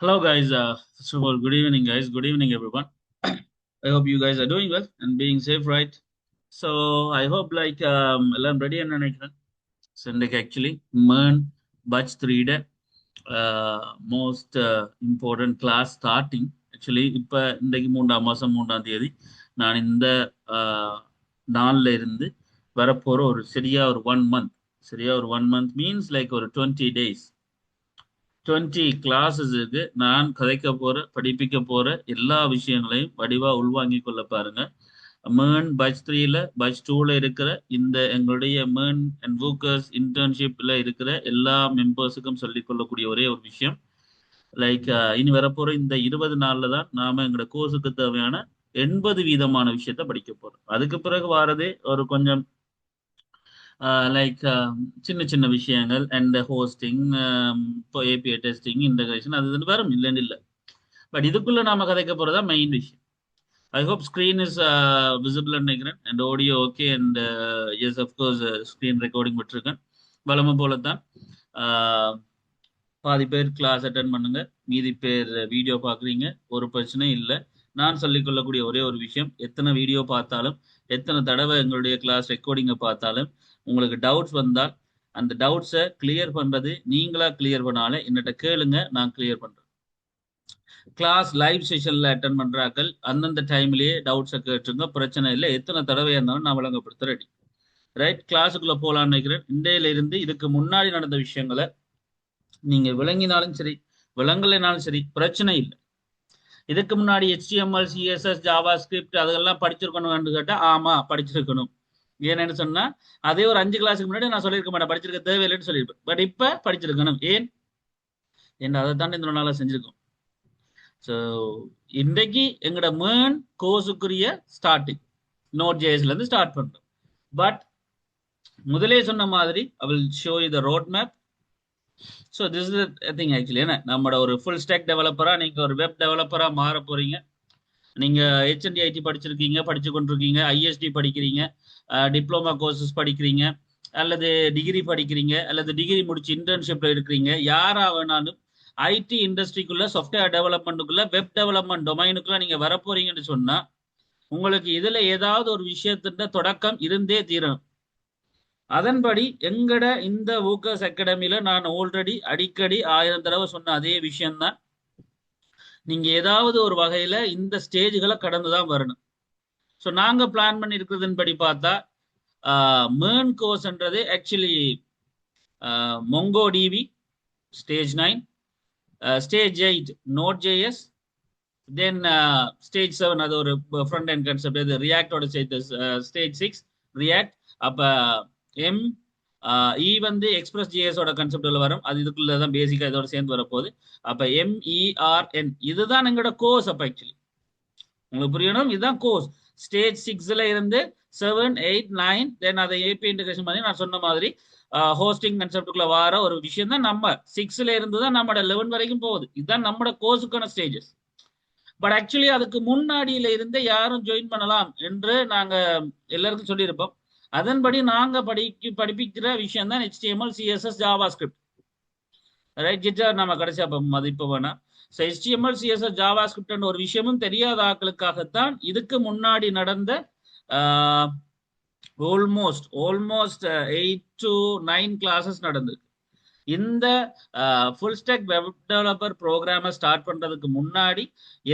Hello, guys. First of all, good evening, guys. Good evening, everyone. I hope you guys are doing well and being safe, right? So I hope I'm ready and நினைக்கிறேன். Sunday actually MERN batch 3 day most important class starting. Actually, இப்போ இன்றைக்கு 3ஆம் மாசம் 3ஆம் தேதி நான் இந்த நாள்ல இருந்து வரப்போற ஒரு சரியா ஒரு 1 month சரியா ஒரு 1 month means like ஒரு 20 days 20 கிளாஸஸ் இருக்கு. நான் கதைக்க போற படிப்பிக்க போற எல்லா விஷயங்களையும் வடிவா உள்வாங்கிக் கொள்ள பாருங்க. மேர்ன் பட்ச் 3ல பட்ச் 2ல இருக்கிற இந்த எங்களுடைய மேர்ன் அண்ட் வூக்கர்ஸ் இன்டர்ன்ஷிப்ல இருக்கிற எல்லா மெம்பர்ஸுக்கும் சொல்லிக் கொள்ளக்கூடிய ஒரே ஒரு விஷயம் இனி வரப்போற இந்த 20 நாள்ல தான் நாம எங்களோட கோர்ஸுக்கு தேவையான 80% விஷயத்த படிக்க போறோம். அதுக்கு பிறகு வாரதே ஒரு கொஞ்சம் லைக் சின்ன சின்ன விஷயங்கள் அண்ட் ஹோஸ்டிங், இப்போ ஏபிஐ டெஸ்டிங், இன்டகிரேஷன் அது இதுன்னு வரும், இல்லைன்னு இல்லை. பட் இதுக்குள்ள நாம கதைக்க போறதா மெயின் விஷயம். I hope screen is visible நினைக்கிறேன் and audio okay and yes of course screen recording விட்டுருக்கேன். வளமை போலத்தான் பாதி பேர் கிளாஸ் அட்டன் பண்ணுங்க, மீதி பேர் வீடியோ பார்க்குறீங்க, ஒரு பிரச்சனையும் இல்லை. நான் சொல்லிக்கொள்ளக்கூடிய ஒரே ஒரு விஷயம், எத்தனை வீடியோ பார்த்தாலும் எத்தனை தடவை எங்களுடைய கிளாஸ் ரெக்கார்டிங்கை பார்த்தாலும் உங்களுக்கு டவுட்ஸ் வந்தால் அந்த டவுட்ஸை கிளியர் பண்றது நீங்களா கிளியர் பண்ணாலே என்னட்ட கேளுங்க, நான் கிளியர் பண்றேன். கிளாஸ் லைவ் செஷன்ல அட்டன் பண்றாக்கள் அந்தந்த டைம்லயே டவுட்ஸை கேட்டுருங்க, பிரச்சனை இல்லை. எத்தனை தடவையா இருந்தாலும் நான் வழங்கப்படுத்த ரெடி. ரைட், கிளாஸுக்குள்ள போலான்னு நினைக்கிறேன். இன்றையில இருந்து இதுக்கு முன்னாடி நடந்த விஷயங்களை நீங்க விளங்கினாலும் சரி விளங்கலைனாலும் சரி பிரச்சனை இல்லை. இதுக்கு முன்னாடி HTML, CSS, ஜாவா ஸ்கிரிப்ட் அதெல்லாம் படிச்சிருக்கணும்னு கேட்டா ஆமா படிச்சிருக்கணும். ஏன்னு சொன்னா அதே ஒரு 5 கிளாஸுக்கு முன்னாடி நான் சொல்லியிருக்க மாட்டேன், படிச்சிருக்க தேவையில்லைன்னு சொல்லியிருப்பேன். பட் இப்ப படிச்சிருக்கணும். ஏன் என்ன அதை தாண்டி இந்த நாளா செஞ்சிருக்கோம். ஸோ இன்றைக்கு எங்களோட மேர்ன் கோர்ஸுக்குரிய ஸ்டார்டிங் Node.js-ல இருந்து ஸ்டார்ட் பண்றோம். பட் முதலே சொன்ன மாதிரி I will show you the road map. So this is thing actually என்ன நம்மளோட ஒரு ஃபுல் ஸ்டாக் டெவலப்பரா நீங்க ஒரு வெப் டெவலப்பரா மாற போறீங்க. நீங்க HND-IT படிச்சிருக்கீங்க, படிச்சு கொண்டிருக்கீங்க, ISD படிக்கிறீங்க, டிப்ளமா கோர்சஸ் படிக்கிறீங்க, அல்லது டிகிரி படிக்கிறீங்க, அல்லது டிகிரி முடிச்சு இன்டர்ன்ஷிப்ல இருக்கிறீங்க. யாரா வேணாலும் IT இண்டஸ்ட்ரிக்குள்ள, சாஃப்ட்வேர் டெவலப்மெண்ட்டுக்குள்ள, வெப் டெவலப்மெண்ட் டொமைனுக்குள்ள நீங்க வரப்போறீங்கன்னு சொன்னா உங்களுக்கு இதுல ஏதாவது ஒரு விஷயத்தின் தொடக்கம் இருந்தே தீரணும். அதன்படி எங்கட இந்த வூக்கர்ஸ் அகாடமியில நான் ஆல்ரெடி அடிக்கடி 1000 தடவை சொன்ன அதே விஷயம்தான். நீங்க ஏதாவது ஒரு வகையில இந்த ஸ்டேஜ்களை கடந்துதான் வரணும். ஸோ நாங்க பிளான் பண்ணி இருக்கிறதுன்படி பார்த்தா மேர்ன் கோர்ஸ்ன்றது actually MongoDB stage 9, stage 8 Node.js, then stage 7 அது ஒரு ஃப்ரண்ட் அண்ட் கான்செப்ட், அது ரியாக்டோட சேர்த்து ஸ்டேஜ் 6 ரியாக்ட். அப்ப எம் வந்து எக்ஸ்பிரஸ் ஜேஎஸோட கான்செப்ட்ல வரும், அது இதுக்குள்ளதான் பேசிக்கா இதோட சேர்ந்து வரப்போகுது. அப்ப MERN இதுதான் எங்களோட கோர்ஸ். அப்ப ஆக்சுவலி உங்களுக்கு புரியணும், இதுதான் கோர்ஸ். ஸ்டேஜ் 6ல இருந்து 7, 8, 9 தென் அதை ஏபி இன்டகிரேஷன் பண்ணி நான் சொன்ன மாதிரி ஹோஸ்டிங் கான்செப்டுக்குள்ள வர ஒரு விஷயம் தான். நம்ம 6ல இருந்து தான் நம்மளோட 11 வரைக்கும் போகுது. இதுதான் நம்மளோட கோர்ஸுக்கான ஸ்டேஜஸ். பட் ஆக்சுவலி அதுக்கு முன்னாடியில இருந்தே யாரும் ஜாயின் பண்ணலாம் என்று நாங்க எல்லாருக்கும் சொல்லியிருப்போம். அதன்படி நாங்க படிப்பிக்கிற விஷயம் தான் HTML, CSS, Java script. Right, jitter நம்ம கடைசியா மதிப்பு வேணாம். So HTML, CSS, Java script ஒரு விஷயமும் தெரியாத ஆட்களுக்காகத்தான் இதுக்கு முன்னாடி நடந்த ஆல்மோஸ்ட் 8 to 9 கிளாஸஸ் நடந்தது. இந்த ஃபுல் ஸ்டாக் வெப் டெவலப்பர் ப்ரோக்ராமை ஸ்டார்ட் பண்றதுக்கு முன்னாடி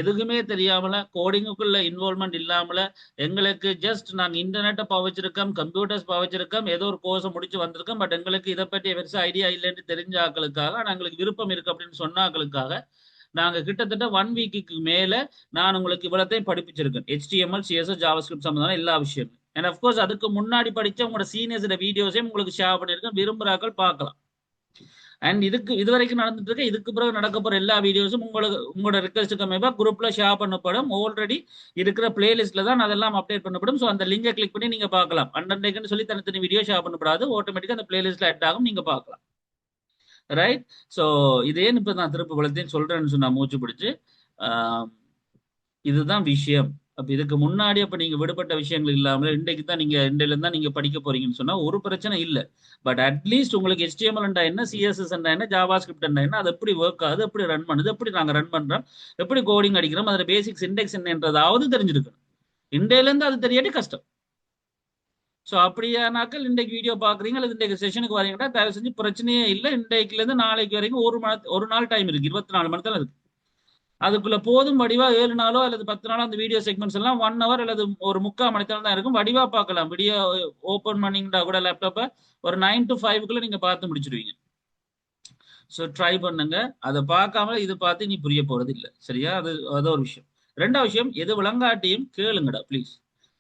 எதுக்குமே தெரியாமல, கோடிங்குக்குள்ள இன்வால்மெண்ட் இல்லாமல, எங்களுக்கு ஜஸ்ட் நாங்கள் இன்டர்நெட்டை பாவச்சிருக்கோம், கம்ப்யூட்டர்ஸ் பாவச்சிருக்கோம், ஏதோ ஒரு கோர்ஸை முடிச்சு வந்திருக்கோம், பட் எங்களுக்கு இதை பற்றி பெருசாக ஐடியா இல்லைன்னு தெரிஞ்ச ஆக்களுக்காக, எங்களுக்கு விருப்பம் இருக்கு அப்படின்னு சொன்ன ஆக்களுக்காக நாங்க கிட்டத்தட்ட 1 வீக்குக்கு மேல நான் உங்களுக்கு இவ்வளத்தையும் படிப்பிச்சிருக்கேன். HTML, CSS, ஜாவாஸ்கிரிப்ட் சம்பந்தமான எல்லா விஷயமும். அண்ட் அஃப்கோர்ஸ் அதுக்கு முன்னாடி படிச்ச உங்களோட சீனியர்ஸோட வீடியோஸையும் உங்களுக்கு ஷேர் பண்ணியிருக்கேன், விரும்புகிறாக்கள் பார்க்கலாம். அண்ட் இது வரைக்கும் நடந்துட்டு இருக்கு, இதுக்கு பிறகு நடக்க போற எல்லா வீடியோஸும் உங்களோட ரிக்வெஸ்ட்டுக்கு அமைப்பா குரூப்ல ஷேர் பண்ணப்படும். ஆல்ரெடி இருக்கிற பிளேலிஸ்ட்ல தான் அதெல்லாம் அப்டேட் பண்ணப்படும். ஸோ அந்த லிங்கை கிளிக் பண்ணி நீங்க பார்க்கலாம். அண்டர்டேக்குன்னு சொல்லி தனித்தனி வீடியோ ஷேர் பண்ணப்படாது, ஆட்டோமேட்டிக்கா அந்த பிளேலிஸ்ட்ல ஆட் ஆகும், நீங்க பார்க்கலாம். ரைட், ஸோ இதே இப்போ நான் திருப்பி வளர்த்தேன்னு சொல்றேன்னு சொன்னா மூச்சு பிடிச்சு இதுதான் விஷயம். அப்ப இதுக்கு முன்னாடி அப்ப நீங்க விடுபட்ட விஷயங்கள் இல்லாம இன்றைக்கு தான் நீங்க இன்றையில இருந்தா நீங்க படிக்க போறீங்கன்னு சொன்னா ஒரு பிரச்சனை இல்ல. பட் அட்லீஸ்ட் உங்களுக்கு HTML என்ன, CSS என்ன, ஜாவா ஸ்கிரிப்ட் என்ன, அது எப்படி ஒர்க் ஆகுது, எப்படி ரன் பண்ணுது, எப்படி நாங்க ரன் பண்றோம், எப்படி கோடிங் அடிக்கிறோம், அதுல பேசிக் சின்டெக்ஸ் என்னன்றதாவது தெரிஞ்சிருக்கணும். இன்றையில இருந்து அது தெரியாட்டி கஷ்டம். ஸோ அப்படியானாக்கள் இன்றைக்கு வீடியோ பாக்குறீங்க அல்லது இன்றைக்கு செஷனுக்கு வரீங்கன்னா தயவு செஞ்சு பிரச்சனையே இல்லை. இன்றைக்குல இருந்து நாளைக்கு வரைக்கும் ஒரு நாள் டைம் இருக்கு, 24 மணி நேரம் இருக்கு. அதுக்குள்ள போதும் வடிவா 7 நாளோ அல்லது 10 நாளோ அந்த வீடியோ செக்மெண்ட்ஸ் எல்லாம் 1 ஹவர் அல்லது ஒரு 3/4 மணி நேரம் தான் இருக்கும். வடிவா பார்க்கலாம். வீடியோ ஓபன் பண்ணீங்கன்னா கூட லேப்டாப்பை ஒரு 9 to 5க்குள்ள நீங்க பார்த்து முடிச்சிடுவீங்க. ஸோ ட்ரை பண்ணுங்க. அதை பார்க்காம இது பார்த்து நீ புரிய போறது இல்லை. சரியா? அது ஒரு விஷயம். ரெண்டாவது விஷயம், எது விளங்காட்டியும் கேளுங்கடா ப்ளீஸ்.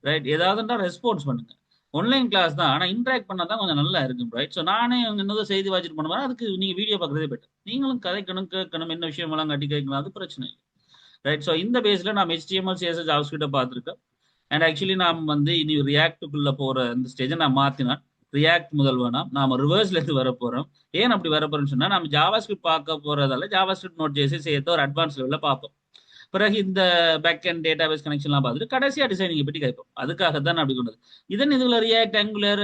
ரைட்? ஏதாவதுன்றா ரெஸ்பான்ஸ் பண்ணுங்க. ஆன்லைன் கிளாஸ் தான், ஆனால் இன்ட்ராக்ட் பண்ணா தான் கொஞ்சம் நல்லா இருக்கும். ரைட்? ஸோ நானே என்னதான் செய்தி வாசிட்டு பண்ணுவேன், அதுக்கு நீங்க வீடியோ பார்க்கறதே பெட்டர். நீங்களும் கதைக்கணும், கேட்கணும், என்ன விஷயம் விளங்காட்டி கேட்கணும், அது பிரச்சனை இல்லை. ரைட்? ஸோ இந்த பேஸ்ல நாம் HTML CSS JavaScript பார்த்துருக்கோம். அண்ட் ஆக்சுவலி நாம் இனி ரியாக்டுக்குள்ள போற இந்த ஸ்டேஜை நான் மாத்தினேன். ரியாக்ட் முதல் வேணாம், நாம ரிவர்ஸ்ல இருந்து வர போறோம். ஏன் அப்படி வர போறோம்னு சொன்னா, நம்ம ஜாவாஸ்கிரிப்ட் பார்க்க போறதால ஜாவாஸ்கிரிப்ட் Node.js சேர்த்து ஒரு அட்வான்ஸ் லெவலில் பார்ப்போம். பிறகு இந்த பேக் அண்ட் டேட்டாபேஸ் கனெக்ஷன்லாம் பார்த்துட்டு கடைசியா டிசைனிங் பற்றி கேட்போம். அதுக்காக தான் அப்படி கொண்டது. இதுல ரியாக்ட், ஆங்குலர்,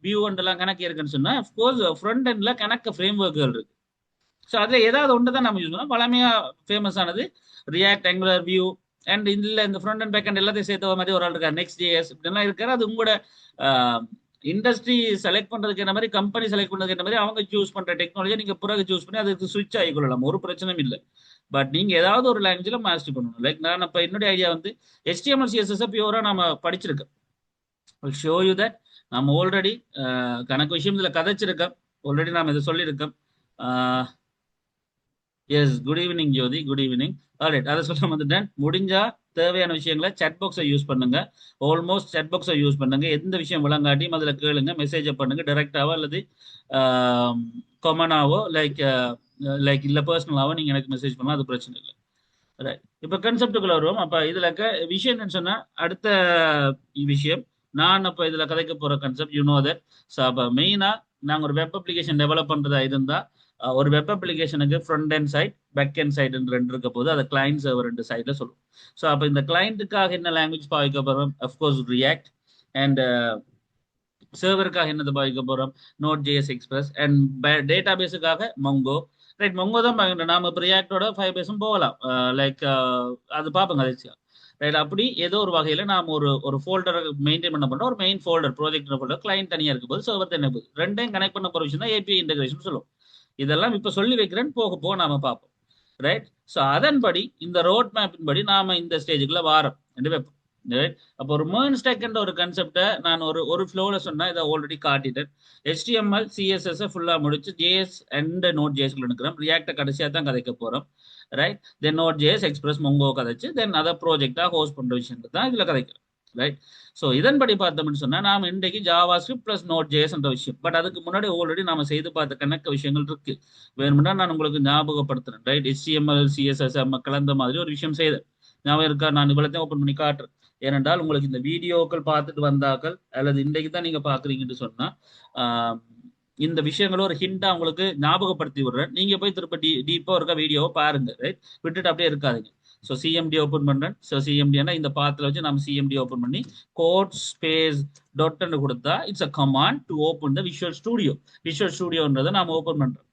வியூ எல்லாம் கணக்கு இருக்குன்னு சொன்னா அஃப்கோர்ஸ் ஃப்ரண்ட் எண்ட்ல கணக்கு ஃப்ரேம் ஒர்க்குகள் இருக்கு. ஸோ அதில் ஏதாவது ஒன்று தான் நம்ம யூஸ் பண்ணோம். பழமையா ஃபேமஸ் ஆனது ரியாக்ட், ஆங்குலர், வியூ அண்ட் இதுல இந்த ஃப்ரண்ட் அண்ட் பேக் அண்ட் எல்லாத்தையும் சேர்த்த மாதிரி ஒரு ஆள் இருக்கார், Next.js இப்படிலாம் இருக்காரு. அது உங்களோட இண்டஸ்ட்ரி செலக்ட் பண்றதுக்கு என்ன மாதிரி, கம்பெனி செலக்ட் பண்றதுக்கு என்ன மாதிரி அவங்க சூஸ் பண்ற டெக்னாலஜி நீங்க பிறகு சூஸ் பண்ணி அதுக்கு ஸ்விட்ச் ஆகிக்கொள்ளலாம், ஒரு பிரச்சனையும் இல்லை. பட் நீங்க ஏதாவது ஒரு லாங்குவேஜ்ல மாஸ்டர் பண்ணணும். லைக் நான் இப்ப என்னுடைய ஐடியா HTML CSS பியூரா நம்ம படிச்சிருக்கோம். ஷோ யூ தட் நம்ம ஆல்ரெடி கணக்கு விஷயம் இதுல கதைச்சிருக்கோம். ஆல்ரெடி நாம இதை சொல்லியிருக்கோம். எஸ், குட் ஈவினிங் ஜோதி, குட் ஈவினிங். ஆல்ரைட், அதை சொல்ல வந்துட்டேன். முடிஞ்சா தேவையான விஷயங்களை சாட் பாக்ஸை யூஸ் பண்ணுங்க. ஆல்மோஸ்ட் சாட் பாக்ஸை யூஸ் பண்ணுங்க. எந்த விஷயம் விளங்காட்டியும் அதில் கேளுங்க, மெசேஜை பண்ணுங்க, டைரக்டாவோ அல்லது கொமனாவோ லைக் இல்லை பர்சனலாவோ நீங்கள் எனக்கு மெசேஜ் பண்ணலாம், அது பிரச்சனை இல்லை. ரைட், இப்போ கன்செப்டுக்குள்ள வருவோம். அப்போ இதில் விஷயம் என்னன்னு சொன்னால், அடுத்த விஷயம் நான் அப்போ இதில் கதைக்க போகிற concept you know that. So அப்போ மெயினாக நாங்கள் ஒரு வெப் அப்ளிகேஷன் டெவலப் பண்ணுறதா இருந்தால் ஒரு வெப் அப்ளிகேஷனுக்கு front end side, back end side ரெண்டு இருக்க போது அதை கிளைண்ட் சர்வர் 2 சைடில் சொல்லுவோம். ஸோ அப்போ இந்த கிளைண்ட்டுக்காக என்ன லாங்குவேஜ் பாவிக்க போகிறோம்? Of course react. அண்ட் சர்வருக்காக என்னது பாவிக்க போகிறோம்? Node.js Express. அண்ட் டேட்டா பேஸுக்காக Mongo. ரைட், Mongo தான் பார்க்கணும். நாம இப்போ ரியாக்டோட 5 பேஸும் போகலாம். லைக் அது பார்ப்போங்க கடைசியாக. ரைட், அப்படி ஏதோ ஒரு வகையில் நாம் ஒரு ஃபோல்டரை மெயின்டைன் பண்ண போகிறோம். ஒரு main folder, project folder, client தனியாக இருக்கும் போது சர்வர் தனியாக போகுது. ரெண்டையும் கனெக்ட் பண்ண போகிற விஷயம் தான் API இன்டெகிரேஷன் சொல்லுவோம். இதெல்லாம் இப்ப சொல்லி வைக்கிறேன்னு போக நாம பார்ப்போம். ரைட், ஸோ அதன்படி இந்த ரோட் மேப்பின் படி நாம இந்த ஸ்டேஜுக்குள்ள வாரம் ரெண்டு வைப்போம். ரைட், அப்போ ஒரு மெர்ன் ஸ்டாக்ன்ற ஒரு கான்செப்டை நான் ஒரு ஃப்ளோல சொன்னா இதை ஆல்ரெடி காட்டிட்டேன். HTML CSS ஃபுல்லா முடிச்சு JS அண்ட் Node.js எடுக்கிறோம். ரியாக்டை கடைசியா தான் கதைக்க போறோம். ரைட், தென் Node.js Express Mongo கதைச்சு தென் அதை ப்ராஜெக்டா ஹோஸ்ட் பண்ற விஷயத்தை தான் இதுல கதைக்கிறோம். ரைட், ஸோ இதன்படி பார்த்தோம்னு சொன்னா நாம இன்றைக்கு JavaScript + Node.js என்ற விஷயம். பட் அதுக்கு முன்னாடி ஆல்ரெடி நாம செய்து பார்த்த கணக்கு விஷயங்கள் இருக்கு. வேணும்னா நான் உங்களுக்கு ஞாபகப்படுத்துறேன். ரைட், HTML CSS கலந்த மாதிரி ஒரு விஷயம் செய்தேன். ஞாபகம் இருக்கா? நான் இவ்வளத்தையும் ஓப்பன் பண்ணி காட்டுறேன். ஏனென்றால் உங்களுக்கு இந்த வீடியோக்கள் பார்த்துட்டு வந்தாக்கள் அல்லது இன்றைக்கு தான் நீங்க பாக்குறீங்கன்னு சொன்னா இந்த விஷயங்களும் ஒரு ஹிண்டா உங்களுக்கு ஞாபகப்படுத்தி விடுறேன். நீங்க போய் திருப்ப டீப்பா இருக்க வீடியோவை பாருங்க. ரைட், விட்டுட்டு அப்படியே இருக்காதுங்க. ஸோ CMD ஓப்பன் பண்றேன். ஸோ CMD இந்த பாத்துல வச்சு நம்ம CMD ஓப்பன் பண்ணி கோட் ஸ்பேஸ் டாட்னு கொடுத்தா it's a command to open the Visual Studio. Visual ஸ்டுடியோன்றதை நாம ஓப்பன் பண்றோம்.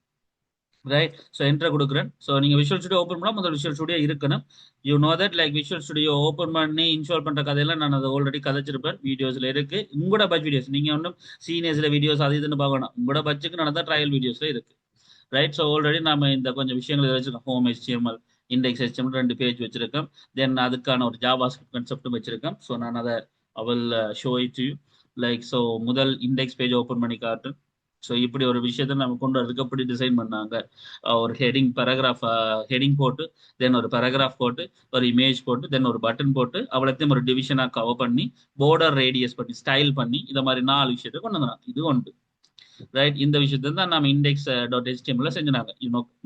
ரைட், ஸோ என்டர் கொடுக்குறேன். ஸோ நீங்க விஷுவல் ஸ்டுடியோ ஓப்பன் பண்ணா முதல் விஷுவல் ஸ்டுடியோ இருக்கணும். You know that. Like Visual Studio open பண்ணி இன்ஸ்டால் பண்ற கதையெல்லாம் நான் அதை ஆல்ரெடி கதைச்சிருப்பேன். வீடியோஸ்ல இருக்கு. உங்களோட பட்ஜ் வீடியோஸ் நீங்க ஒன்றும் சீனியர்ஸ்ல வீடியோஸ் அது இதுன்னு பார்க்கணும். உங்களோட பட்ஜெட்டுக்கு நடந்த ட்ரையல் வீடியோஸ்ல இருக்கு. ரைட், ஸோ ஆல்ரெடி நம்ம இந்த கொஞ்சம் விஷயங்கள் வச்சிருக்கோம். Home HTML, index HTML 2 page வச்சிருக்கோம். தென் அதுக்கான ஒரு JavaScript கான்செப்டும் வச்சிருக்கேன். ஸோ நான் அதை show it to you. Like so முதல் இண்டெக்ஸ் பேஜ் ஓப்பன் பண்ணி காட்டுறேன். ஸோ இப்படி ஒரு விஷயத்த நம்ம கொண்டு வரதுக்கு அப்படி டிசைன் பண்ணாங்க. ஒரு ஹெடிங் போட்டு தென் ஒரு பேராகிராஃப் போட்டு ஒரு இமேஜ் போட்டு தென் ஒரு பட்டன் போட்டு அவ்வளோத்தையும் ஒரு டிவிஷனாக கவர் பண்ணி border radius பண்ணி ஸ்டைல் பண்ணி இந்த மாதிரி 4 விஷயத்தை கொண்டு வந்தாங்க. இது ஒன்று. ரைட், இந்த விஷயத்தை தான் நம்ம index.html செஞ்சாங்க.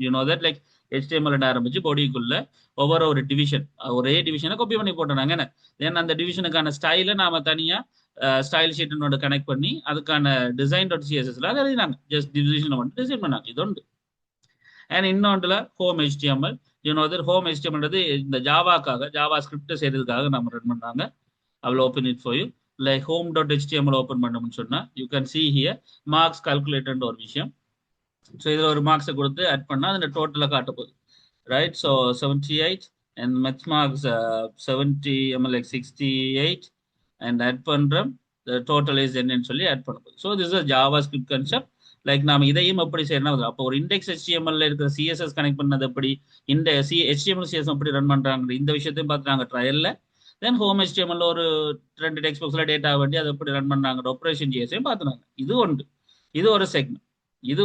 You know that. Like HTML ஆரம்பிச்சு பாடிக்குள்ள ஒரு டிவிஷன், ஒரே டிவிஷனை காப்பி பண்ணி போட்டாங்க. தென் அந்த டிவிஷனுக்கான ஸ்டைலை நாம தனியா ஸ்டைல் ஷீட்டோட கனெக்ட் பண்ணி அதுக்கான design.cssல எழுதினாங்க. ஜஸ்ட் டிவிஷனை மட்டும் டிசைன் பண்ணாங்க. இது ஒன்று. அண்ட் இன்னொன்றுல home HTML that home HTML இந்த ஜாவாக்காக ஜாவா ஸ்கிரிப்ட் செய்யறதுக்காக நம்ம ரன் பண்ணாங்க. I will open it for you. Like home.html open பண்ணணும்னு சொன்னா you can see here marks கால்குலேட்டர்ன்ற ஒரு விஷயம். ஸோ இதில் ஒரு மார்க்ஸை கொடுத்து ஆட் பண்ணால் அதில் டோட்டலாக காட்ட போகுது, right? So 78 and maths marks 70 like 68 and add பண்ணுறோம் டோட்டல் இஸ் என்னன்னு சொல்லி ஆட் பண்ண போகுது. So this is JavaScript concept. Like நாம இதையும் எப்படி செய்யணும், அப்போ ஒரு இண்டெக்ஸ் HTML இருக்கிற CSS கனெக்ட் பண்ணது எப்படி, இந்த HTML CSS எப்படி ரன் பண்ணுறாங்க இந்த விஷயத்தையும் பார்த்து நாங்கள் ட்ரையலில். தென் ஹோம் HTML ஒரு 2 டெக்ஸ்ட் பாக்ஸில் டேட்டா வேண்டி அதை எப்படி ரன் பண்ணாங்க ஆப்ரேஷன் ஜிஎஸையும் பார்த்துனாங்க. இது ஒன்று, இது ஒரு செக்மெண்ட். இது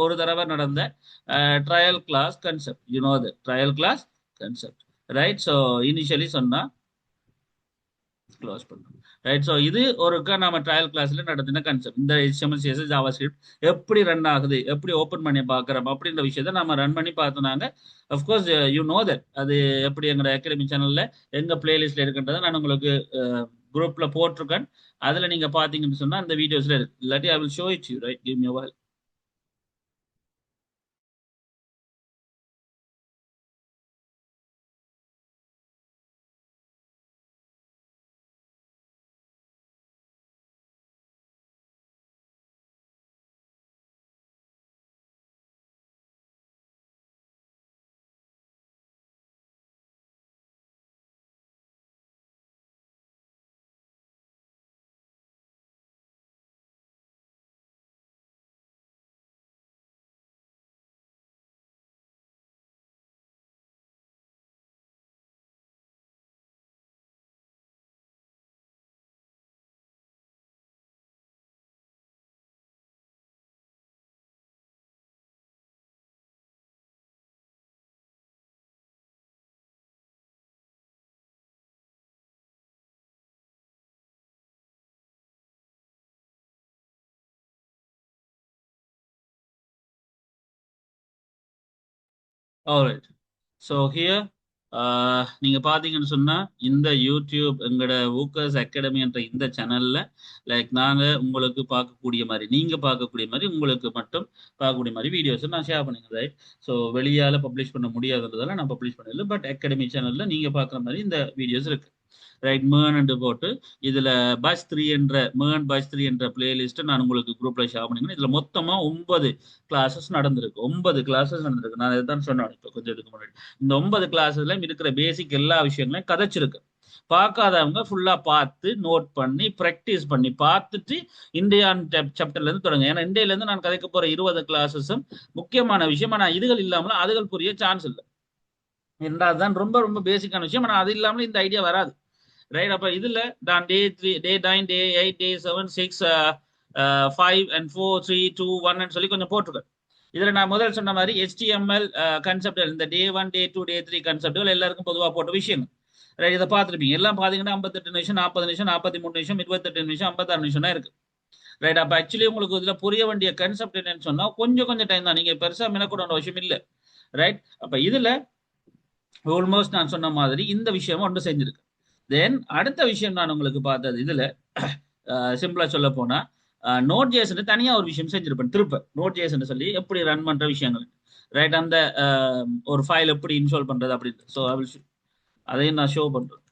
ஒரு தடவை நடந்த trial class concept. Trial class concept, right? So initially சொன்னா க்ளோஸ் பண்ணுறோம், ரைட்? ஸோ இது ஒருக்கா நம்ம ட்ரையல் கிளாஸ்ல நடத்தின கன்செப்ட். இந்த HTML CSS ஜாவா ஸ்கிரிப்ட் எப்படி ரன் ஆகுது, எப்படி ஓப்பன் பண்ணி பார்க்குறோம் அப்படின்ற விஷயத்த நம்ம ரன் பண்ணி பார்த்துனாங்க. அஃப்கோர்ஸ் தட் அது எப்படி எங்களோட அகாடமி சேனல்ல எங்க பிளேலிஸ்ட்ல இருக்குன்றதை நான் உங்களுக்கு குரூப்ல போட்டிருக்கேன். அதுல நீங்க பாத்தீங்கன்னு சொன்னா அந்த வீடியோஸ்ல இருக்கு. இல்லாட்டி I will show it you, right? Give me a while. Alright. So here நீங்க பாத்தீங்கன்னு சொன்னா இந்த யூடியூப் எங்களோட ஊக்கஸ் அகாடமி என்ற இந்த சேனல்ல லைக் நாங்க உங்களுக்கு பார்க்கக்கூடிய மாதிரி, நீங்க பார்க்கக்கூடிய மாதிரி, உங்களுக்கு மட்டும் பார்க்கக்கூடிய மாதிரி வீடியோஸ் நான் ஷேர் பண்ணிக்கிறேன், ரைட்? ஸோ வெளியால பப்ளிஷ் பண்ண முடியாததால நான் பப்ளிஷ் பண்ணல, பட் அகாடமி சேனல்ல நீங்க பார்க்குற மாதிரி இந்த வீடியோஸ் இருக்கு, ரைட்? மேர்ன் போட்டு இதுல பேட்ச் 3 என்ற பிளேலிஸ்ட் நான் உங்களுக்கு குரூப்ல ஷேர் பண்ணிக்கிறேன். இதுல மொத்தமா 9 கிளாஸஸ் நடந்திருக்கு. 9 கிளாஸஸ் நடந்திருக்கு. நான் இதான் சொன்னேன் இப்போ கொஞ்சம் இதுக்கு முன்னாடி. இந்த 9 கிளாஸ்ல இருக்கிற பேசிக் எல்லா விஷயங்களையும் கதைச்சிருக்கு. பார்க்காதவங்க ஃபுல்லா பார்த்து நோட் பண்ணி ப்ராக்டிஸ் பண்ணி பார்த்துட்டு இந்தியான் சாப்டர்ல இருந்து தொடங்க. ஏன்னா இந்தியில இருந்து நான் கதைக்க போற 20 கிளாஸஸும் முக்கியமான விஷயம். ஆனா இதுகள் இல்லாமல அதுகள் புரிய சான்ஸ் இல்லை. ரெண்டாவதுதான் ரொம்ப ரொம்ப பேசிக்கான விஷயம். ஆனா அது இல்லாமல் இந்த ஐடியா வராது, ரைட்? அப்ப இதுல நான் டே 3, டே 9, டே 8, டே 7, 6, 5 and 4, 3, 2, 1 சொல்லி கொஞ்சம் போட்டிருக்கேன். இதுல நான் முதல் சொன்ன மாதிரி HTML கன்செப்ட் இந்த டே 1, டே 2, டே 3 கன்செப்டுகள் எல்லாருக்கும் பொதுவாக போட்ட விஷயம், ரைட்? இதை பார்த்துருப்பீங்க. எல்லாம் பாத்தீங்கன்னா 58 நிமிஷம், 40 நிமிஷம், 43 நிமிஷம், 28 நிமிஷம், 56 நிமிஷம் தான் இருக்கு, ரைட்? அப்ப ஆக்சுவலி உங்களுக்கு இதுல புரிய வேண்டிய கன்செப்ட் என்னன்னு சொன்னா கொஞ்சம் டைம் தான். நீங்க பெருசா மினக்கூட விஷயம் இல்லை, ரைட்? அப்ப இதுல ஆல்மோஸ்ட் நான் சொன்ன மாதிரி இந்த விஷயமும் ஒன்று செஞ்சிருக்கு. தென் அடுத்த விஷயம் நான் உங்களுக்கு பார்த்தது இதுல சிம்பிளா சொல்ல போனா நோட் ஜேஎஸ் தனியா ஒரு விஷயம் செஞ்சிருப்பேன். திருப்ப நோட் ஜேஎஸ் சொல்லி எப்படி ரன் பண்ற விஷயங்கள், ரைட்? அந்த ஒரு ஃபைல் எப்படி இன்ஸ்டால் பண்றது அப்படின்னு. ஸோ அதையும் நான் ஷோ பண்றேன்.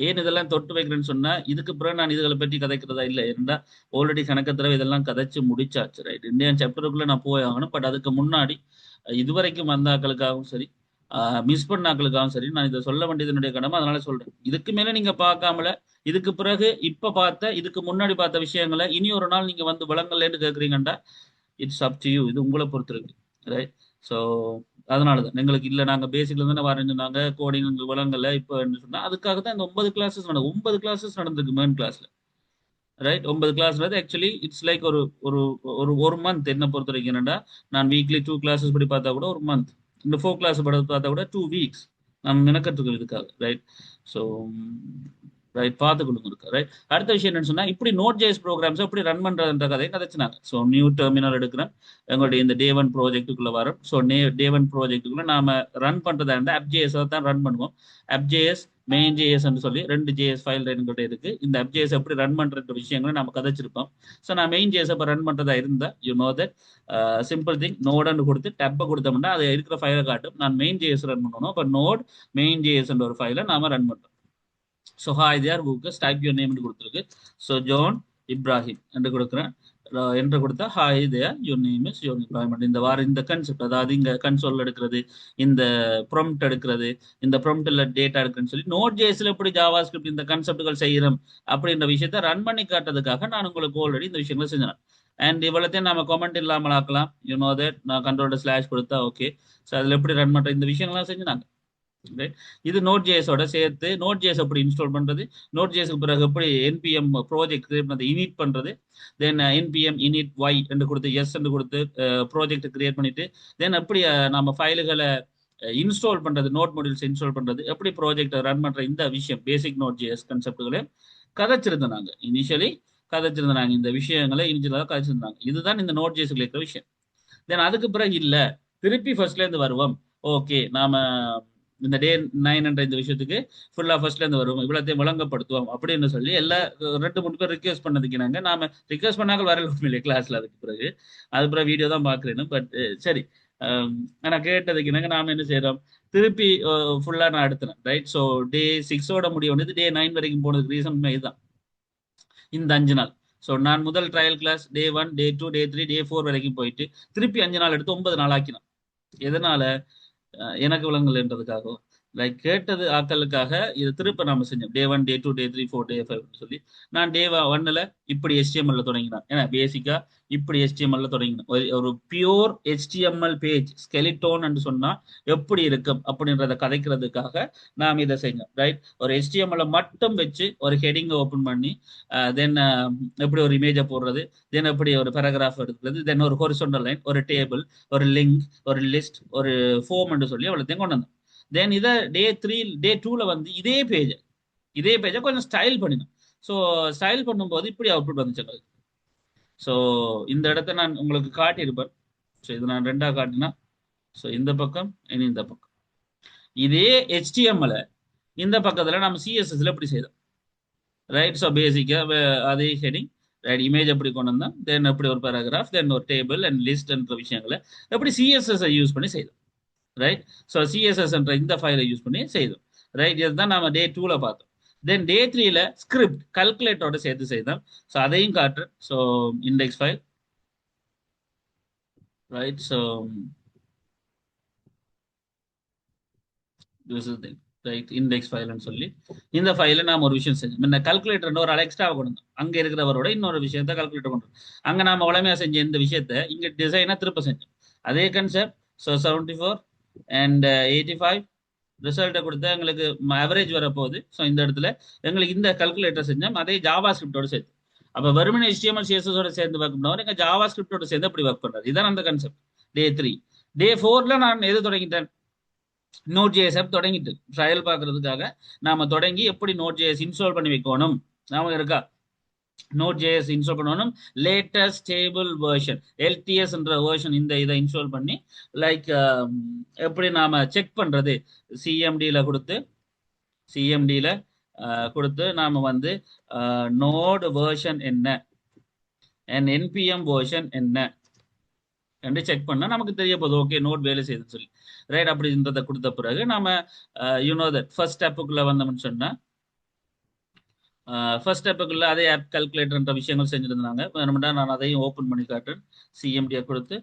ஏன் இதெல்லாம் தொட்டு வைக்கிறேன்னு சொன்னா இதுக்கு பிறகு நான் இதுகளை பற்றி கதைக்கிறதா இல்லை. இருந்தா ஆல்ரெடி கணக்கத்தடவை இதெல்லாம் கதைச்சு முடிச்சாச்சு, ரைட்? இந்தியன் சாப்டருக்குள்ள நான் போய் ஆகணும். பட் அதுக்கு முன்னாடி இதுவரைக்கும் வந்த ஆக்களுக்காகவும் சரி, மிஸ் பண்ண ஆக்களுக்காகவும் சரி, நான் இதை சொல்ல வேண்டியது என்னுடைய கடமை. அதனால சொல்றேன். இதுக்கு மேல நீங்க பார்க்காமல இதுக்கு பிறகு இப்ப பார்த்த இதுக்கு முன்னாடி பார்த்த விஷயங்களை இனி ஒரு நாள் நீங்க வந்து விளங்கலன்னு கேட்குறீங்கண்டா இட்ஸ் அப் டு யூ. இது உங்களை பொறுத்திருக்கு, ரைட்? ஸோ அதனாலதான் எங்களுக்கு இல்லை, நாங்க பேசிக்ல தானே வரைஞ்சிருந்தாங்க, கோடிங் எங்களுக்கு விளங்கல இப்போ சொன்னா அதுக்காக தான் இந்த 9 கிளாஸஸ் 9 கிளாஸஸ் நடந்திருக்கு மெயின் கிளாஸ்ல, ரைட்? 9 கிளாஸ்ல ஆக்சுவலி இட்ஸ் லைக் ஒரு ஒரு ஒரு மந்த் என்ன பொறுத்த வரைக்கும். என்னடா நான் வீக்லி 2 கிளாஸஸ் படி பார்த்தா கூட ஒரு மந்த், இந்த 4 கிளாஸ் படி பார்த்தா கூட 2 வீக்ஸ் நான் நினைக்கிறதுக்கு இதுக்காக, ரைட்? ஸோ ரைட், பார்த்துக்கொள்ளுங்க இருக்கா, ரைட்? அடுத்த விஷயம் என்னன்னு சொன்னா இப்படி நோட் ஜேஎஸ் ப்ரோக்ராம்ஸ் எப்படி ரன் பண்றதுன்ற கதையை கதைச்சினாங்க. ஸோ நியூ டெர்மினல் எடுக்கிறேன், எங்களுடைய இந்த டே 1 ப்ராஜெக்ட்டுக்குள்ள வரும். ஸோ டே 1 ப்ராஜெக்ட்டுக்குள்ள நாம ரன் பண்றதா இருந்தால் AppJS தான் ரன் பண்ணுவோம். AppJS மெயின் ஜேஎஸ்ன்னு சொல்லி 2 ஜேஎஸ் ஃபைல் என்கிட்ட இருக்கு. இந்த FJS எப்படி ரன் பண்ற விஷயங்களை நம்ம கதைச்சிருப்போம். ஸோ நான் மெயின் ஜேஎஸ் இப்போ ரன் பண்றதா இருந்தா you know that simple thing நோடுன்னு கொடுத்து டப்பை கொடுத்தோம்னா அது இருக்கிற ஃபைலை காட்டும். நான் மெயின் ஜேஎஸ் ரன் பண்ணணும். இப்போ நோட் மெயின் ஜேஎஸ் ஒரு ஃபைலை நாம ரன் பண்றோம். So hi there folks type your நேம்னு கொடுத்துருக்கு. ஸோ ஜோன் இப்ராஹிம் என்று கொடுக்குறேன். என்று கொடுத்தா hi there your name is John Ibrahim. இந்த வாரம் இந்த கன்செப்ட், அதாவது இங்க கன்சோல் எடுக்கிறது, இந்த ப்ரொம்ப்ட் எடுக்கிறது, இந்த ப்ரொம்ப்ட்ல டேட்டா எடுக்கிறேன்னு சொல்லி நோட் ஜேஸ்ல எப்படி ஜாவா ஸ்கிரிப்ட் இந்த கன்செப்டுகள் செய்யறோம் அப்படின்ற விஷயத்த ரன் பண்ணி காட்டுறதுக்காக நான் உங்களுக்கு ஆல்ரெடி இந்த விஷயங்களை செஞ்சேன். அண்ட் இவ்வளோத்தையும் நம்ம கமெண்ட் இல்லாமல் ஆக்கலாம். யூ நோ தட் நான் கண்ட்ரோல் ஸ்லாஷ் கொடுத்தா ஓகே. ஸோ அதில் எப்படி ரன் பண்ற இந்த விஷயங்கள்லாம் செஞ்சுனாங்க. இது நோட் ஜேஎஸோட சேர்த்து நோட் ஜேஎஸ் எப்படி இன்ஸ்டால் பண்றது, நோட் ஜேஎஸ்க்கு பிறகு எப்படி என்பிஎம் ப்ராஜெக்ட் கிரியேட் பண்ணது இனிட் பண்றது, தென் என்பிஎம் இனிட் ஒய் என்று கொடுத்து எஸ் என்று கொடுத்து ப்ராஜெக்ட் கிரியேட் பண்ணிட்டு தென் எப்படி நம்ம ஃபைல்களை இன்ஸ்டால் பண்றது, நோட் மாடியூல்ஸ் இன்ஸ்டால் பண்றது, எப்படி ப்ராஜெக்ட் ரன் பண்ற இந்த விஷயம் பேசிக் நோட் ஜேஎஸ் கான்செப்ட்களை கதைச்சிருந்தாங்க. இனிஷியலி கதைச்சிருந்தாங்க. இந்த விஷயங்களை இனிஷியலாக கதைச்சிருந்தாங்க. இதுதான் இந்த நோட் ஜேஎஸ்ல இருக்கிற விஷயம். தென் அதுக்கு பிறகு இல்ல திருப்பி ஃபர்ஸ்ட்ல இருந்து வருவோம். ஓகே, நாம இந்த டே 9 என்ற இந்த விஷயத்துக்கு ஃபுல்லா ஃபர்ஸ்ட்ல இருந்து வருவோம், இவ்வளோத்தையும் வழங்கப்படுத்துவோம் அப்படின்னு சொல்லி எல்லா 2-3 பேர் ரிக்வெஸ்ட் பண்ணதுக்கு நாங்க நாம ரிக்வெஸ்ட் பண்ணாங்க வரல உண்மையிலே கிளாஸ்ல. அதுக்கு பிறகு அது பிறகு வீடியோ தான் பாக்குறேன். பட் சரி, நான் கேட்டதுக்கு நாங்க நாம என்ன செய்யறோம், திருப்பி ஃபுல்லா நான் எடுத்துனேன். ரைட். ஸோ டே 6ஓட முடிய வேண்டியது டே 9 வரைக்கும் போனதுக்கு ரீசன் இதுதான், இந்த 5 நாள். ஸோ நான் முதல் ட்ரையல் கிளாஸ் டே 1, டே 2, டே 3, டே 4 வரைக்கும் போயிட்டு திருப்பி 5 நாள் எடுத்து 9 நாள் ஆக்கினோம். எதனால? எனக்கு விளங்கலைன்றதுக்காக, லைக் கேட்டது ஆக்களுக்காக இதை திருப்ப நாம செஞ்சோம். டே 1, டே 2, டே 3, 4, டே 5 சொல்லி நான் டே 1ல இப்படி HTML தொடங்கினேன். ஏன்னா பேசிக்கா இப்படி HTML தொடங்கினேன். ஒரு பியூர் HTML பேஜ் ஸ்கெலிட்டோன் என்று சொன்னா எப்படி இருக்கும் அப்படின்றத கதைக்கிறதுக்காக நாம் இதை செஞ்சோம். ரைட். ஒரு HTML மட்டும் வச்சு ஒரு ஹெடிங்கை ஓப்பன் பண்ணி தென் எப்படி ஒரு இமேஜை போடுறது, தென் எப்படி ஒரு பேராகிராஃப் எடுக்கிறது, தென் ஒரு ஹொரிசோண்டல் லைன், ஒரு டேபிள், ஒரு லிங்க், ஒரு லிஸ்ட், ஒரு ஃபோம் என்று சொல்லி அவ்வளோத்தையும் கொண்டு வந்தோம். தென் இதை டே 2ல வந்து இதே பேஜை கொஞ்சம் ஸ்டைல் பண்ணினோம். ஸோ ஸ்டைல் பண்ணும்போது இப்படி அவுட்புட் வந்துச்சு. ஸோ இந்த இடத்த நான் உங்களுக்கு காட்டியிருப்பேன். ஸோ இது நான் 2ஆ காட்டினா, ஸோ இந்த பக்கம் இனி இந்த பக்கம் இதே HTML இந்த பக்கத்தில் நம்ம CSSல எப்படி செய்தோம். ரைட். ஸோ பேசிக்கா அதே ஹெடிங், ரைட், இமேஜ் எப்படி கொண்டு வந்தோம், தென் எப்படி ஒரு பேராகிராஃப், தென் ஒரு டேபிள் அண்ட் லிஸ்ட் என்ற விஷயங்களை எப்படி CSS யூஸ் பண்ணி செய்தோம். ரைட். ஸோ CSS என்ற இந்த ஃபைலை யூஸ் பண்ணி செய்தோம். ரைட். இதுதான் நம்ம டே 2ல பார்த்தோம். தென் டே 3ல ஸ்கிரிப்ட் கல்குலேட்டரோட சேர்த்து செய்தோம். ஸோ அதையும் காட்டுறேன். So index file, right. So this is right index ஃபைல்னு சொல்லி இந்த ஃபைல நாம ஒரு விஷயம் செஞ்சோம். இந்த கல்குலேட்டர் ஒரு எக்ஸ்ட்ரா கொண்டு வந்தோம். அங்க இருக்கிறவரோட இன்னொரு விஷயத்த கல்குலேட்டர் கொண்டு வந்தோம். அங்க நாம வளமையா செஞ்ச இந்த விஷயத்த இங்க டிசைனா திருப்ப செஞ்சோம். அதே கான்செப்ட். ஸோ 74 அண்ட் 85 ரிசல்ட்டை கொடுத்தா எங்களுக்கு ஆவரேஜ் வரப்போகுது. ஸோ இந்த இடத்துல எங்களுக்கு இந்த கல்குலேட்டர் செஞ்சோம். அதே ஜாவா ஸ்கிரிப்டோட சேர்த்து. அப்போ வெறுமனே HTML CSS சேர்ந்து ஒர்க் பண்ணவர் எங்க ஜாவா ஸ்கிரிப்டோட சேர்ந்து அப்படி ஒர்க் பண்றாரு. இதான் அந்த கான்செப்ட். டே 3. டே 4ல நான் எது தொடங்கிட்டேன், நோட் ஜேஎஸ் தொடங்கிட்டு ட்ரையல் பார்க்கறதுக்காக நாம தொடங்கி எப்படி நோட் ஜேஎஸ் இன்ஸ்டால் பண்ணி வைக்கணும். நாம இருக்கா நோட் ஜேஎஸ் இன்ஸ்டால் பண்ணணும். லேட்டஸ்ட் ஸ்டேபிள் வெர்ஷன் LTS என்ற வெர்ஷன் இந்த இதை இன்ஸ்டால் பண்ணி லைக் எப்படி நாம செக் பண்றது, சிஎம்டியில் கொடுத்து நாம வந்து நோட் வெர்ஷன் என்ன அண்ட் NPM வெர்ஷன் என்ன என்று செக் பண்ணா நமக்கு தெரிய போகுது. ஓகே, நோட் வேலை செய்யுதுன்னு சொல்லி. ரைட். அப்படின்றத கொடுத்த பிறகு நாம யூனோ தட் ஃபர்ஸ்ட் ஸ்டெப்புக்குள்ள வந்தோம்னு சொன்னா, ஃபர்ஸ்ட் ஸ்டெப்புக்குள்ள அதே ஆப் கல்குலேட்டர்ன்ற விஷயங்கள் செஞ்சிருந்தாங்க. வேணும்னா நான் அதையும் ஓப்பன் பண்ணி காட்டுறேன். சிஎம்டியை கொடுத்து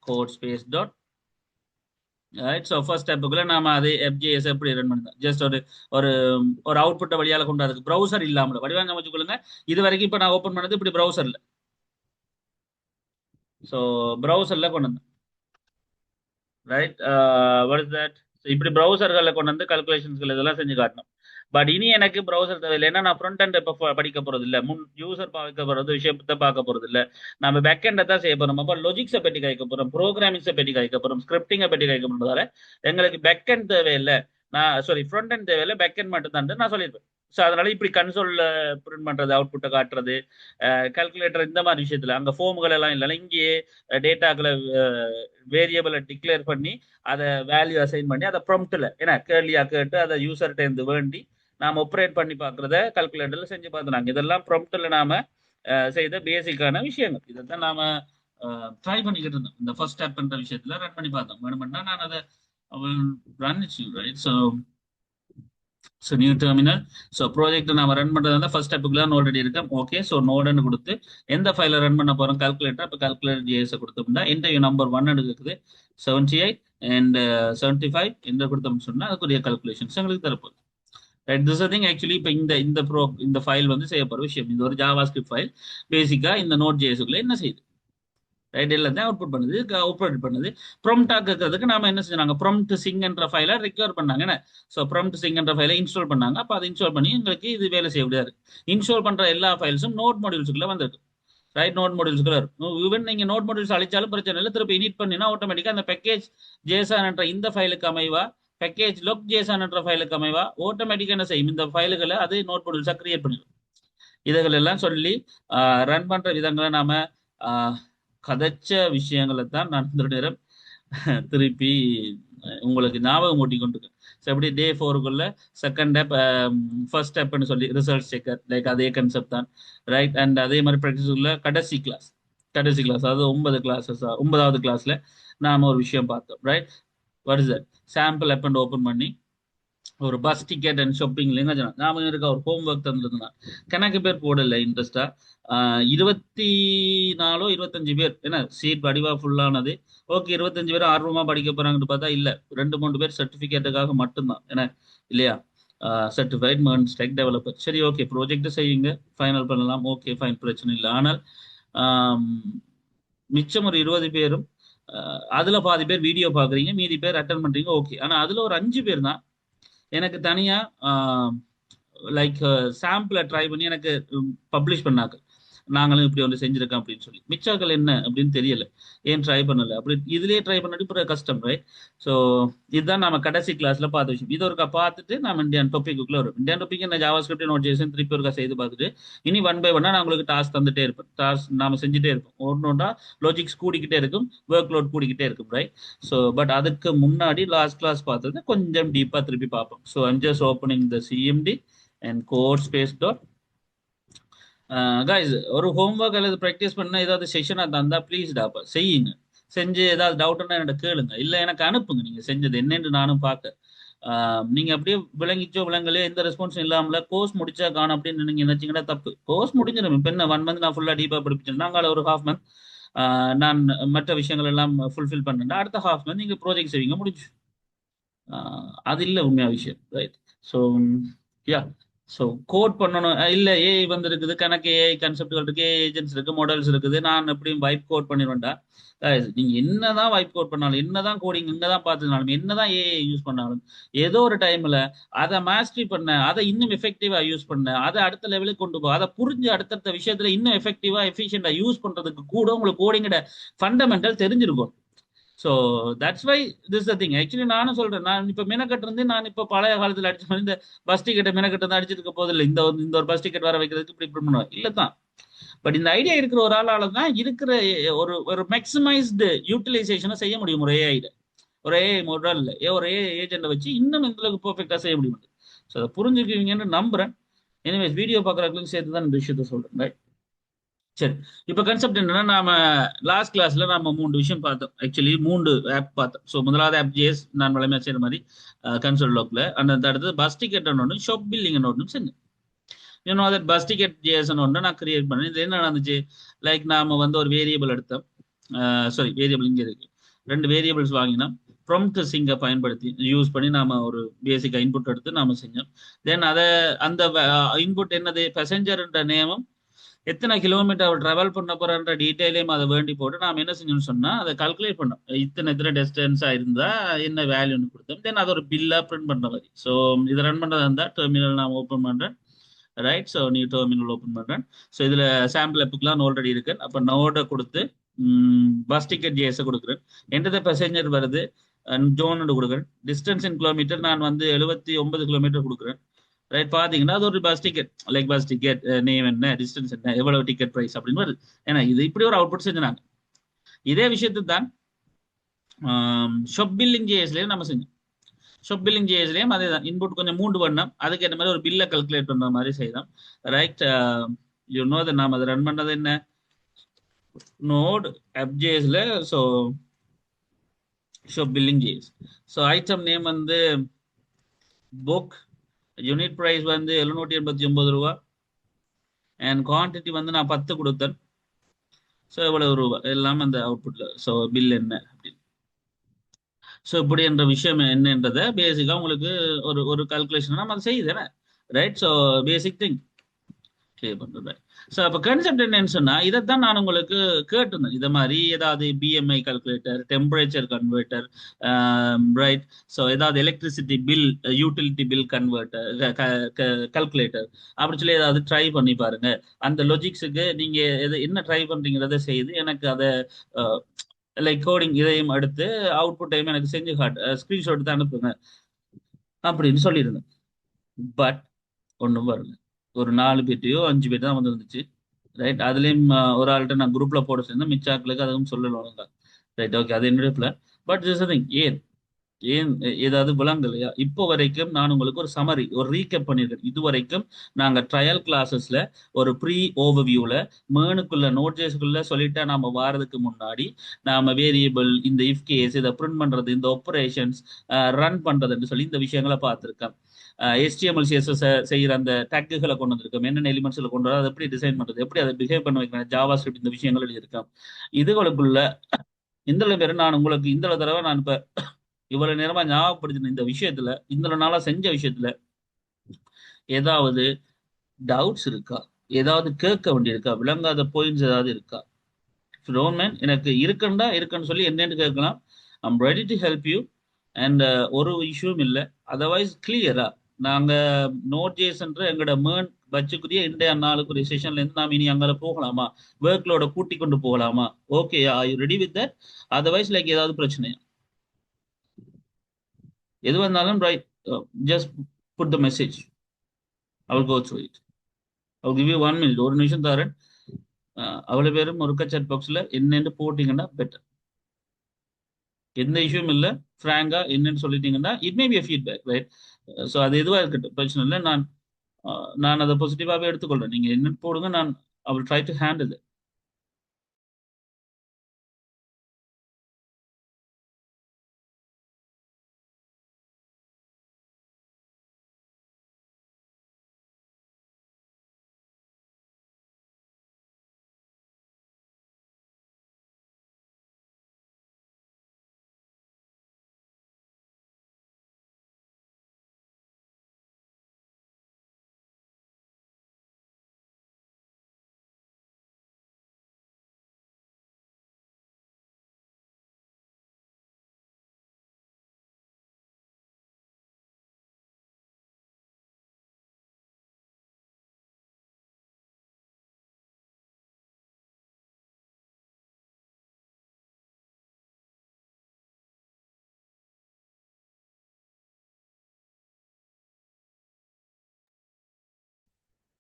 code space dot. Right. So first ஸ்டெப்புக்குள்ள நாம அதே FJS எப்படி ரன் பண்ணுறோம். ஜஸ்ட் ஒரு ஒரு ஒரு அவுட்புட்டை வழியால கொண்டு அதுக்கு ப்ரௌசர் இல்லாமல் வடிவாங்க வச்சுக்கொள்ளுங்க. இது வரைக்கும் இப்போ நான் ஓப்பன் பண்ணது இப்படி ப்ரௌசர்ல. ஸோ ப்ரௌசர்ல கொண்டு வந்தேன். ரைட். What is that? இப்படி ப்ரௌசர்களில் கொண்டு வந்து கல்குலேஷன்ஸ்கள் இதெல்லாம் செஞ்சு காட்டணும். பட் இனி எனக்கு ப்ரௌசர் தேவையில்லை. ஏன்னா நான் ஃப்ரண்ட் அண்ட் இப்போ படிக்க போறது இல்லை, முன் யூசர் பார்க்க போறது, விஷயத்தை பார்க்க போறது இல்லை. நம்ம பேக் எண்டை தான் செய்ய போறோம். அப்போ லொஜிக்ஸை பற்றி கைக்க போறோம், ப்ரோக்ராமிங்ஸை பற்றி கைக்க போறோம், ஸ்கிரிப்டிங்கை பற்றி கைக்க போறதால எங்களுக்கு பேக் எண்ட் தேவையில்லை. ஃப்ரண்ட் எண்ட் தேவையில்லை, பேக் எண்ட் மட்டும் தான் நான் சொல்லியிருப்பேன். ஸோ அதனால இப்படி கன்சோல்ல பிரிண்ட் பண்றது, அவுட்புட்டை காட்டுறது, கால்குலேட்டர் இந்த மாதிரி விஷயத்துல அங்க ஃபோம்கள் எல்லாம் இல்லை. இங்கேயே டேட்டாக்களை வேரியபிளை டிக்ளேர் பண்ணி அதை வேல்யூ அசைன் பண்ணி அதை ப்ராம்ப்ட்ல ஏன்னா கேள்வியா கேட்டு அதை யூசர்கிட்ட இருந்து வேண்டி நாம ஆப்ரேட் பண்ணி பார்க்குறத கால்குலேட்டர்ல செஞ்சு பார்த்துனாங்க. இதெல்லாம் ப்ராம்ப்ட்ல நாம செய்த பேசிக்கான விஷயங்கள். இதைத்தான் நாம ட்ரை பண்ணிக்கிட்டு இருந்தோம். இந்த ஃபர்ஸ்ட் ஸ்டெப் என்ற விஷயத்துல ரன் பண்ணி பார்த்தோம். வேணுமென்னா நான் அதை run it right. So new terminal. So project நாம ரன் பண்றதா ஃபர்ஸ்ட் ஸ்டெப்புக்குலாம் ஆல்ரெடி இருக்கேன். ஓகே, ஸோ நோடுன்னு கொடுத்து எந்த ஃபைலை ரன் பண்ண போறோம் கால்குலேட்டர். இப்போ கால்குலேட்டர் ஜிஎஸ் கொடுத்தோம்னா இன்டர்வியூ நம்பர் 1 இருக்குது 78 அண்ட் 75 எந்த கொடுத்தோம்னு சொன்னா அதுக்குரிய கால்குலேஷன்ஸ் எங்களுக்கு தரப்போகுது. ரைட், திஸ் திங் ஆக்சுவலி இப்போ இந்த ஃபைல் வந்து செய்ய போற விஷயம். இது ஒரு ஜாவா ஸ்கிரிப்ட் ஃபைல். பேசிக்கா இந்த நோட் ஜேஎஸ்க்குள்ள என்ன செய்யுது, ரைட், எல்லாத்தையும் அவுட்புட் பண்ணுது, ஆப்ரேட் பண்ணுது. ப்ராம்ப்ட் ஆக்குறதுக்கு நாம என்ன செஞ்சாங்க, ப்ராம்ப்ட் சிங் என்ற ஃபைலை ரெக்வயர் பண்ணாங்க. என்ன, ஸோ ப்ராம்ப்ட் சிங் என்ற ஃபைலை இன்ஸ்டால் பண்ணாங்க. அப்போ அதை இன்ஸ்டால் பண்ணி எங்களுக்கு இது வேலை செய்ய முடியாது. இன்ஸ்டால் பண்ற எல்லா ஃபைல்ஸும் நோட் மாடியூல்ஸ்க்குள்ள வந்திருக்கு. ரைட், நோட் மாடியூல்ஸ்க்குள்ள இருக்கும். ஈவன் நீங்க நோட் மாடியூல்ஸ் அழிச்சாலும் பிரச்சனை இல்லை, திருப்பி இனிட் பண்ணினா ஆட்டோமேட்டிக்கா அந்த பேக்கேஜ் ஜேசன் என்ற இந்த ஃபைலுக்கு அமைவா, பேக்கேஜ் லொக் ஜேசன் என்ற ஃபைலுக்கு அமைவா ஆட்டோமேட்டிக்கா என்ன செய்யும், இந்த ஃபைலுகளை அது நோட் மாடியூல்ஸா கிரியேட் பண்ணிடும். இதுகள் எல்லாம் சொல்லி ரன் பண்ற விதங்களை நாம கதைச்ச விஷயங்களை தான் நான் இந்த நேரம் திருப்பி உங்களுக்கு ஞாபகம் ஊட்டி கொண்டிருக்கேன். ஸோ எப்படி டே 4க்குள்ள செகண்ட் ஸ்டெப், ஃபர்ஸ்ட் ஸ்டெப்னு சொல்லி ரிசல்ட் செக்கர், லைக் அதே கன்செப்ட் தான். ரைட், அண்ட் அதே மாதிரி ப்ராக்டிஸ்க்குள்ள கடைசி கிளாஸ் அதாவது 9வது கிளாஸ்ல நாம ஒரு விஷயம் பார்த்தோம். Right, what is that, sample up and open பண்ணி ஒரு bus ticket and shopping link நாம இருக்க ஒரு ஹோம் ஒர்க் தந்துருந்தான். கணக்கு பேர் போடல இன்ட்ரெஸ்டா. 24 25 பேர் என்ன சீட் வடிவா ஃபுல்லானது. ஓகே, 25 பேர் ஆர்வமா படிக்க போறாங்கன்னு பார்த்தா இல்ல, 2-3 பேர் சர்டிபிகேட்டுக்காக மட்டும்தான். என்ன இல்லையா, சர்டிஃபைட் ஸ்டெக் டெவலப்பர். சரி, ஓகே, ப்ராஜெக்ட் செய்யுங்க, ஃபைனல் பண்ணலாம், ஓகே ஃபைன், பிரச்சனை இல்லை. ஆனால் மிச்சம் ஒரு 20 பேரும் அதுல பாதி பேர் வீடியோ பாக்குறீங்க, மீதி பேர் அட்டன் பண்றீங்க. ஓகே, ஆனா அதுல ஒரு 5 பேர் தான் எனக்கு தனியா லைக் சாம்பிளை ட்ரை பண்ணி எனக்கு பப்ளிஷ் பண்ணாங்க. நாங்களும் இப்படி ஒன்று செஞ்சிருக்கோம் அப்படின்னு சொல்லி. மிச்சாக்கள் என்ன அப்படின்னு தெரியல, ஏன் ட்ரை பண்ணல அப்படி. இதுலயே ட்ரை பண்ணிட்டு இப்போ கஷ்டம். ரைட், ஸோ இதுதான் நம்ம கடைசி கிளாஸ்ல பார்த்த விஷயம். இது ஒருக்கா பார்த்துட்டு நம்ம இந்தியன் டாபிக்குள்ள வரும். இந்தியன் டாபிக் என்ன ஜாவா ஸ்கிரிப்ட் நோட் ஜேசன் திருப்பி ஒருக்கா செய்து பார்த்துட்டு இனி 1 by 1 நான் உங்களுக்கு டாஸ்க் தந்துட்டே இருப்பேன். டாஸ்க் நாம செஞ்சுட்டே இருப்போம். ஒன்னொன்றா லாஜிக்ஸ் கூடிக்கிட்டே இருக்கும், ஒர்க் லோட் கூடிக்கிட்டே இருக்கும். ரைட், ஸோ பட் அதுக்கு முன்னாடி லாஸ்ட் கிளாஸ் பார்த்தது கொஞ்சம் டீப்பா திருப்பி பார்ப்போம். So I'm just opening the CMD and code space dot. Guys, ஒரு ஹோம்ஒர்க் அல்லது ப்ராக்டிஸ் பண்ண ஏதாவது செஷனாக தந்தா ப்ளீஸ் டாப்பா செய்யுங்க. செஞ்சு ஏதாவது டவுட்னா என்னோட கேளுங்க, இல்லை எனக்கு அனுப்புங்க நீங்க செஞ்சது என்னன்னு நானும் பார்க்க. நீங்க அப்படியே விளங்கிச்சோ விளங்கலையோ எந்த ரெஸ்பான்ஸும் இல்லாமல கோர்ஸ் முடிச்சா காணும் அப்படின்னு நீங்க நினைச்சீங்கன்னா தப்பு. கோர்ஸ் முடிஞ்சிடும். இப்போ என்ன 1 month நான் ஃபுல்லா டீப்பா படிப்பிச்சேன், நாங்கள் ஒரு ½ month நான் மற்ற விஷயங்கள் எல்லாம் ஃபுல்ஃபில் பண்ணேன். அடுத்த ½ month நீங்க ப்ராஜெக்ட் செய்வீங்க, முடிஞ்சு. அது இல்லை உண்மையா விஷயம். Right, so yeah, so code பண்ணணும் இல்லை, ஏஐ வந்து இருக்குது, கணக்கு ஏஐ கன்செப்ட்கள் இருக்கு, ஏஐ ஏஜென்ட்ஸ் இருக்கு, மாடல்ஸ் இருக்குது, நான் எப்படியும் வைப் கோட் பண்ணிடுவேன்டா. நீங்க என்னதான் வைப் கோட் பண்ணாலும், என்னதான் கோடிங் என்னதான் பார்த்துனாலும், என்னதான் ஏஐ யூஸ் பண்ணாலும், ஏதோ ஒரு டைம்ல அதை மாஸ்டரி பண்ண, அதை இன்னும் எஃபெக்டிவா யூஸ் பண்ண, அதை அடுத்த லெவலுக்கு கொண்டு போக, அதை புரிஞ்சு அடுத்தடுத்த விஷயத்துல இன்னும் எஃபெக்டிவா எஃபிஷியண்டா யூஸ் பண்றதுக்கு கூட உங்களுக்கு கோடிங்கோட ஃபண்டமெண்டல் தெரிஞ்சிருக்கும். So that's why this the thing. Actually நானும் சொல்றேன், நான் இப்போ மெனக்கட்டு இருந்து நான் இப்போ பழைய காலத்தில் அடிச்ச மாதிரி இந்த பஸ் டிக்கெட்டை மெனக்கட்டு வந்து அடிச்சிருக்க போதில்லை. இந்த ஒரு பஸ் டிக்கெட் வர வைக்கிறதுக்கு இப்படி பண்ணுவோம் இல்லை தான். பட் இந்த ஐடியா இருக்கிற ஒரு ஆளால தான் இருக்கிற ஒரு மேக்சிமைஸ்டு யூட்டிலைசேஷனை செய்ய முடியும் ஒரு ஏஐல, ஒரு ஏஐ மாடல்ல, ஒரு ஏஐ ஏஜெண்டை வச்சு இன்னும் இந்த அளவுக்கு பெர்ஃபெக்டா செய்ய முடியும். ஸோ அதை புரிஞ்சுக்குவீங்கன்னு நம்புறேன். எனிவேஸ், வீடியோ பார்க்குறவங்களுக்கும் சேர்த்து தான் இந்த விஷயத்த சொல்றேன். ரைட், சரி, இப்போ கன்செப்ட் என்னன்னா, நாம லாஸ்ட் கிளாஸ்ல நம்ம 3 விஷயம் பார்த்தோம். ஆக்சுவலி 3 ஆப் பார்த்தோம். ஸோ முதலாவது ஆப் ஜேஎஸ், நான் வளமையா செய்யற மாதிரி கன்சோல் லாக்ல. அந்த அடுத்தது பஸ் டிக்கெட் ஒன்று, ஷாப் பில்லிங் ஒன்று செஞ்சேன். இன்னும் அதை பஸ் டிக்கெட் ஜேஎஸ் ஒன்று நான் கிரியேட் பண்ணேன். இது என்ன நடந்துச்சு, லைக் நாம வந்து ஒரு வேரியபிள் எடுத்தோம். வேரியபிள் இங்கே இருக்கு, 2 வேரியபிள்ஸ் வாங்கினோம். ப்ராம்ப்ட் சிங்கை பயன்படுத்தி யூஸ் பண்ணி நாம ஒரு பேசிக் இன்புட் எடுத்து நாம செஞ்சோம். தென் அதை அந்த இன்புட் என்னது, பேசஞ்சர்ன்ற நேமும் எத்தனை கிலோமீட்டர் அவர் டிராவல் பண்ண போறன்ற டீட்டெயிலையும் அதை வேண்டி போட்டு நாம் என்ன செஞ்சோம்னு சொன்னா அதை கால்குலேட் பண்ணோம். இத்தனை டிஸ்டன்ஸா இருந்தா என்ன வேல்யூன்னு கொடுத்தோம். தென் அதை ஒரு பில்லா பிரிண்ட் பண்ற மாதிரி. ஸோ இதை ரன் பண்றதா இருந்தா டெர்மினல் நான் ஓப்பன் பண்றேன். ரைட், ஸோ நீ டெர்மினல் ஓப்பன் பண்றேன். ஸோ இதுல சாம்பிள் ஆப்புக்குலாம் ஆல்ரெடி இருக்கு. அப்போ நோட கொடுத்து பஸ் டிக்கெட் ஜேஎஸ் கொடுக்குறேன். எந்த பேசஞ்சர் வருது ஜோன் கொடுக்குறேன். டிஸ்டன்ஸ் இன் கிலோமீட்டர் நான் வந்து 79 கிலோமீட்டர் கொடுக்குறேன். ரைட், பாத்தீங்கன்னா அது ஒரு bus ticket, like bus ticket name என்ன, டிஸ்டன்ஸ் என்ன, எவ்வளவு டிக்கெட் பிரைஸ் அப்படின்னு வருது. ஏன்னா இது இப்படி ஒரு அவுட்புட் செஞ்சாங்க. இதே விஷயத்தை தான் ஷாப் பில்லிங் ஜேஎஸ்ல நம்ம செஞ்சோம். ஸோ பில்லிங் ஜேஎஸ்லேயும் அதே தான், இன்புட் கொஞ்சம் மூண்டு பண்ணோம், அதுக்கேற்ற மாதிரி ஒரு பில்லை கல்குலேட் பண்ணுற மாதிரி செய்தோம். ரைட், நாம் அதை ரன் பண்ணது என்ன, நோட் FJSல. So billing JS. So item name வந்து புக், யூனிட் ப்ரைஸ் வந்து 789 ரூபா, அண்ட் குவான்டிட்டி வந்து நான் 10 கொடுத்தேன். ஸோ எவ்வளவு ரூபா எல்லாம் அந்த அவுட்புட்ல. ஸோ பில் என்ன அப்படின்னு. ஸோ இப்படி என்ற விஷயம் என்னன்றதை பேசிக்காக உங்களுக்கு ஒரு ஒரு கால்குலேஷன் நம்ம அதை செய்யுதுன்னு. Right, so basic thing clear பண்ணுறேன். ஸோ அப்போ கன்செப்ட் என்னன்னு சொன்னால், இதைத்தான் நான் உங்களுக்கு கேட்டிருந்தேன். இதை மாதிரி ஏதாவது BMI calculator, temperature converter, right, so ஏதாவது electricity bill, utility bill converter calculator அப்படி சொல்லி ஏதாவது ட்ரை பண்ணி பாருங்க. அந்த லாஜிக்ஸுக்கு நீங்கள் என்ன ட்ரை பண்ணுறீங்கிறத செய்து எனக்கு அதை லைக் கோடிங் இதையும் எடுத்து அவுட்புட்டையும் எனக்கு செஞ்சு ஸ்க்ரீன்ஷாட் எடுத்து அனுப்புங்க அப்படின்னு சொல்லியிருந்தேன். பட் ஒன்றும் வரல. ஒரு 4 பேர்ட்டையோ 5 பேர் தான் வந்துருந்துச்சு. ரைட், அதுலேயும் ஒரு ஆள்கிட்ட நான் குரூப்பில் போட சேர்ந்தேன், மிச்ச ஆட்களுக்கு அதுவும் சொல்லலாம். ரைட், ஓகே, அது என்னுடைய பிளான். பட் திஸ் திங், ஏன் ஏதாவது விளங்க இல்லையா? இப்போ வரைக்கும் நான் உங்களுக்கு ஒரு சமரி, ஒரு ரீகேப் பண்ணியிருக்கேன். இது வரைக்கும் நாங்கள் ட்ரையல் கிளாஸஸ்ல ஒரு ப்ரீ ஓவர்வியூல மேனுக்குள்ள நோட்ஜஸ்க்குள்ள சொல்லிட்டா நாம வாரதுக்கு முன்னாடி நாம வேரியபிள், இந்த இஃப் கேஸ், இதை பிரிண்ட் பண்றது, இந்த ஆப்ரேஷன்ஸ் ரன் பண்றதுன்னு சொல்லி இந்த விஷயங்களை பார்த்துருக்கேன். HTML CSS செய்யற அந்த டேக்குகளை கொண்டு வந்திருக்கோம், என்னென்ன எலிமெண்ட்ஸ்ல கொண்டு வர, அதை எப்படி டிசைன் பண்றது, எப்படி அதை பிஹேவ் பண்ண வைக்கிறேன், ஜாவா ஸ்கிரிப்ட், இந்த விஷயங்கள் எழுதியிருக்கேன். இதுகளுக்குள்ள இந்த பேர் நான் உங்களுக்கு இந்த தடவை நான் இப்ப இவ்வளவு நேரமா ஞாபகப்படுத்தின இந்த விஷயத்துல, இந்த நாளா செஞ்ச விஷயத்துல ஏதாவது டவுட்ஸ் இருக்கா, ஏதாவது கேட்க வேண்டியிருக்கா, விளங்காத பாயிண்ட்ஸ் ஏதாவது இருக்கா? எனக்கு இருக்குன்னு சொல்லி என்னன்னு கேட்கலாம். I'm ready to help you. And ஒரு இஷ்யூவும் இல்லை. அதர்வைஸ் கிளியரா நாங்க நோட் ஜேஸ்ன்ற எங்களோட மேர்ன் வச்சுக்குரிய இன்றைய நாளுக்குரிய செஷன்ல இருந்து நாம் இனி அங்கே போகலாமா, ஒர்க் லோட கூட்டி கொண்டு போகலாமா? Okay, are you ready with that? Otherwise like ஏதாவது பிரச்சனையா? எது வந்தாலும் right, just put the message, I will go through it. I will give you 1 minute, ஒரு நிமிஷம் தரேன். அவ்வளவு பேரும் ஒரு சாட் பாக்ஸ்ல என்னன்னு போட்டீங்கன்னா பெட்டர். எந்த இஷ்யூவும் இல்லை, ஃப்ராங்கா என்னன்னு சொல்லிட்டீங்கன்னா it may be a feedback, right? So அது எதுவாக இருக்கட்டும், பிரச்சனை இல்லை. நான் அதை பாசிட்டிவாகவே எடுத்துக்கொள்றேன். நீங்க என்னன்னு போடுங்க, நான் I will try to handle.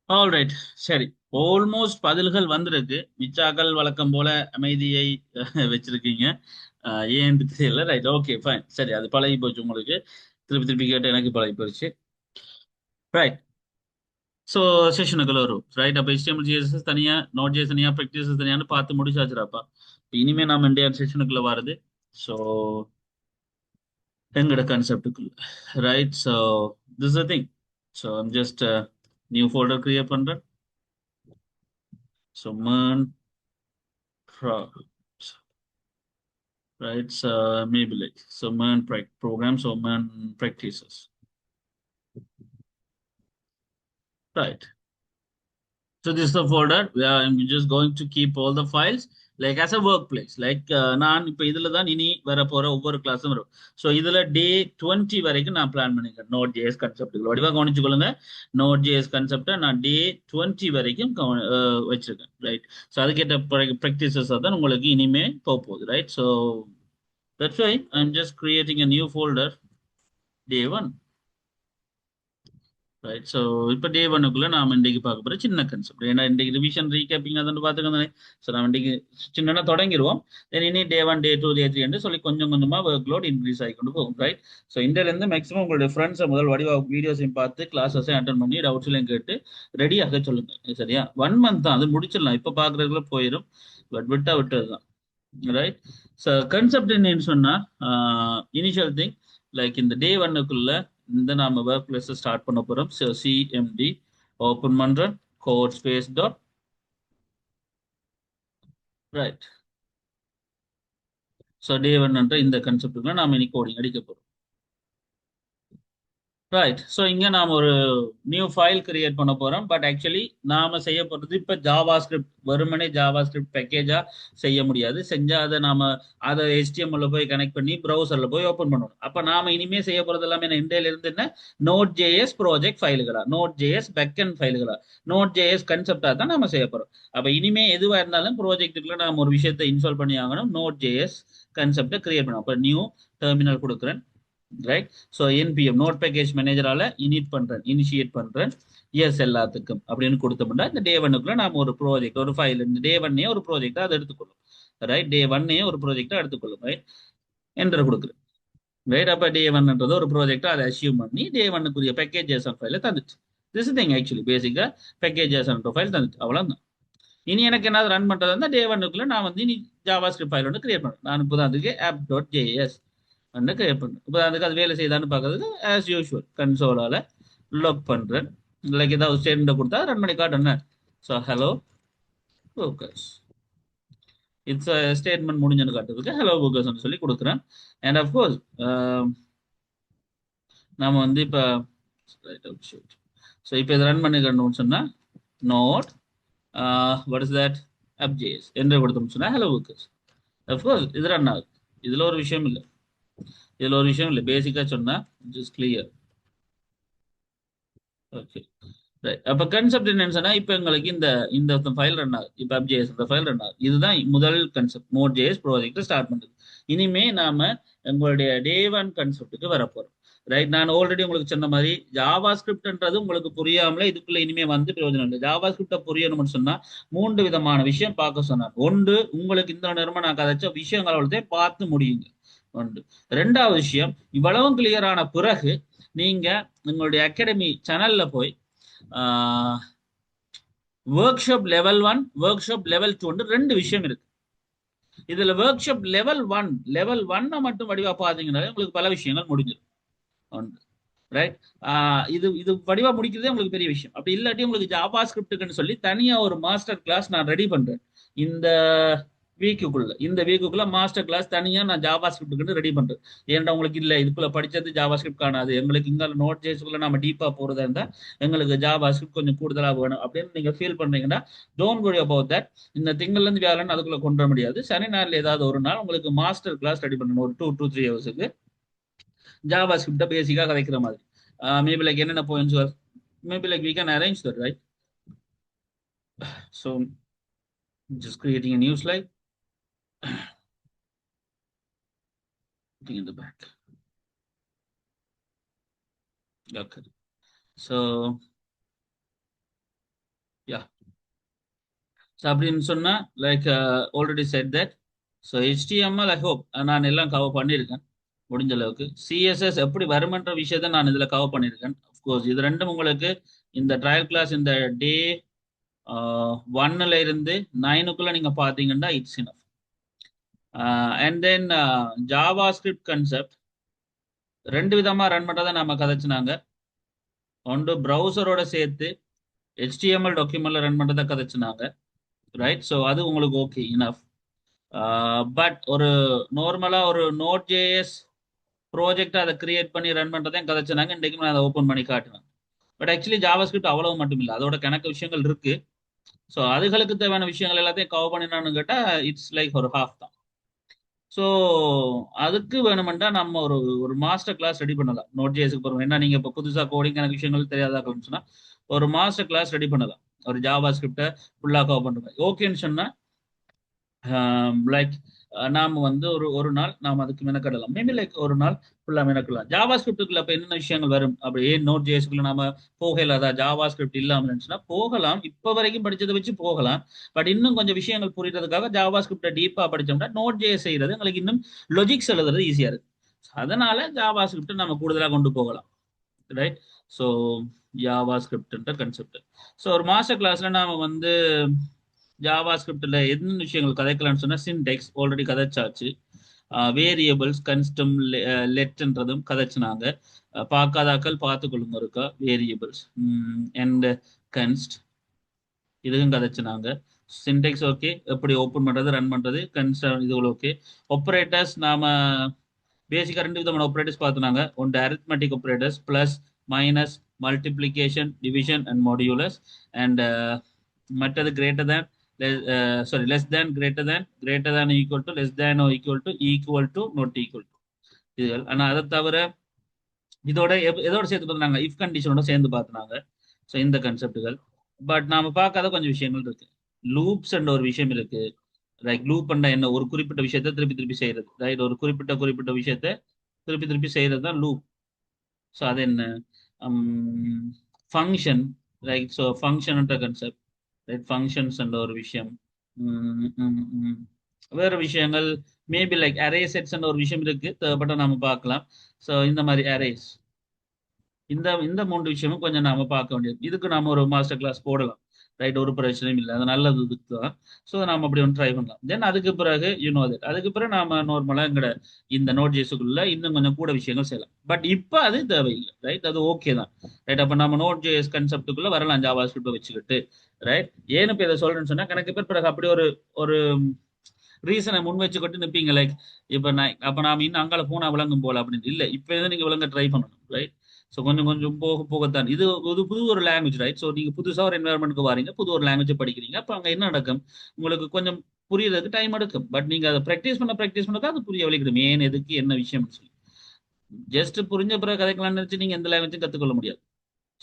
Alright, சரி. ஆல்மோஸ்ட் பதில்கள் வந்திருக்கு. மிச்சாக்கள் வழக்கம் போல அமைதியை வச்சிருக்கீங்க. ஏன் தெரியல. ரைட், ஓகே, ஃபைன், சரி. அது பழகி போச்சு உங்களுக்கு, திருப்பி திருப்பி கேட்டு எனக்கு பழகி போயிடுச்சு. ரைட், ஸோ செஷனுக்குள்ள வரும். ரைட், அப்போ HTML CSS தனியா, நோட் ஜேஸ் தனியா, ப்ராக்டிசஸ் தனியான்னு பார்த்து முடிச்சாச்சுராப்பா. இனிமே நாம இந்தியா செஷனுக்குள்ள வருது. ஸோ எங்கட கான்செப்டுக்குள்ள. Right, so this the thing. So I'm just new folder create பண்றேன். So MERN right, so maybe like so MERN programs or MERN practices, right? So this is the folder where I'm just going to keep all the files like as a workplace. Like நான் இப்போ இதில் தான் இனி வர போகிற ஒவ்வொரு கிளாஸும் வரும். ஸோ இதில் day 20 வரைக்கும் நான் பிளான் பண்ணிக்கிறேன். நோட் ஜேஎஸ் கான்செப்ட் வடிவாக கவனிச்சுக்கொள்ளுங்க. நோட் ஜேஎஸ் கான்செப்டை நான் day 20 வரைக்கும் வச்சிருக்கேன். ரைட், ஸோ அதுக்கேற்ற ப்ராக்டிசஸ் தான் உங்களுக்கு இனிமே போக போகுது. Right, so that's why I'm just creating a new folder day 1. Right. So இப்போ டே ஒன்னுக்குள்ள நாம் இன்றைக்கு பார்க்க போகிற சின்ன கன்செப்ட். ஏன்னா இன்றைக்கு ரிவிஷன் ரீகேப்பிங் அதை பார்த்துக்கோங்க. ஸோ நம்ம இன்றைக்கு சின்னதாக தொடங்கிடுவோம். தென் இனி டே 1 டே 2 டே 3 என்று சொல்லி கொஞ்சம் கொஞ்சமாக ஒர்க் லோட் இன்க்ரீஸ் ஆகிக்கொண்டு போகும். ரைட். ஸோ இந்தியிலேருந்து மேக்ஸிமம் உங்களுடைய ஃப்ரெண்ட்ஸை முதல் வடிவா வீடியோஸையும் பார்த்து கிளாஸஸையும் அட்டன் பண்ணி டவுட்ஸ்லையும் கேட்டு ரெடியாக சொல்லுங்க. சரியா? 1 மந்த் தான், அது முடிச்சிடலாம். இப்போ பார்க்குறதுக்குள்ள போயிடும். பட் விட்டது தான். ரைட். ஸோ கன்செப்ட் என்னன்னு சொன்னா இனிஷியல் திங் லைக் இந்த டே ஒன்னுக்குள்ள இந்த நாம ஒர்க் பிளேஸ் ஸ்டார்ட் பண்ண போறோம். ஸோ சிஎம்டி ஓப்பன் பண்றேன், code space dot. Right. So day ஒன்ன்ற இந்த கன்செப்டுக்குள்ள நாம இன்னைக்கு கோடிங் அடிக்க போறோம். ரைட். ஸோ இங்கே நாம் ஒரு நியூ ஃபைல் கிரியேட் பண்ண போகிறோம். பட் ஆக்சுவலி நாம் செய்ய போகிறது இப்போ ஜாவா ஸ்கிரிப்ட், வெறுமனே ஜாவா ஸ்கிரிப்ட் பேக்கேஜாக செய்ய முடியாது. செஞ்சால் அதை HTML போய் கனெக்ட் பண்ணி ப்ரௌசரில் போய் ஓப்பன் பண்ணணும். அப்போ நாம் இனிமேல் செய்ய போகிறது எல்லாமே இருந்து என்ன நோட் ஜேஎஸ் ப்ராஜெக்ட் ஃபைலுகளா, நோட் ஜேஎஸ் பேக்கெண்ட் ஃபைலுகளா, நோட் ஜேஎஸ் கன்செப்டாக தான் நம்ம செய்ய போகிறோம். அப்போ இனிமே எதுவாக இருந்தாலும் ப்ராஜெக்ட்டுக்குள்ள நாம் ஒரு விஷயத்தை இன்ஸ்டால் பண்ணி ஆகணும். நோட் ஜேஎஸ் கன்செப்டை கிரியேட் பண்ணணும். அப்போ நியூ டெர்மினல் கொடுக்குறேன். Right. So NPM node package மேனேஜரால இனிஷியேட் பண்றேன். எஸ் எல்லாத்துக்கும் அப்படின்னு கொடுத்தோம்னா இந்த டே ஒன்னுக்குள்ள நாம ஒரு ப்ராஜெக்ட், ஒரு ஃபைல், இந்த டே ஒன்னே ஒரு ப்ராஜெக்டா அதை எடுத்துக்கொள்ளும். ரைட். டே ஒன்னே ஒரு ப்ராஜெக்டா எடுத்துக்கொள்ளும். ரைட். என்டர் கொடுக்குறேன். ரைட். அப்ப டே ஒன்ன்றது ஒரு ப்ராஜெக்டா அதை அசியூம் பண்ணி டே ஒன்னுக்குரிய பேக்கேஜ் ஜேசன் ஃபைல தந்துச்சு. This thing actually basically package JSON file தந்துச்சு. அவ்வளவுதான். இனி எனக்கு என்ன ரன் பண்றது இருந்தா டே ஒன்னுக்குள்ள நான் வந்து இனி ஜாவா ஸ்கிரிப்ட் ஃபைல் ஒன்று கிரியேட் பண்ணுறேன். நான் இப்போ அதுக்கு app.js கிரியேட் பண்ணுறேன். இப்போ அதுக்கு அது வேலை செய்தான்னு பார்க்கறதுக்கு ஆஸ் யூஷுவல் கன்சோலால லாக் பண்ணுறேன். லைக் ஏதாவது ஸ்டேட்மெண்ட் கொடுத்தா ரன் பண்ணி காட்டுறேன். So hello folks, it's statement முடிஞ்சுன்னு காட்டுறதுக்கு ஹலோ ஃபோக்கஸ்ன்னு சொல்லி கொடுக்குறேன். அண்ட் அஃப்கோர்ஸ் நம்ம வந்து இப்போ ஸோ இப்போ இதை ரன் பண்ணி காட்டணும்னு சொன்னால் note what is that app.js என்று கொடுத்தோம்னு சொன்னால் ஹலோ ஃபோக்கஸ். அஃப்கோர்ஸ் இது ரன் ஆகுது. இதில் ஒரு விஷயம் இல்லை. பேசிக்காக சொன்னால் ஜஸ்ட் கிளியர். ஓகே. ரைட். அப்போ கன்செப்ட் என்னன்னு சொன்னா இப்போ எங்களுக்கு இந்த ஃபைல் ரன் ஆகுது. இப்போ app.js ஃபைல் ரன் ஆகுது. இதுதான் முதல் concept, Node JS project start பண்ணுறது. இனிமே நாம எங்களுடைய டே ஒன் கன்செப்டுக்கு வரப்போறோம். ரைட். நான் ஆல்ரெடி உங்களுக்கு சொன்ன மாதிரி ஜாவா ஸ்கிரிப்ட்ன்றது உங்களுக்கு புரியாமல இதுக்குள்ள இனிமே வந்து பிரயோஜனம் இல்லை. ஜாவா ஸ்கிரிப்டை புரியணும்னு சொன்னா 3 விதமான விஷயம் பார்க்க சொன்னார். ஒன்று, உங்களுக்கு இந்த நேரமா நான் கதைச்ச விஷயங்களோட பார்த்து முடியுங்க. ஒன்று. ரெண்டாவது விஷயம், இவ்வளவும் கிளியரான பிறகு நீங்க உங்களுடைய அகாடமி சேனல்ல போய் work shop level 1, work shop level 2 2 விஷயம் இருக்கு. இதுல ஒர்க் ஷாப் லெவல் 1 மட்டும் வடிவா பாத்தீங்கன்னா உங்களுக்கு பல விஷயங்கள் முடிஞ்சிடும். ரைட். இது வடிவா முடிக்கிறதே உங்களுக்கு பெரிய விஷயம். அப்படி இல்லாட்டி உங்களுக்கு ஜாவா ஸ்கிரிப்டுக்குன்னு சொல்லி தனியா ஒரு மாஸ்டர் கிளாஸ் நான் ரெடி பண்றேன். இந்த வீக்குக்குள்ள மாஸ்டர் கிளாஸ் தனியா நான் ஜாவா ஸ்கிரிப்டுக்கு ரெடி பண்றேன். ஏன்டா உங்களுக்கு இல்ல இதுக்குள்ள படிச்சது ஜாவா ஸ்கிரிப்ட் காணாது, எங்களுக்கு இங்க நோட் ஜேஸ்க்குள்ள நம்ம டீப்பா போறதா இருந்தா எங்களுக்கு ஜாவா ஸ்கிரிப்ட் கொஞ்சம் கூடுதலா வேணும் அப்படின்னு நீங்க ஃபீல் பண்றீங்கன்னா டோன்ட் வரி அபவுட் தட். இந்த திங்கள்ல இருந்து வேலைன்னு அதுக்குள்ள கொண்டு வர முடியாது. சனி நாள்ல ஏதாவது ஒரு நாள் உங்களுக்கு மாஸ்டர் கிளாஸ் ரெடி பண்ணணும். ஒரு 2 to 3 ஹவர்ஸுக்கு ஜாவா ஸ்கிரிப்டை பேசிக்கா கதைக்கிற மாதிரி. மேபி லைக் என்னென்ன பாயிண்ட்ஸ் வர், maybe like we can arrange that, right? So just creating a new slide. Putting in the back. Okay. So yeah. So அப்படின்னு சொன்னா like already set that. So HTML I hope நான் எல்லாம் cover பண்ணியிருக்கேன் முடிஞ்ச அளவுக்கு. CSS எப்படி வருமன்ற விஷயத்த நான் இதுல கவர் பண்ணியிருக்கேன். அஃப்கோர்ஸ் இது ரெண்டும் உங்களுக்கு இந்த ட்ரையல் கிளாஸ் இந்த டே 1ல இருந்து 9க்குள்ள நீங்க பாத்தீங்கன்னா it's enough. And then Java script concept 2 விதமா ரன் பண்றதை நாம கதைச்சினாங்க. ஒன்று ப்ரௌசரோட சேர்த்து HTML டாக்குமெண்ட்ல ரன் பண்றதை கதைச்சினாங்க. ரைட். ஸோ அது உங்களுக்கு ஓகே இனஃப். பட் ஒரு நார்மலா ஒரு நோட் ஜேஎஸ் ப்ராஜெக்ட் அதை கிரியேட் பண்ணி ரன் பண்றதையும் கதைச்சினாங்க. இன்றைக்கு நான் அதை ஓப்பன் பண்ணி காட்டுவேன். பட் ஆக்சுவலி ஜாவா ஸ்கிரிப்ட் அவ்வளவு மட்டும் இல்லை, அதோட கணக்கு விஷயங்கள் இருக்கு. ஸோ அதுகளுக்கு தேவையான விஷயங்கள் எல்லாத்தையும் கவர் பண்ணினான்னு கேட்டா இட்ஸ் லைக் ஒரு ஹாஃப் தான். ஸோ அதுக்கு வேணுமெண்டா நம்ம ஒரு மாஸ்டர் கிளாஸ் ரெடி பண்ணலாம். நோட் ஜேஎஸ்க்கு போகிறோம். என்ன நீங்க இப்போ புதுசாக கோடிங் கணக்கு விஷயங்கள் தெரியாதாக்கணும்னு சொன்னா ஒரு மாஸ்டர் கிளாஸ் ரெடி பண்ணலாம். ஒரு ஜாவா ஸ்கிரிப்டை ஃபுல்லாக கவர் பண்ணுற மாதிரி ஓகேன்னு சொன்னா லைக் நாம வந்து ஒரு ஒரு நாள் நாம் அதுக்கு மெனக்கடலாம். மேபி லைக் ஒரு நாள் ஃபுல்லா மெனக்கலாம். ஜாவா ஸ்கிரிப்டுக்குள்ள அப்ப என்னென்ன விஷயங்கள் வரும்? அப்படியே நோட் ஜேஎஸ்க்குள்ள நாம போகலாதா? ஜாவா ஸ்கிரிப்ட் இல்லாம இருந்துச்சுன்னா போகலாம். இப்ப வரைக்கும் படிச்சதை வச்சு போகலாம். பட் இன்னும் கொஞ்சம் விஷயங்கள் புரியறதுக்காக ஜாவா ஸ்கிரிப்ட டீப்பா படிச்சோம்னா நோட் ஜேஎஸ் செய்யறது எங்களுக்கு இன்னும் லொஜிக்ஸ் எழுதுறது ஈஸியா இருக்கு. அதனால ஜாவா ஸ்கிரிப்ட் நம்ம கூடுதலா கொண்டு போகலாம். ரைட். ஸோ ஜாவா ஸ்கிரிப்ட்ன்ற கன்செப்ட். ஸோ ஒரு மாஸ்டர் கிளாஸ்ல நாம வந்து ஜாவா ஸ்கிரிப்ட்ல என்ன விஷயங்கள் கதைக்கலாம்னு சொன்னா சின்டெக்ஸ் ஆல்ரெடி கதைச்சாச்சு. வேரியபிள்ஸ் கன்ஸ்டம் லெட்ன்றதும் கதைச்சுனாங்க. பார்க்காதாக்கள் பார்த்துக்கொள்ளுங்க இருக்கா. வேரியபிள்ஸ் அண்ட் கன்ஸ்ட் இதுவும் கதைச்சுனாங்க. சின்டெக்ஸ் ஓகே, எப்படி ஓப்பன் பண்றது ரன் பண்றது கன்ஸ்ட் இதுகள் ஓகே. ஆப்ரேட்டர்ஸ் நாம பேசிக்காக ரெண்டு விதமான ஆப்ரேட்டர்ஸ் பார்த்துனாங்க. ஒன்று arithmetic operators plus minus multiplication division and modulus and மற்றது greater than sorry less than greater than equal to less than equal to not equal to இதுகள். ஆனால் அதை தவிர இதோட எதோட சேர்த்து பார்த்துனாங்க இஃப் கண்டிஷனோட சேர்ந்து பார்த்துனாங்க. ஸோ இந்த கன்செப்டுகள். பட் நாம பார்க்காத கொஞ்சம் விஷயங்கள் இருக்கு. லூப்ஸ் என்ற ஒரு விஷயம் இருக்கு. லைக் லூப் பண்ண என்ன ஒரு குறிப்பிட்ட விஷயத்த திருப்பி திருப்பி செய்யறது. ரைட். ஒரு குறிப்பிட்ட விஷயத்த திருப்பி திருப்பி செய்யறது தான் லூப். ஸோ அது என்ன ஃபங்க்ஷன். ரைட். ஸோ ஃபங்க்ஷன்ன்ற கன்செப்ட். ரைட். ஃபங்க்ஷன்ஸ் என்ற ஒரு விஷயம். உம், உம், உம். வேற விஷயங்கள் மேபி லைக் அரே செட்ஸ் என்ற ஒரு விஷயம் இருக்கு. தேவைப்பட்ட நாம பார்க்கலாம். ஸோ இந்த மாதிரி அரேஸ் இந்த இந்த மூன்று விஷயமும் கொஞ்சம் நாம பார்க்க வேண்டியது. இதுக்கு நாம ஒரு மாஸ்டர் கிளாஸ் போடலாம். ரைட். ஒரு பிரச்சனையும் இல்லை. அது நல்லது இதுக்கு தான். ஸோ நாம அப்படி ஒன்று ட்ரை பண்ணலாம். தென் அதுக்கு பிறகு தட் அதுக்கு பிறகு நாம நார்மலா எங்கட இந்த நோட் ஜேஸுக்குள்ள இன்னும் கொஞ்சம் கூட விஷயங்கள் செய்யலாம். பட் இப்போ அது தேவையில்லை. ரைட். அது ஓகே தான். ரைட். அப்ப நம்ம நோட் ஜேஎஸ் கன்செப்டுக்குள்ள வரலாம் ஜாவா ஸ்கிரிப்ட் வச்சுக்கிட்டு. ரைட். ஏன்னு இப்போ இதை சொல்றேன்னு சொன்னா கணக்கு பேர் பிறகு அப்படி ஒரு ஒரு ரீசனை முன் வச்சுக்கிட்டு நிற்பீங்க. லைக் இப்போ நான் அப்போ நாம இன்னும் அங்கால போனா விளங்கும் போல அப்படின்னு இல்லை. இப்போ இதை நீங்க விளங்க ட்ரை பண்ணணும். ரைட். ஸோ கொஞ்சம் கொஞ்சம் போக போகத்தான் இது புது ஒரு லாங்குவேஜ். ரைட். ஸோ நீங்க புதுசாக ஒரு என்வரன்மெண்ட்க்கு வாரீங்க, புது ஒரு லாங்குவேஜ் படிக்கிறீங்க. அப்போ அங்கே என்ன நடக்கும்? உங்களுக்கு கொஞ்சம் புரியறதுக்கு டைம் எடுக்கும். பட் நீங்க அதை ப்ராக்டிஸ் பண்ணதான் அது புரிய வலிக்கிடும். ஏன் எதுக்கு என்ன விஷயம் சொல்லி ஜஸ்ட் புரிஞ்ச பிறகு கதைக்கலாம்னு நினைச்சு நீங்க எந்த லாங்குவேஜும் கற்றுக்கொள்ள முடியாது.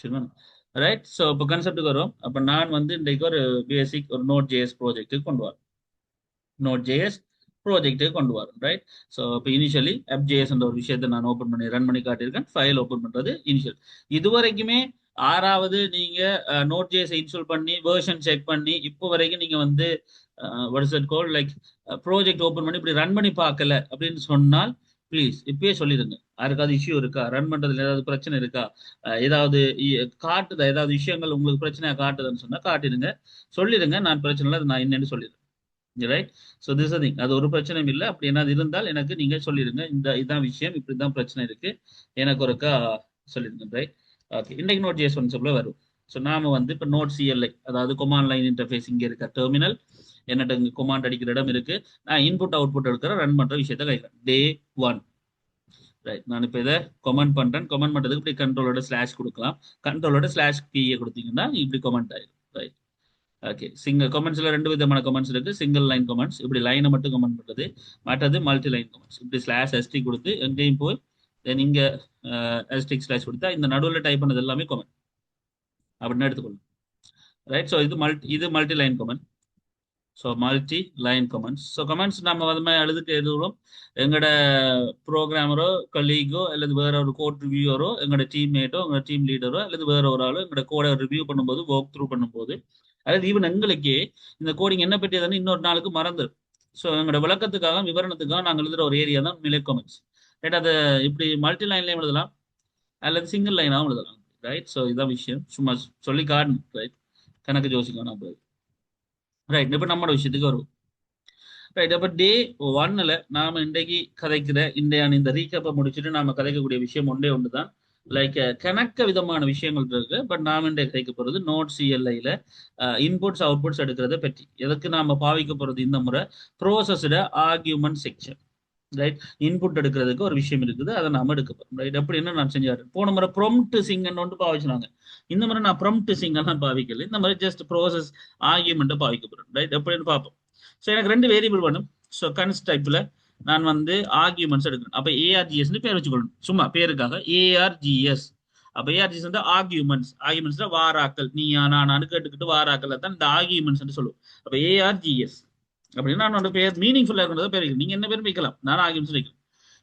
சரிங்களா? ரைட். ஸோ இப்போ கன்செப்டுக்கு வரும். அப்போ நான் வந்து இன்றைக்கு ஒரு பேசிக் ஒரு நோட் ஜேஎஸ் ப்ராஜெக்ட்டுக்கு கொண்டு வரேன். நோட் ஜேஎஸ் ப்ராஜெக்ட்டுக்கு கொண்டு வரும். ரைட். ஸோ இப்போ இனிஷியலி FJS என்ற ஒரு விஷயத்தை நான் ஓப்பன் பண்ணி ரன் பண்ணி காட்டியிருக்கேன். ஃபைல் ஓப்பன் பண்றது இனிஷியல். இது வரைக்குமே ஆறாவது நீங்க நோட் ஜேஎஸ் இன்ஸ்டால் பண்ணி வேர்ஷன் செக் பண்ணி இப்போ வரைக்கும் நீங்க வந்து what is it called like project open பண்ணி இப்படி ரன் பண்ணி பார்க்கல அப்படின்னு சொன்னால் ப்ளீஸ் இப்பயே சொல்லிடுங்க. யாருக்காவது இஷ்யூ இருக்கா? ரன் பண்றதுல ஏதாவது பிரச்சனை இருக்கா? ஏதாவது காட்டுதா? ஏதாவது விஷயங்கள் உங்களுக்கு பிரச்சனையா காட்டுதுன்னு சொன்னா காட்டிடுங்க. சொல்லிடுங்க. நான் பிரச்சனை இல்லை, அது நான் என்னன்னு சொல்லிடுறேன். ரைட். ஸோ திஸ் திங் அது ஒரு பிரச்சனையும் இல்லை. அப்படி என்ன இருந்தால் எனக்கு நீங்க சொல்லிடுங்க. இதான் விஷயம், இப்படிதான் பிரச்சனை இருக்கு, எனக்கு ஒருக்கா சொல்லிடுங்க. ரைட். ஓகே. இன்றைக்கு நோட் ஜேஎஸ் கான்செப்ட்ல வரும். ஸோ நாம வந்து இப்போ நோட் CLI அதாவது கொமாண்ட் லைன் இன்டர்ஃபேஸ் இங்கே இருக்க டெர்மினல் என்னட்ட இங்கே கொமாண்ட் அடிக்கிற இடம் இருக்கு. நான் இன்புட் அவுட்புட் எடுக்கிற ரன் பண்ற விஷயத்த கைக்கிறேன். டே 1. ரைட். நான் இப்போ இதை கொமெண்ட் பண்றேன். கொமெண்ட் பண்றதுக்கு இப்படி கண்ட்ரோலோட ஸ்லாஷ் கொடுக்கலாம். கண்ட்ரோலோட ஸ்லாஷ் கீயை கொடுத்தீங்கன்னா இப்படி கொமெண்ட் ஆயிடும். ரைட். ஓகே. சிங்கிள் கமெண்ட்ஸ்ல ரெண்டு விதமான கமெண்ட்ஸ் இருக்கு. சிங்கிள் லைன் கமெண்ட்ஸ் இப்படி லைனை மட்டும் கமெண்ட் பண்றது. மற்றது மல்டி லைன் கமெண்ட்ஸ் இப்படி ஸ்லாஷ் எஸ்டி கொடுத்து எங்கேயும் போய் தென் இங்க எஸ்டிக் ஸ்லாஷ் கொடுத்தா இந்த நடுவில் டைப் பண்ணது எல்லாமே கமெண்ட் அப்படின்னு எடுத்துக்கொள்ளும். ரைட். ஸோ இது multi line comment. So multi line comments. So comments நம்ம வந்து எழுதுக்கு எதுவும் எங்களோட ப்ரோக்ராமரோ கலீகோ அல்லது வேற ஒரு கோட் ரிவ்யூவரோ எங்களோட டீம்மேட்டோ எங்களோட டீம் லீடரோ அல்லது வேற ஒரு ஆளோ எங்களோட கோடை ரிவ்யூ பண்ணும்போது ஒர்க் த்ரூ பண்ணும்போது அதாவது ஈவன் எங்களுக்கே இந்த கோடிங் என்ன பற்றியதுன்னு இன்னொரு நாளுக்கு மறந்துடும். ஸோ எங்களோட விளக்கத்துக்காக விவரணத்துக்காக நாங்கள் எழுதுற ஒரு ஏரியா தான் மிலே கமெண்ட்ஸ். ரைட். அதை இப்படி மல்டி லைன்லையும் எழுதலாம் அல்லது சிங்கிள் லைனாகவும் எழுதலாம். ரைட். ஸோ இதான் விஷயம். சும்மா சொல்லி காட்டணும். ரைட். கணக்கு ஜோசிக்கணும் அப்போ. ரைட். இப்போ நம்மளோட விஷயத்துக்கு வருவோம். ரைட். அப்போ டே 1ல் நாம இன்றைக்கு கதைக்கிற இந்த ரீகேப்பை முடிச்சுட்டு நாம கதைக்கக்கூடிய விஷயம் ஒன்றே ஒன்று தான். லைக் கணக்க விதமான விஷயங்கள் இருக்கு. பட் நாம் இன்றைக்கு கதைக்க போகிறது நோட் CLIல இன்புட்ஸ் அவுட்புட்ஸ் எடுக்கிறத பற்றி. எதுக்கு நாம பாவிக்க போறது இந்த முறை ப்ரோசஸ்ட ஆர்கியூமெண்ட் செக்ஷன். ரைட். இன்புட் எடுக்கிறதுக்கு ஒரு விஷயம் இருக்குது, அதை நாம எடுக்க போறோம். ரைட். எப்படின்னு நான் செஞ்சாரு. போன முறை ப்ரொம்ப்ட் சிங்கன்னு ஒன்று பாவிச்சுனாங்க. இந்த முறை நான் ப்ரொம்ப்ட் சிங்கெல்லாம் பாவிக்கல. இந்த மாதிரி ஜஸ்ட் ப்ரோசஸ் ஆர்கியூமெண்ட்டை பாவிக்க போறேன். ரைட். எப்படின்னு பார்ப்போம். ஸோ எனக்கு ரெண்டு வேரியபிள் வேணும். ஸோ கன்ஸ்ட் டைப்ல நான் வந்து ஆர்கியூமெண்ட்ஸ் எடுக்கணும். அப்போ ARGSன்னு பேர் வச்சுக்கொள்ளணும். சும்மா பேருக்காக ARGS. அப்போ ARGS வந்து ஆர்கியூமெண்ட்ஸ்ல வாராக்கள் நீ நான் கேட்டுக்கிட்டு வாராக்கள் தான் இந்த ஆர்கியூமெண்ட்ஸ் சொல்லுவோம். அப்போ ARGS. அப்படின்னா நான் பேர் மீனிங்ஃபுல்லா இருக்கிறத பேர் வைக்கிறேன். நீங்க என்ன பேரும் வைக்கலாம், நான் ஆர்குமெண்ட்ஸ் வைக்கிறேன்.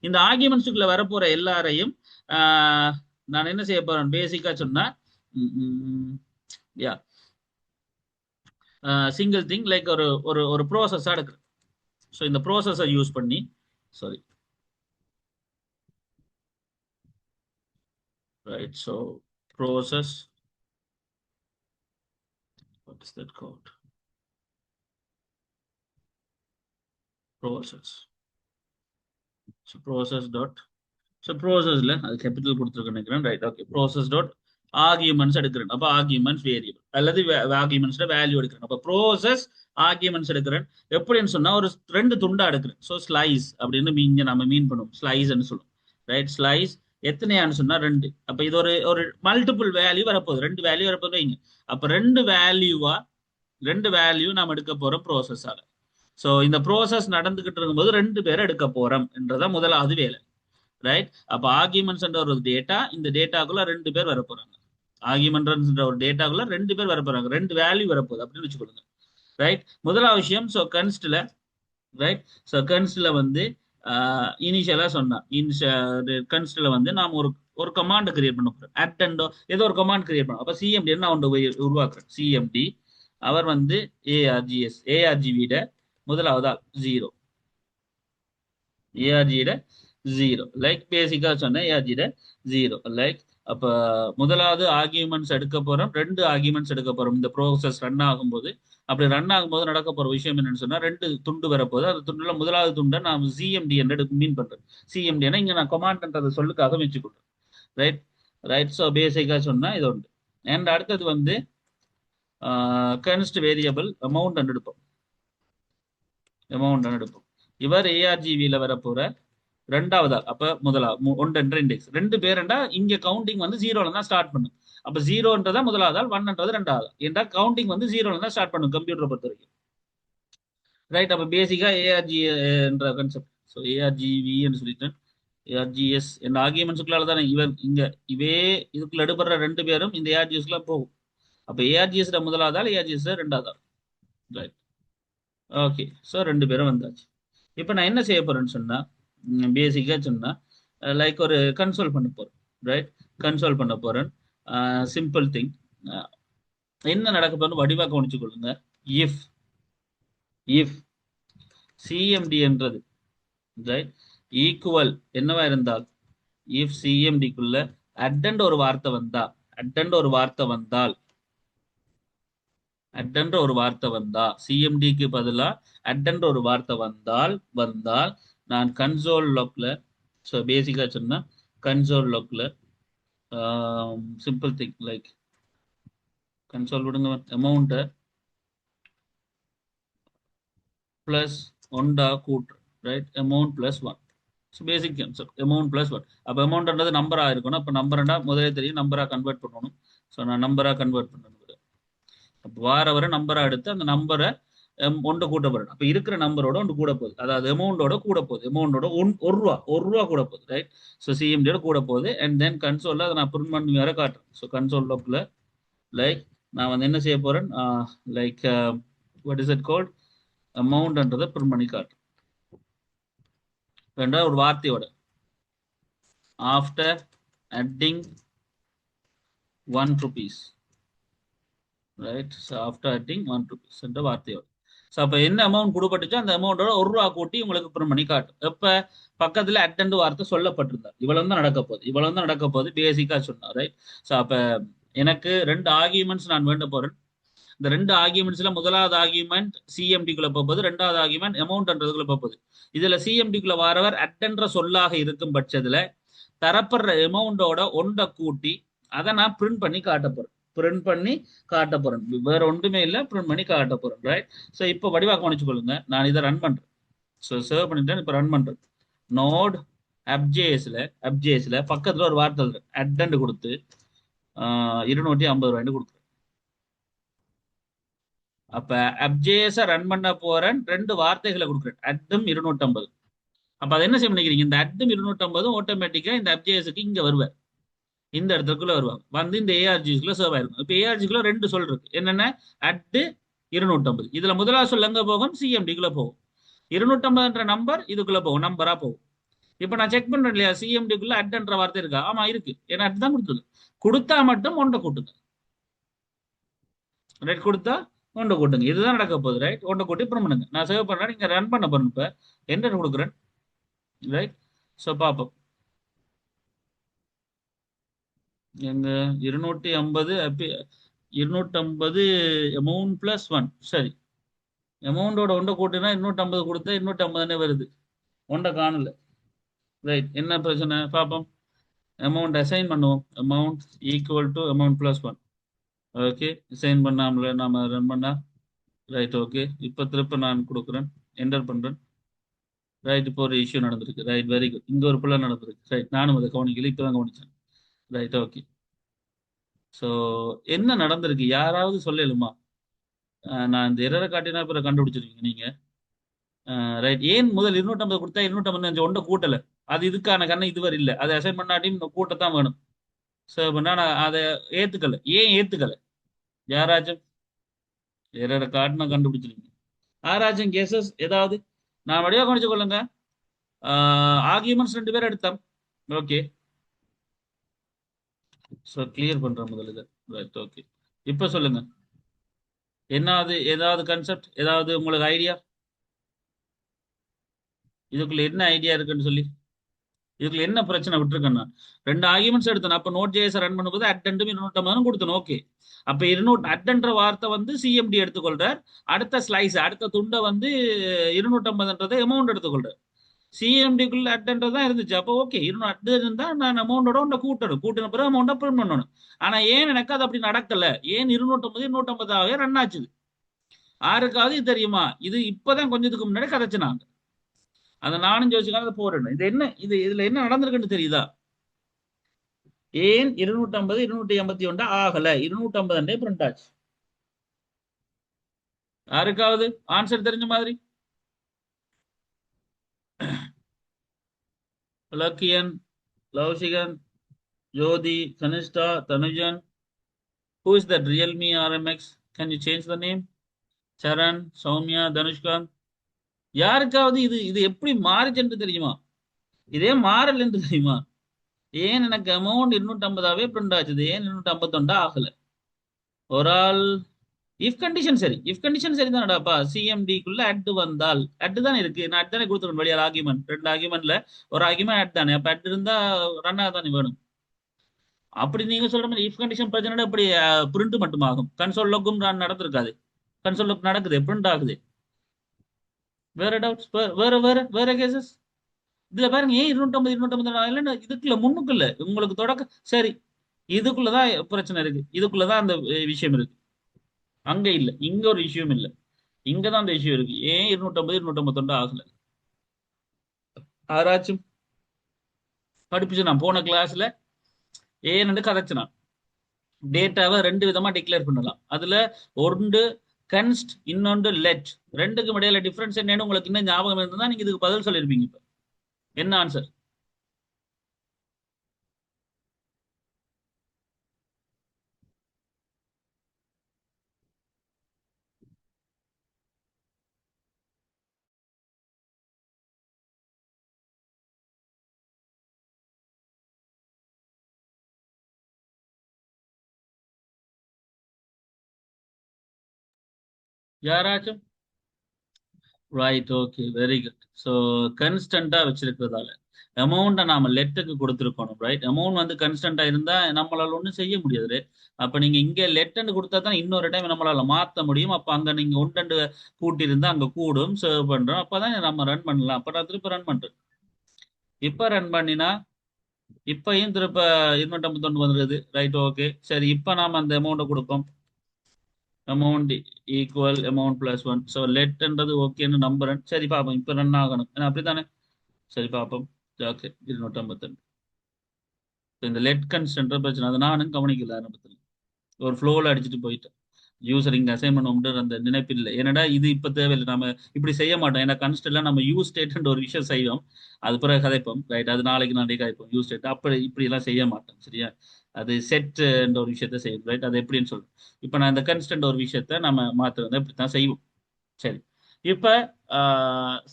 இந்த ஆர்குமெண்ட்ஸுக்குள்ள வரப்போற எல்லாரையும் நான் என்ன செய்ய போறேன் பேசிக்கா சொன்னா, யா சிங்கிள் திங் லைக் ஒரு ஒரு ஒரு ப்ரோசஸா எடுக்கிறேன். ஸோ இந்த ப்ரோசஸை யூஸ் பண்ணி, sorry right, so process, what is that called, process. So process dot, so processல அது கேபிட்டல் கொடுத்துருக்கேன் நினைக்கிறேன், right, okay. Process dot arguments எடுக்கிறேன். அப்போ ஆர்கியூமெண்ட்ஸ் வேரியபிள் அல்லது ஆர்கியூமெண்ட்ஸ்ல வேல்யூ எடுக்கிறேன். அப்போ ப்ரோசஸ் ஆர்கியூமெண்ட்ஸ் எடுக்கிறேன். எப்படின்னு சொன்னா ஒரு ரெண்டு துண்டா எடுக்கிறேன். ஸோ ஸ்லைஸ் அப்படின்னு இங்க நம்ம மீன் பண்ணுவோம், ஸ்லைஸ்ன்னு சொல்லுவோம், ரைட். ஸ்லைஸ் எத்தனையான்னு சொன்னா ரெண்டு. அப்ப இது ஒரு ஒரு மல்டிபிள் வேல்யூ வரப்போகுது, ரெண்டு வேல்யூ வரப்போகுது வைங்க. அப்ப ரெண்டு வேல்யூ நாம் எடுக்க போறோம் ப்ரோசஸால. ஸோ இந்த ப்ரோசஸ் நடந்துகிட்டு இருக்கும்போது ரெண்டு பேரை எடுக்க போறோம் என்றதான் முதலாவது வேலை, ரைட். அப்ப ஆர்கியூமெண்ட்ஸ் என்ற ஒரு டேட்டா, இந்த டேட்டாக்குள்ள ரெண்டு பேர் வர போறாங்க. ஆர்கியூமெண்ட்ஸ் ஒரு டேட்டாக்குள்ள ரெண்டு பேர் வர போறாங்க, ரெண்டு வேல்யூ வரப்போகுது அப்படின்னு வச்சுக்கொள்ளுங்க, ரைட். முதலாவது விஷயம், ஸோ கன்ஸ்ட்ல, ரைட். ஸோ கன்ஸ்ட்ல வந்து இனிஷியலா சொன்னா, கன்ஸ்ட்ல வந்து நாம் ஒரு ஒரு கமாண்ட் கிரியேட் பண்ண போறோம், அட்டண்டோ ஏதோ ஒரு கமாண்ட் கிரியேட் பண்ணோம். அப்ப சிஎம்டி நான் ஒன்று உருவாக்குறேன். சிஎம்டி அவர் வந்து ஏஆர்ஜிவிட முதலாவதா 0, ஏஆர்ஜியிட 0, லைக் பேசிக்கா சொன்ன ஏஆர்ஜியிட 0, லைக். அப்ப முதலாவது ஆர்கியூமெண்ட்ஸ் எடுக்க போறோம், ரெண்டு ஆர்கியூமெண்ட்ஸ் எடுக்க போறோம் இந்த ப்ரோசஸ் ரன் ஆகும்போது. அப்படி ரன் ஆகும்போது நடக்க போற விஷயம் என்னன்னு சொன்னா, ரெண்டு துண்டு வரப்போகுது. அந்த துண்டுல முதலாவது துண்டை நான் சிஎம்டி என்று மீன் பண்றேன். சிஎம்டி இங்க நான் கமாண்ட்ன்றதை சொல்லுக்காக வச்சுக்கொள்றேன், ரைட், ரைட். ஸோ பேசிக்கா சொன்னா இது உண்டு. அண்ட் அடுத்தது வந்து கன்ஸ்ட் வேரியபிள் அமௌண்ட் எடுப்போம், எடுப்போம். இவர் ஏஆர்ஜிவில வரப்போற ரெண்டாவதா, அப்ப முதலாவது ஒன்று இண்டெக்ஸ், ரெண்டு பேருண்டா இங்க கவுண்டிங் வந்து 0ல தான் ஸ்டார்ட் பண்ணும். அப்ப 0ன்றதா முதலாவதா, 1ன்றது ரெண்டாவது. ஏன்டா கவுண்டிங் வந்து 0ல தான் ஸ்டார்ட் பண்ணும் கம்ப்யூட்டரை பொறுத்த வரைக்கும், ரைட். அப்ப பேசிக்கா ஏஆர்ஜி என்ற கன்செப்ட். ஸோ ஏஆர்ஜிவி என்று சொல்லிட்டேன், ஏஆர்ஜிஎஸ் என்ற ஆர்கியூமெண்ட்ஸுக்குள்ளால தானே இவர் இங்க இவே இதுக்குள்ள எடுபடுற ரெண்டு பேரும் இந்த ஏஆர்ஜிஎஸ்ல போகும். அப்ப ஏஆர்ஜிஎஸ் முதலாவதால், ஏஆர்ஜிஎஸ் ரெண்டாவதா, ரைட், ஓகே. ஸோ ரெண்டு பேரும் வந்தாச்சு. இப்போ நான் என்ன செய்ய போறேன்னு சொன்னா, பேசிக்கா சொன்னா லைக் ஒரு கன்சோல் பண்ண போறேன், ரைட். கன்சோல் பண்ண போறேன். சிம்பிள் திங், என்ன நடக்க போறேன்னு வடிவா கவனிச்சு கொள்ளுங்க. இஃப் சிஎம்டி என்றது, ரைட், ஈக்குவல் என்னவா இருந்தால், இஃப் சிஎம்டிக்குள்ள அட்டெண்ட் ஒரு வார்த்தை வந்தால், அட்டென்ற ஒரு வார்த்தை வந்தா, சிஎம்டிக்கு பதிலா அட்டென்ற ஒரு வார்த்தை வந்தால் நான் கன்சோல் லாக்ல, ஸோ பேசிக்கா சொன்னா கன்சோல் லாக்ல சிம்பிள் திங் லைக் கன்சோல் விடுங்க, அமௌண்ட்டை பிளஸ் ஒன்டா கூட்டு, right, amount plus 1. So basic concept amount plus 1. அப்போ அமௌண்ட்ன்றது நம்பரா இருக்கணும். அப்போ நம்பர்னா முதலே தெரியும், நம்பரா கன்வெர்ட் பண்ணணும். ஸோ நான் நம்பரா கன்வெர்ட் பண்ணணும். அப்போ வார வர நம்பரா எடுத்து அந்த நம்பரை ஒன்று கூட்ட போறேன். அப்ப இருக்கிற நம்பரோட ஒன்று கூட போகுது, அதாவது அமௌண்டோட கூட போகுது, அமௌண்டோட ஒரு ரூபா கூட போகுது, ரைட். ஸோ சிஎம்டியோட கூட போகுது. அண்ட் தென் கன்சோல்ல அதை நான் பிரிண்ட் பண்ணி வேற காட்டுறேன். ஸோ கன்சோல் லாக்ல லைக் நான் வந்து என்ன செய்ய போறேன், like what is it called, அமௌண்ட்ன்றதை பிரிண்ட் பண்ணி காட்டுறேன். ரெண்டாவது ஒரு வார்த்தையோட after adding 1 rupees, right. So after adding 1 rupees என்ற வார்த்தையோட. ஸோ அப்போ என்ன அமௌண்ட் கொடுப்பட்டுச்சோ அந்த அமௌண்டோட ஒரு ரூபா கூட்டி உங்களுக்கு பிரிண்ட் பண்ணி காட்டும். எப்போ பக்கத்தில் அட்டெண்ட் வார்த்தை சொல்லப்பட்டிருந்தார், இவ்வளவு தான் நடக்க போகுது பேசிக்கா சொன்னா, ரைட். ஸோ அப்போ எனக்கு ரெண்டு ஆர்கியூமெண்ட்ஸ் நான் வேண்ட போறேன். இந்த ரெண்டு ஆர்கியூமெண்ட்ஸ்ல முதலாவது ஆர்கியூமெண்ட் சிஎம்டிக்குள்ள போகுது, ரெண்டாவது ஆர்கியூமெண்ட் அமௌண்ட்ன்றதுக்குள்ள போகுது. இதுல சிஎம்டிக்குள்ள வாரவர் அட்டென்ற சொல்லாக இருக்கும் பட்சத்துல தரப்படுற அமௌண்டோட ஒன்றை கூட்டி அதை நான் பிரிண்ட் பண்ணி காட்ட போறேன், வேற ஒன்றுமே இல்லை, பிரிண்ட் பண்ணி காட்ட போறேன், ரைட். ஸோ இப்போ வடிவாக கவனிச்சு கொள்ளுங்க. நான் இதை ரன் பண்றேன். ஸோ சேவ் பண்ணிட்டேன், இப்போ ரன் பண்றேன். நோட் அப்ஜேஎஸ்ல பக்கத்துல ஒரு வார்த்தை அட்டெண்ட் கொடுத்து 250 ரூபாய்னு கொடுக்குறேன். அப்ப அப்ஜேஎஸ் ரன் பண்ண போறேன், ரெண்டு வார்த்தைகளை கொடுக்குறேன், அட்டும் 250. அப்ப அதை என்ன செய்ய நினைக்கிறீங்க, இந்த அட்டும் 250 ஆட்டோமேட்டிக்கா இந்த அப்ஜேஎஸ்க்கு இங்க வருவார், இந்த இடத்துக்குள்ள வருவாங்க, வந்து இந்த ஏஆர்ஜிக்குள்ள சர்வ் ஆயிருக்கும். இப்போ ஏஆர்ஜிக்குள்ள ரெண்டு சொல் இருக்கு, என்னென்ன, அட்டு 250. இதுல முதலாவது சொல்ல எங்க போகும்? சிஎம்டிக்குள்ள போகும். 250 நம்பர் இதுக்குள்ள போகும், நம்பரா போகும். இப்ப நான் செக் பண்றேன் இல்லையா, சிஎம்டிக்குள்ள அட்ன்ற வார்த்தை இருக்கா? ஆமா இருக்கு, ஏன்னா அட் தான் கொடுத்தது. கொடுத்தா மட்டும் ஒன்றை கூட்டுங்க, ரைட்? கொடுத்தா ஒன்றை கூட்டுங்க, இதுதான் நடக்க போகுது, ரைட்? ஒன்றை கூட்டி அப்புறம் பண்ணுங்க. நான் சேவ் பண்றேன், நீங்க ரன் பண்ண போறேன். இப்ப என்டர் கொடுக்குறேன், ரைட்? ஸோ பார்ப்போம். எங்க 250 250 அமௌண்ட் பிளஸ் 1. சரி, அமௌண்டோட ஒன்றை கூட்டினா 250 கொடுத்தா 250 வருது, ஒன்றை காணல, ரைட்? என்ன பிரச்சனை பார்ப்போம். அமௌண்ட் அசைன் பண்ணுவோம். Amount equal to amount plus 1. Okay, assign பண்ணாமல நாம ரன் பண்ணா, ரைட்? ஓகே, இப்போ திருப்ப நான் கொடுக்குறேன், என்டர் பண்றேன், ரைட்? இப்போ ஒரு இஷ்யூ நடந்திருக்கு, ரைட்? Very good. இங்க ஒரு பிள்ளை நடந்திருக்கு, ரைட்? நானும் அதை கவனிக்கல, இப்பதான் கவனிச்சேன், ரைட்? ஓகே. ஸோ என்ன நடந்திருக்கு யாராவது சொல்லலுமா? நான் இந்த எரரை காட்டினா பிறகு கண்டுபிடிச்சிருக்கீங்க நீங்க, ரைட்? ஏன் முதல் 250 கொடுத்தா 255 ஒன்றை கூட்டல? அது இதுக்கான கண்ணை இதுவரை இல்லை, அதை அசைன் பண்ணாட்டியும் கூட்டத்தான் வேணும். ஸோ பண்ணா நான் அதை ஏத்துக்கல. ஏன் ஏத்துக்கல? யாராச்சும் எரரை காட்டினா கண்டுபிடிச்சிருக்கீங்க? யாராச்சும் கேசஸ் ஏதாவது? நான் வடிவா கவனிச்சு கொள்ளுங்க. ஆர்கியூமெண்ட்ஸ் 2 பேர் எடுத்தோம், ஓகே? ஸோ கிளியர் பண்றேன் முதல்ல இதை, ரைட்? ஓகே, இப்போ சொல்லுங்க, என்னது ஏதாவது கன்செப்ட், ஏதாவது உங்களுக்கு ஐடியா? இதுக்குள்ள என்ன ஐடியா இருக்குன்னு சொல்லி, இதுக்குள்ள என்ன பிரச்சனை விட்டுருக்கேன்? நான் 2 ஆர்குமெண்ட்ஸ் எடுத்தேன். அப்ப நோட் ஜேஎஸ் ரன் பண்ணும்போது அட்டென்ட் 250 கொடுத்தேன், ஓகே? அப்ப 200 அட்டென்ற வார்த்தை வந்து சிஎம்டி எடுத்துக்கொள்றார். அடுத்த ஸ்லைஸ், அடுத்த துண்டை வந்து 250 அமௌண்ட் எடுத்துக்கொள்றார். சிஎம்டிக்குள்ள அட்டென்ட் தான் இருந்துச்சு. அப்போ ஓகே, 200 அட் இருந்தா நான் அமௌண்டோட ஒன்றை கூட்டணும், கூட்டின பிறகு அமௌண்ட்டை பிரிண்ட் பண்ணணும். ஆனா ஏன் எனக்கு அது அப்படி நடக்கல? ஏன் 250 250 ரன் ஆச்சுது? யாருக்காவது இது தெரியுமா? இது இப்பதான் கொஞ்சத்துக்கு முன்னாடி கதைச்சினாங்க, அதை நானும் யோசிக்காத போறேன். இது என்ன, இதுல என்ன நடந்திருக்குன்னு தெரியுதா? ஏன் 250 281 ஆகல? 250 பிரிண்ட் ஆச்சு. யாருக்காவது ஆன்சர் தெரிஞ்ச மாதிரி? லக்கியன், லௌசிகன், ஜோதி, கனிஷ்டா, Thanujan. Who is that Realme RMX? Can you change the name? சரண், சௌமியா, தனுஷ்காந்த். யாருக்காவது இது இது எப்படி மாறிச்சு தெரியுமா? இதே மாறல் என்று தெரியுமா? ஏன் எனக்கு அமௌண்ட் 250 பிரிண்ட் ஆச்சுது, ஏன் 251 ஆகல? ஒரு ஆள் இஃப் கண்டிஷன் சரி, இஃப் கண்டிஷன் சரி தானடாப்பா. சிஎம்டிக்குள்ள அட் வந்தால், அட் தானே இருக்கு, நான் அட் தானே கொடுத்துருவேன் வெளியால். ஆர்குமெண்ட் 2 ஆர்குமெண்ட்ல ஒரு ஆர்குமெண்ட் அட் தானே, அப்ப அட் இருந்தா ரன் ஆக தானே வேணும். அப்படி நீங்க சொல்ற மாதிரி இஃப் கண்டிஷன் பிரச்சனை அப்படி பிரிண்ட் மட்டும் ஆகும், கன்சோல் லோக்கும் நடந்திருக்காது. கன்சோல் லோக் நடக்குது, பிரிண்ட் ஆகுது. வேற டவுட்ஸ்? வேற வேற வேற கேசஸ்? இதுல பாருங்க, ஏன் 250 இதுக்குள்ள முன்னுக்குள்ள உங்களுக்கு தொடக்க சரி, இதுக்குள்ளதான் பிரச்சனை இருக்கு, இதுக்குள்ளதான் அந்த விஷயம் இருக்கு. அங்க இல்ல, இங்க ஒரு இஷ்யூம் இல்ல, இங்கதான் அந்த இஷ்யூ இருக்கு. ஏன் 250 251 ஆகல? யாராச்சும் படிப்பிச்சு நான் போன கிளாஸ்ல ஏன்னு கதைச்சு நான் டேட்டாவை 2 விதமா டிக்ளேர் பண்ணலாம். அதுல ஒன்று கன்ஸ்ட், இன்னொன்று லெட். ரெண்டுக்கும் இடையில டிஃபரன்ஸ் என்னன்னு உங்களுக்கு இன்னும் ஞாபகம் இருந்தா நீங்க இதுக்கு பதில் சொல்லிருப்பீங்க. இப்ப என்ன ஆன்சர்? யாராச்சும்? Right, okay, very good. So கன்ஸ்டன்டா வச்சிருக்கிறதால அமௌண்ட்டை நாம லெட்டுக்கு கொடுத்துருக்கணும், ரைட்? அமௌண்ட் வந்து கன்ஸ்டன்டா இருந்தா நம்மளால ஒன்றும் செய்ய முடியாது. அப்ப நீங்க இங்க லெட்டுன்னு கொடுத்தா தான் இன்னொரு டைம் நம்மளால மாத்த முடியும். அப்ப அங்க நீங்க ஒன்று கூட்டி இருந்தா அங்க கூடும், சர்வ் பண்றோம், அப்பதான் நம்ம ரன் பண்ணலாம். அப்ப நான் திருப்ப ரன் பண்றேன். இப்ப ரன் பண்ணினா இப்பயும் திருப்ப 251 வந்துருது, ரைட்? ஓகே, சரி. இப்ப நாம அந்த அமௌண்ட்டை கொடுப்போம். Amount equal amount plus 1. So லெட்ன்றது ஓகேன்னு நம்புறேன். சரி பார்ப்போம், இப்போ ரன் ஆகணும், ஏன்னா அப்படித்தானே? சரி பார்ப்போம். ஓகே, 252. இந்த லெட் கன்ஸ்டன்ட் பிரச்சனை, அதை நானும் கவனிக்கல ஆரம்பத்தில், ஒரு ஃப்ளோவில் அடிச்சுட்டு போயிட்டேன். யூசர் இங்க அசைன்மெண்ட் உண்டு அந்த நினைப்பில்லை. ஏன்னா இது இப்ப தேவையில்லை, நம்ம இப்படி செய்ய மாட்டோம். ஏன்னா கன்ஸ்ட்ல நம்ம யூஸ் ஸ்டேட் ஒரு விஷயம் செய்வோம், அது பிறகு கதைப்போம், ரைட்? அது நாளைக்கு கதைப்போம் யூஸ் ஸ்டேட். அப்படி இப்படி எல்லாம் செய்ய மாட்டோம், சரியா? அது செட் ஒரு விஷயத்த செய்யும், ரைட்? அது எப்படின்னு சொல்றோம். இப்ப நான் இந்த கன்ஸ்டன்ட் ஒரு விஷயத்த நம்ம மாத்துறத இப்படித்தான் செய்வோம். சரி. இப்ப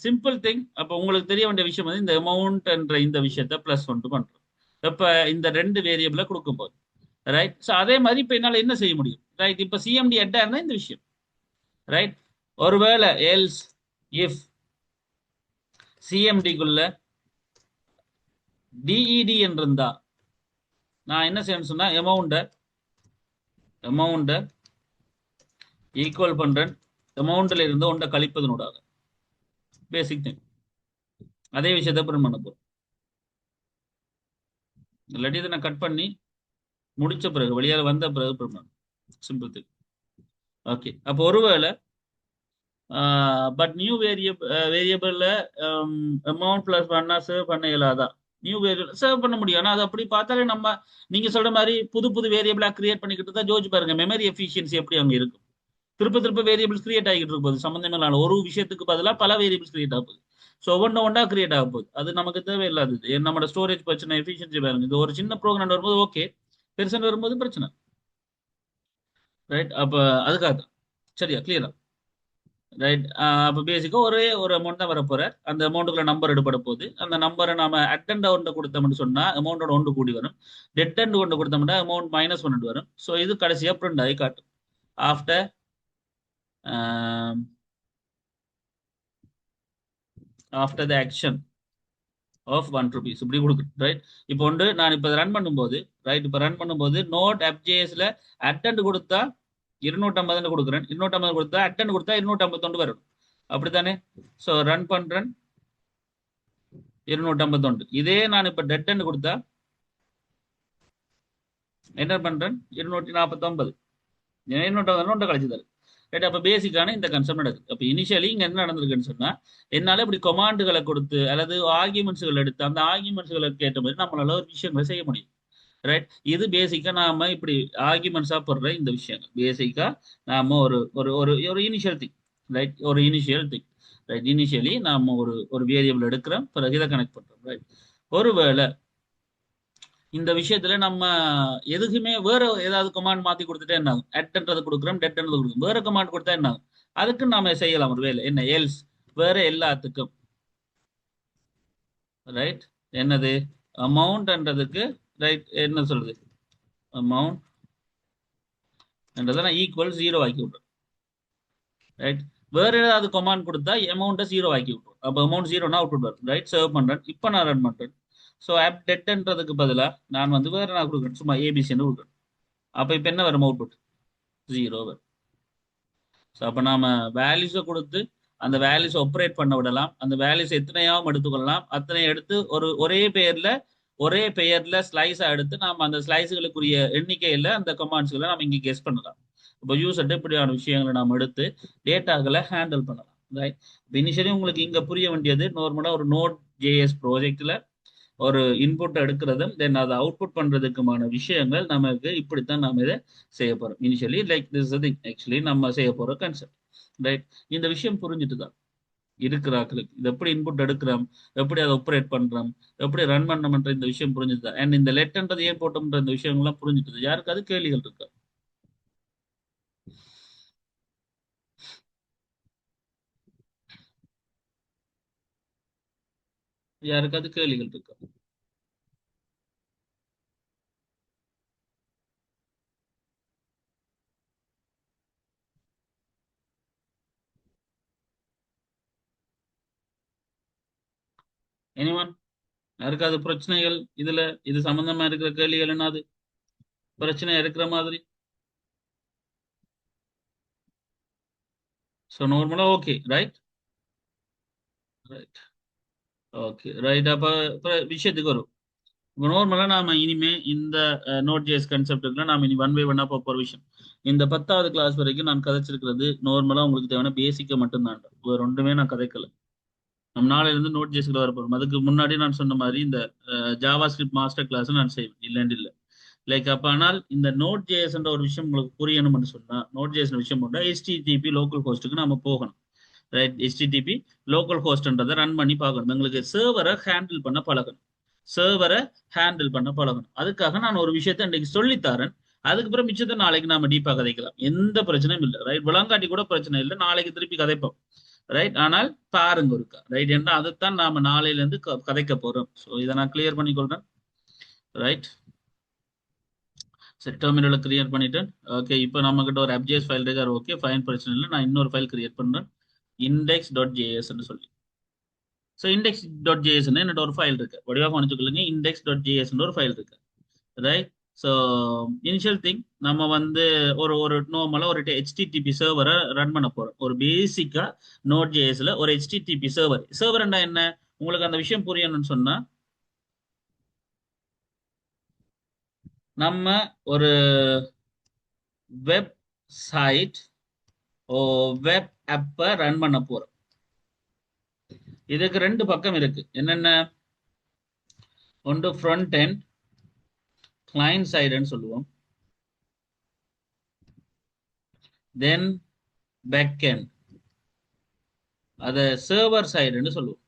சிம்பிள் திங். அப்ப உங்களுக்கு தெரிய வேண்டிய விஷயம் வந்து இந்த அமௌண்ட் என்ற இந்த விஷயத்த பிளஸ் ஒன்று பண்றோம். இப்ப இந்த ரெண்டு வேரியபிளை கொடுக்கும் போது, ரைட்? ஸோ அதே மாதிரி இப்ப என்னால என்ன செய்ய முடியும், ரைட்? இப்ப சிஎம்டி எட்டா இருந்தா இந்த விஷயம், ரைட்? ஒருவேளை எல்ஸ் இஃப் சிஎம்டிக்குள்ள டிஇடி என்றிருந்தா நான் என்ன செய்யணும்னு சொன்னா அமௌண்ட ஈக்குவல் பண்றேன் அமௌண்ட்ல இருந்து ஒன்றை கழிப்பதனூடாக. Basic thing. அதே விஷயத்தை பிரிண்ட் பண்ண போறோம். இல்லாட்டி இதை நான் கட் பண்ணி முடிச்ச பிறகு வெளியால வந்த பிறகு பிரிண்ட் பண்ணணும். Simple thing. ஓகே. அப்போ ஒருவேளை பட் நியூ வேரியபிள்ல அமௌண்ட் பிளஸ் பண்ணா சேவ் பண்ண இயலாதா? நியூ வேரியபிள் சேவ் பண்ண முடியும். ஆனா அது அப்படி பார்த்தாலே நம்ம நீங்க சொல்ற மாதிரி புது புது வேரியபிளா கிரியேட் பண்ணிக்கிட்டு தான் ஜோதிச்சு பாருங்க மெமரி எஃபிஷியன்சி எப்படி அங்க இருக்கும். திருப்ப திருப்ப வேரியபிள்ஸ் கிரியேட் ஆகிட்டு இருக்கும் போது சம்பந்தமே இல்லாத ஒரு விஷயத்துக்கு பதிலாக பல வேரியபிள்ஸ் கிரியேட் ஆகும் போகுது. ஸோ ஒவ்வொன்றா கிரியேட் ஆக போகுது. அது நமக்கு தேவையில்லாதது. நம்மளோட ஸ்டோரேஜ் பிரச்சனை, எஃபிஷியன்சி பாருங்க. இது ஒரு சின்ன ப்ரோக்ராம் வரும்போது ஓகே, பெருசாக வரும்போது பிரச்சனை, ரைட்? அப்ப அதுக்காக தான். சரியா? கிளியரா? ரைட். அப்போ பேசிக்கா ஒரே ஒரு அமௌண்ட் தான் வரப்போற. அந்த அமௌண்ட்டுக்குள்ள நம்பர் எடுபட போகுது. அந்த நம்பரை நாம அட்டெண்ட் ஒன்று கொடுத்தோம்னு சொன்னா அமௌண்டோட ஒன்று கூடி வரும். டெட் அண்ட் ஒன்று கொடுத்தோம்னா அமௌண்ட் மைனஸ் ஒன்று வரும். ஸோ இது கடைசியா பிரிண்ட் ஆகி காட்டும். After after the action of ₹1 இப்படி கொடுக்குது, ரைட்? இப்போ ஒன்று நான் இப்போ ரன் பண்ணும்போது, ரைட்? இப்போ ரன் பண்ணும்போது நோட் FJSல அட்டெண்ட் கொடுத்தா 250 கொடுக்குறேன், 250 கொடுத்தா அட்டெண்ட் கொடுத்தா 251 வரும், அப்படித்தானே? ஸோ ரன் பண்றேன் 251. இதே நான் இப்போ டெட் அண்ட் கொடுத்தா என்ன பண்றேன் 249. 250 கழிச்சு தரு, ரைட்? அப்போ பேசிக்கான இந்த கன்செப்ட் நடக்குது. அப்போ இனிஷியலி இங்க என்ன நடந்திருக்குன்னு சொன்னா என்னால இப்படி கொமாண்டுகளை கொடுத்து அல்லது ஆர்கியூமெண்ட்ஸ்கள் எடுத்து அந்த ஆர்கியூமெண்ட்ஸ்களுக்கு ஏற்ற மாதிரி நம்மளால ஒரு விஷயங்களை செய்ய முடியும், ரைட்? இது பேசிக்கா நாம இப்படி ஆர்குமெண்ட்ஸா போடுற இந்த விஷயங்கள் பேசிக்கா நாம ஒரு ஒரு ஒரு ஒரு இனிஷியல் திங், ரைட்? ஒரு இனிஷியல் திங், ரைட்? இனிஷியலி நாம ஒரு ஒரு வேரியபிள் எடுக்கிறோம், பிறகு இதை கனெக்ட் பண்றோம், ரைட்? ஒருவேளை இந்த விஷயத்துல நம்ம எதுக்குமே வேற ஏதாவது கமாண்ட் மாத்தி கொடுத்துட்டே என்ன ஆகும்? அட்ன்றது கொடுக்குறோம், டெட்ன்றது கொடுக்குறோம், வேற கமாண்ட் கொடுத்தா என்ன ஆகும்? அதுக்கு நாம செய்யலாம் ஒரு வேலை. என்ன? எல்ஸ் வேற எல்லாத்துக்கும், ரைட்? என்னது? அமௌண்ட்ன்றதுக்கு, ரைட்? என்ன சொல்றது? அமௌண்ட் என்றதை நான் ஈக்குவல் 0 ஆக்கி விட்றேன், ரைட்? வேற ஏதாவது கமாண்ட் கொடுத்தா அமௌண்ட்டை 0 ஆக்கி விட்ருவோம். அப்போ அமௌண்ட் 0னா அவுட்புட் வரும், ரைட்? சர்வ் பண்றேன். இப்போ நான் ரன் பண்றேன். ஸோ ஆப் டெட்ன்றதுக்கு பதிலாக நான் வந்து வேற நான் கொடுக்குறேன், சும்மா ஏபிசின்னு கொடுக்குறேன். அப்போ இப்போ என்ன வரும்? அவுட்புட் 0 வரும். ஸோ அப்போ நாம வேல்யூஸை கொடுத்து அந்த வேல்யூஸ் ஆப்ரேட் பண்ண விடலாம். அந்த வேல்யூஸ் எத்தனையாவும் எடுத்துக்கொள்ளலாம். அத்தனை எடுத்து ஒரே பெயர்ல ஸ்லைஸா எடுத்து நாம அந்த ஸ்லைஸுகளுக்குரிய எண்ணிக்கையில அந்த கமாண்ட்ஸ்களை நம்ம இங்க கெஸ் பண்ணலாம். இப்போ யூசர்ட்ட இப்படியான விஷயங்களை நாம் எடுத்து டேட்டாக்களை ஹேண்டில் பண்ணலாம், ரைட்? இனிஷியலி உங்களுக்கு இங்க புரிய வேண்டியது நார்மலா ஒரு நோட் ஜேஎஸ் ப்ராஜெக்ட்ல ஒரு இன்புட் எடுக்கிறதும் தென் அதை அவுட்புட் பண்றதுக்குமான விஷயங்கள் நமக்கு இப்படித்தான் நாம இதை செய்ய போறோம். Initially like this thing actually நம்ம செய்ய போற கான்செப்ட், ரைட்? இந்த விஷயம் புரிஞ்சுட்டு தான் இருக்கிறார்களுக்கு இது எப்படி இன்புட் எடுக்கிறோம், எப்படி அதை ஆப்ரேட் பண்றோம், எப்படி ரன் பண்ணணும்ன்ற இந்த விஷயம் புரிஞ்சுது. அண்ட் இந்த லெட்ன்றது ஏன் போட்டோம்ன்ற இந்த விஷயங்கள்லாம் புரிஞ்சுட்டு யாருக்காவது கேள்விகள் இருக்கா? யாருக்காவது கேள்விகள் இருக்கா? எனிவன்? யாருக்காவது பிரச்சனைகள் இதுல இது சம்பந்தமா இருக்கிற கேள்விகள் என்னது பிரச்சனை இருக்கிற மாதிரி? ஸோ நார்மலா okay, right? Right. Okay, right. அப்ப விஷயத்துக்கு வரும். இப்போ நார்மலா நாம இனிமே இந்த நோட் ஜேஎஸ் கான்செப்டுக்குள்ள நாம இனி ஒன் பை ஒன்னா பார்க்க போற விஷயம். இந்த 10வது கிளாஸ் வரைக்கும் நான் கதைச்சிருக்கிறது நார்மலா உங்களுக்கு தேவையான பேசிக்கை மட்டும்தான். வேற ஒன்றுமே நான் கதைக்கல. நம்ம நாளையில இருந்து நோட் ஜேஸ்ல வர போறோம். அதுக்கு முன்னாடி நான் சொன்ன மாதிரி இந்த ஜாவா ஸ்கிரிப்ட் மாஸ்டர் கிளாஸ் நான் செய்வேன், இல்லைன்னு இல்லை. லைக் அப்ப ஆனால் இந்த நோட் ஜேஎஸ்ன்ற ஒரு விஷயம் உங்களுக்கு புரியணும்னு சொன்னா நோட் ஜேஎஸ் விஷயம் போட்டா HTTP லோக்கல் ஹோஸ்ட்டுக்கு நம்ம போகணும். ரைட், HTTP லோக்கல் ஹோஸ்ட்ன்றதை ரன் பண்ணி பார்க்கணும். எங்களுக்கு சர்வரை ஹேண்டில் பண்ண பழகணும். சர்வரை ஹேண்டில் பண்ண பழகணும். அதுக்காக நான் ஒரு விஷயத்த இன்னைக்கு சொல்லித்தரேன். அதுக்கப்புறம் மிச்சத்தை நாளைக்கு நாம டீப்பா கதைக்கலாம். எந்த பிரச்சனையும் இல்லை. ரைட், விளங்காட்டி கூட பிரச்சனை இல்லை. நாளைக்கு திருப்பி கதைப்போம். ரைட், ஆனால் பாருங்க இருக்கா. ரைட், ஏன்னா அதைத்தான் நாம நாளையில இருந்து கதைக்க போறோம். ஸோ இதை நான் கிளியர் பண்ணிக்கொள்றேன். ரைட், சரி, டெர்மினலை கிரியேட் பண்ணிட்டேன். ஓகே, இப்போ நம்ம கிட்ட ஒரு FJS ஃபைல் இருக்காரு. ஓகே, ஃபைன், பிரச்சனை இல்லை. நான் இன்னொரு ஃபைல் கிரியேட் பண்றேன், index.jsன்னு சொல்லி. ஸோ index.jsன்னு என்னோட ஒரு ஃபைல் இருக்கு. வடிவாக கவனிச்சுக்கொள்ளுங்க, index.jsன்னு ஒரு ஃபைல் இருக்கு. ரைட், ஸோ இனிஷியல் திங் நம்ம வந்து ஒரு ஒரு நார்மலாக ஒரு HTTP சர்வரை ரன் பண்ண போறோம். ஒரு பேசிக்கா நோட் ஜேஎஸ்ல ஒரு HTTP சர்வர்னா என்ன, உங்களுக்கு அந்த விஷயம் புரியணும்னு சொன்னா நம்ம ஒரு வெப் சைட் வெப் ஆப்பை ரன் பண்ண போறோம். இதுக்கு ரெண்டு பக்கம் இருக்கு. என்னென்ன, ஒன்று ஃப்ரண்ட் எண்ட் கிளைண்ட் சைடுன்னு சொல்லுவோம், தென் பேக் எண்ட் அதை சர்வர் சைடுன்னு சொல்லுவோம்.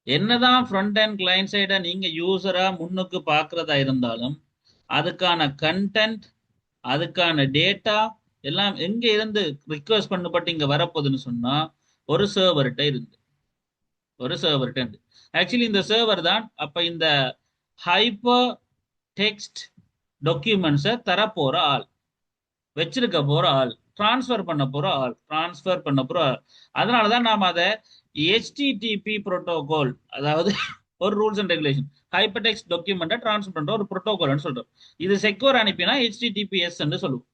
என்னதான் ஃப்ரண்ட் அண்ட் கிளைண்ட் சைடை நீங்க யூசரா முன்னுக்கு பார்க்கறதா இருந்தாலும் அதுக்கான கண்டென்ட், அதுக்கான டேட்டா எல்லாம் எங்க இருந்து ரிக்வெஸ்ட் பண்ணப்பட்டு இங்க வரப்போகுதுன்னு சொன்னா ஒரு சர்வர்கிட்ட இருந்து. ஆக்சுவலி இந்த சர்வர் தான் அப்ப இந்த ஹைப்பர் டெக்ஸ்ட் டாக்குமெண்ட்ஸை தரப்போற ஆள், வச்சிருக்க போற ஆள், டிரான்ஸ்ஃபர் பண்ண போற ஆள். அதனாலதான் நாம அதை HTTP புரோட்டோகால், அதாவது ஒரு rules and regulation, hyper text டாக்குமெண்ட்டை டிரான்ஸ்ஃபர் பண்ற ஒரு புரோட்டோகால்னு சொல்றோம். இது செக்யூர் அனுப்பினா HTTPS சொல்லுவோம்.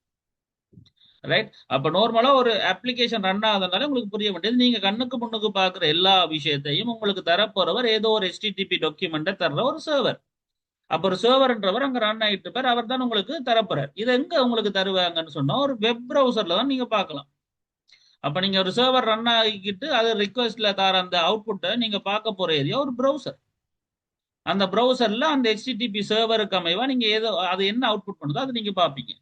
ரைட், அப்ப நார்மலா ஒரு அப்ளிகேஷன் ரன் ஆகுதுனால உங்களுக்கு புரிய வேண்டியது, நீங்க கண்ணுக்கு முன்னுக்கு பாக்குற எல்லா விஷயத்தையும் உங்களுக்கு தரப்போறவர் ஏதோ ஒரு HTTP டாக்குமெண்ட்டை தர்ற ஒரு சர்வர். அப்ப ஒரு சர்வர்ன்றவர் அங்க ரன் ஆகிட்டு இருப்பார், அவர் தான் உங்களுக்கு தரப்போறார். இது எங்க உங்களுக்கு தருவாங்கன்னு சொன்னா ஒரு வெப் ப்ரௌசர்ல தான் நீங்க பார்க்கலாம். அப்ப நீங்க ஒரு சர்வர் ரன் ஆகிக்கிட்டு அது ரிக்வெஸ்ட்ல தர அந்த அவுட்புட்டை நீங்க பார்க்க போற ஏரியா ஒரு ப்ரௌசர். அந்த ப்ரௌசர்ல அந்த HTTP சர்வருக்கு அமைவா நீங்க ஏதோ அது என்ன அவுட்புட் பண்ணுதோ அதை நீங்க பார்ப்பீங்க.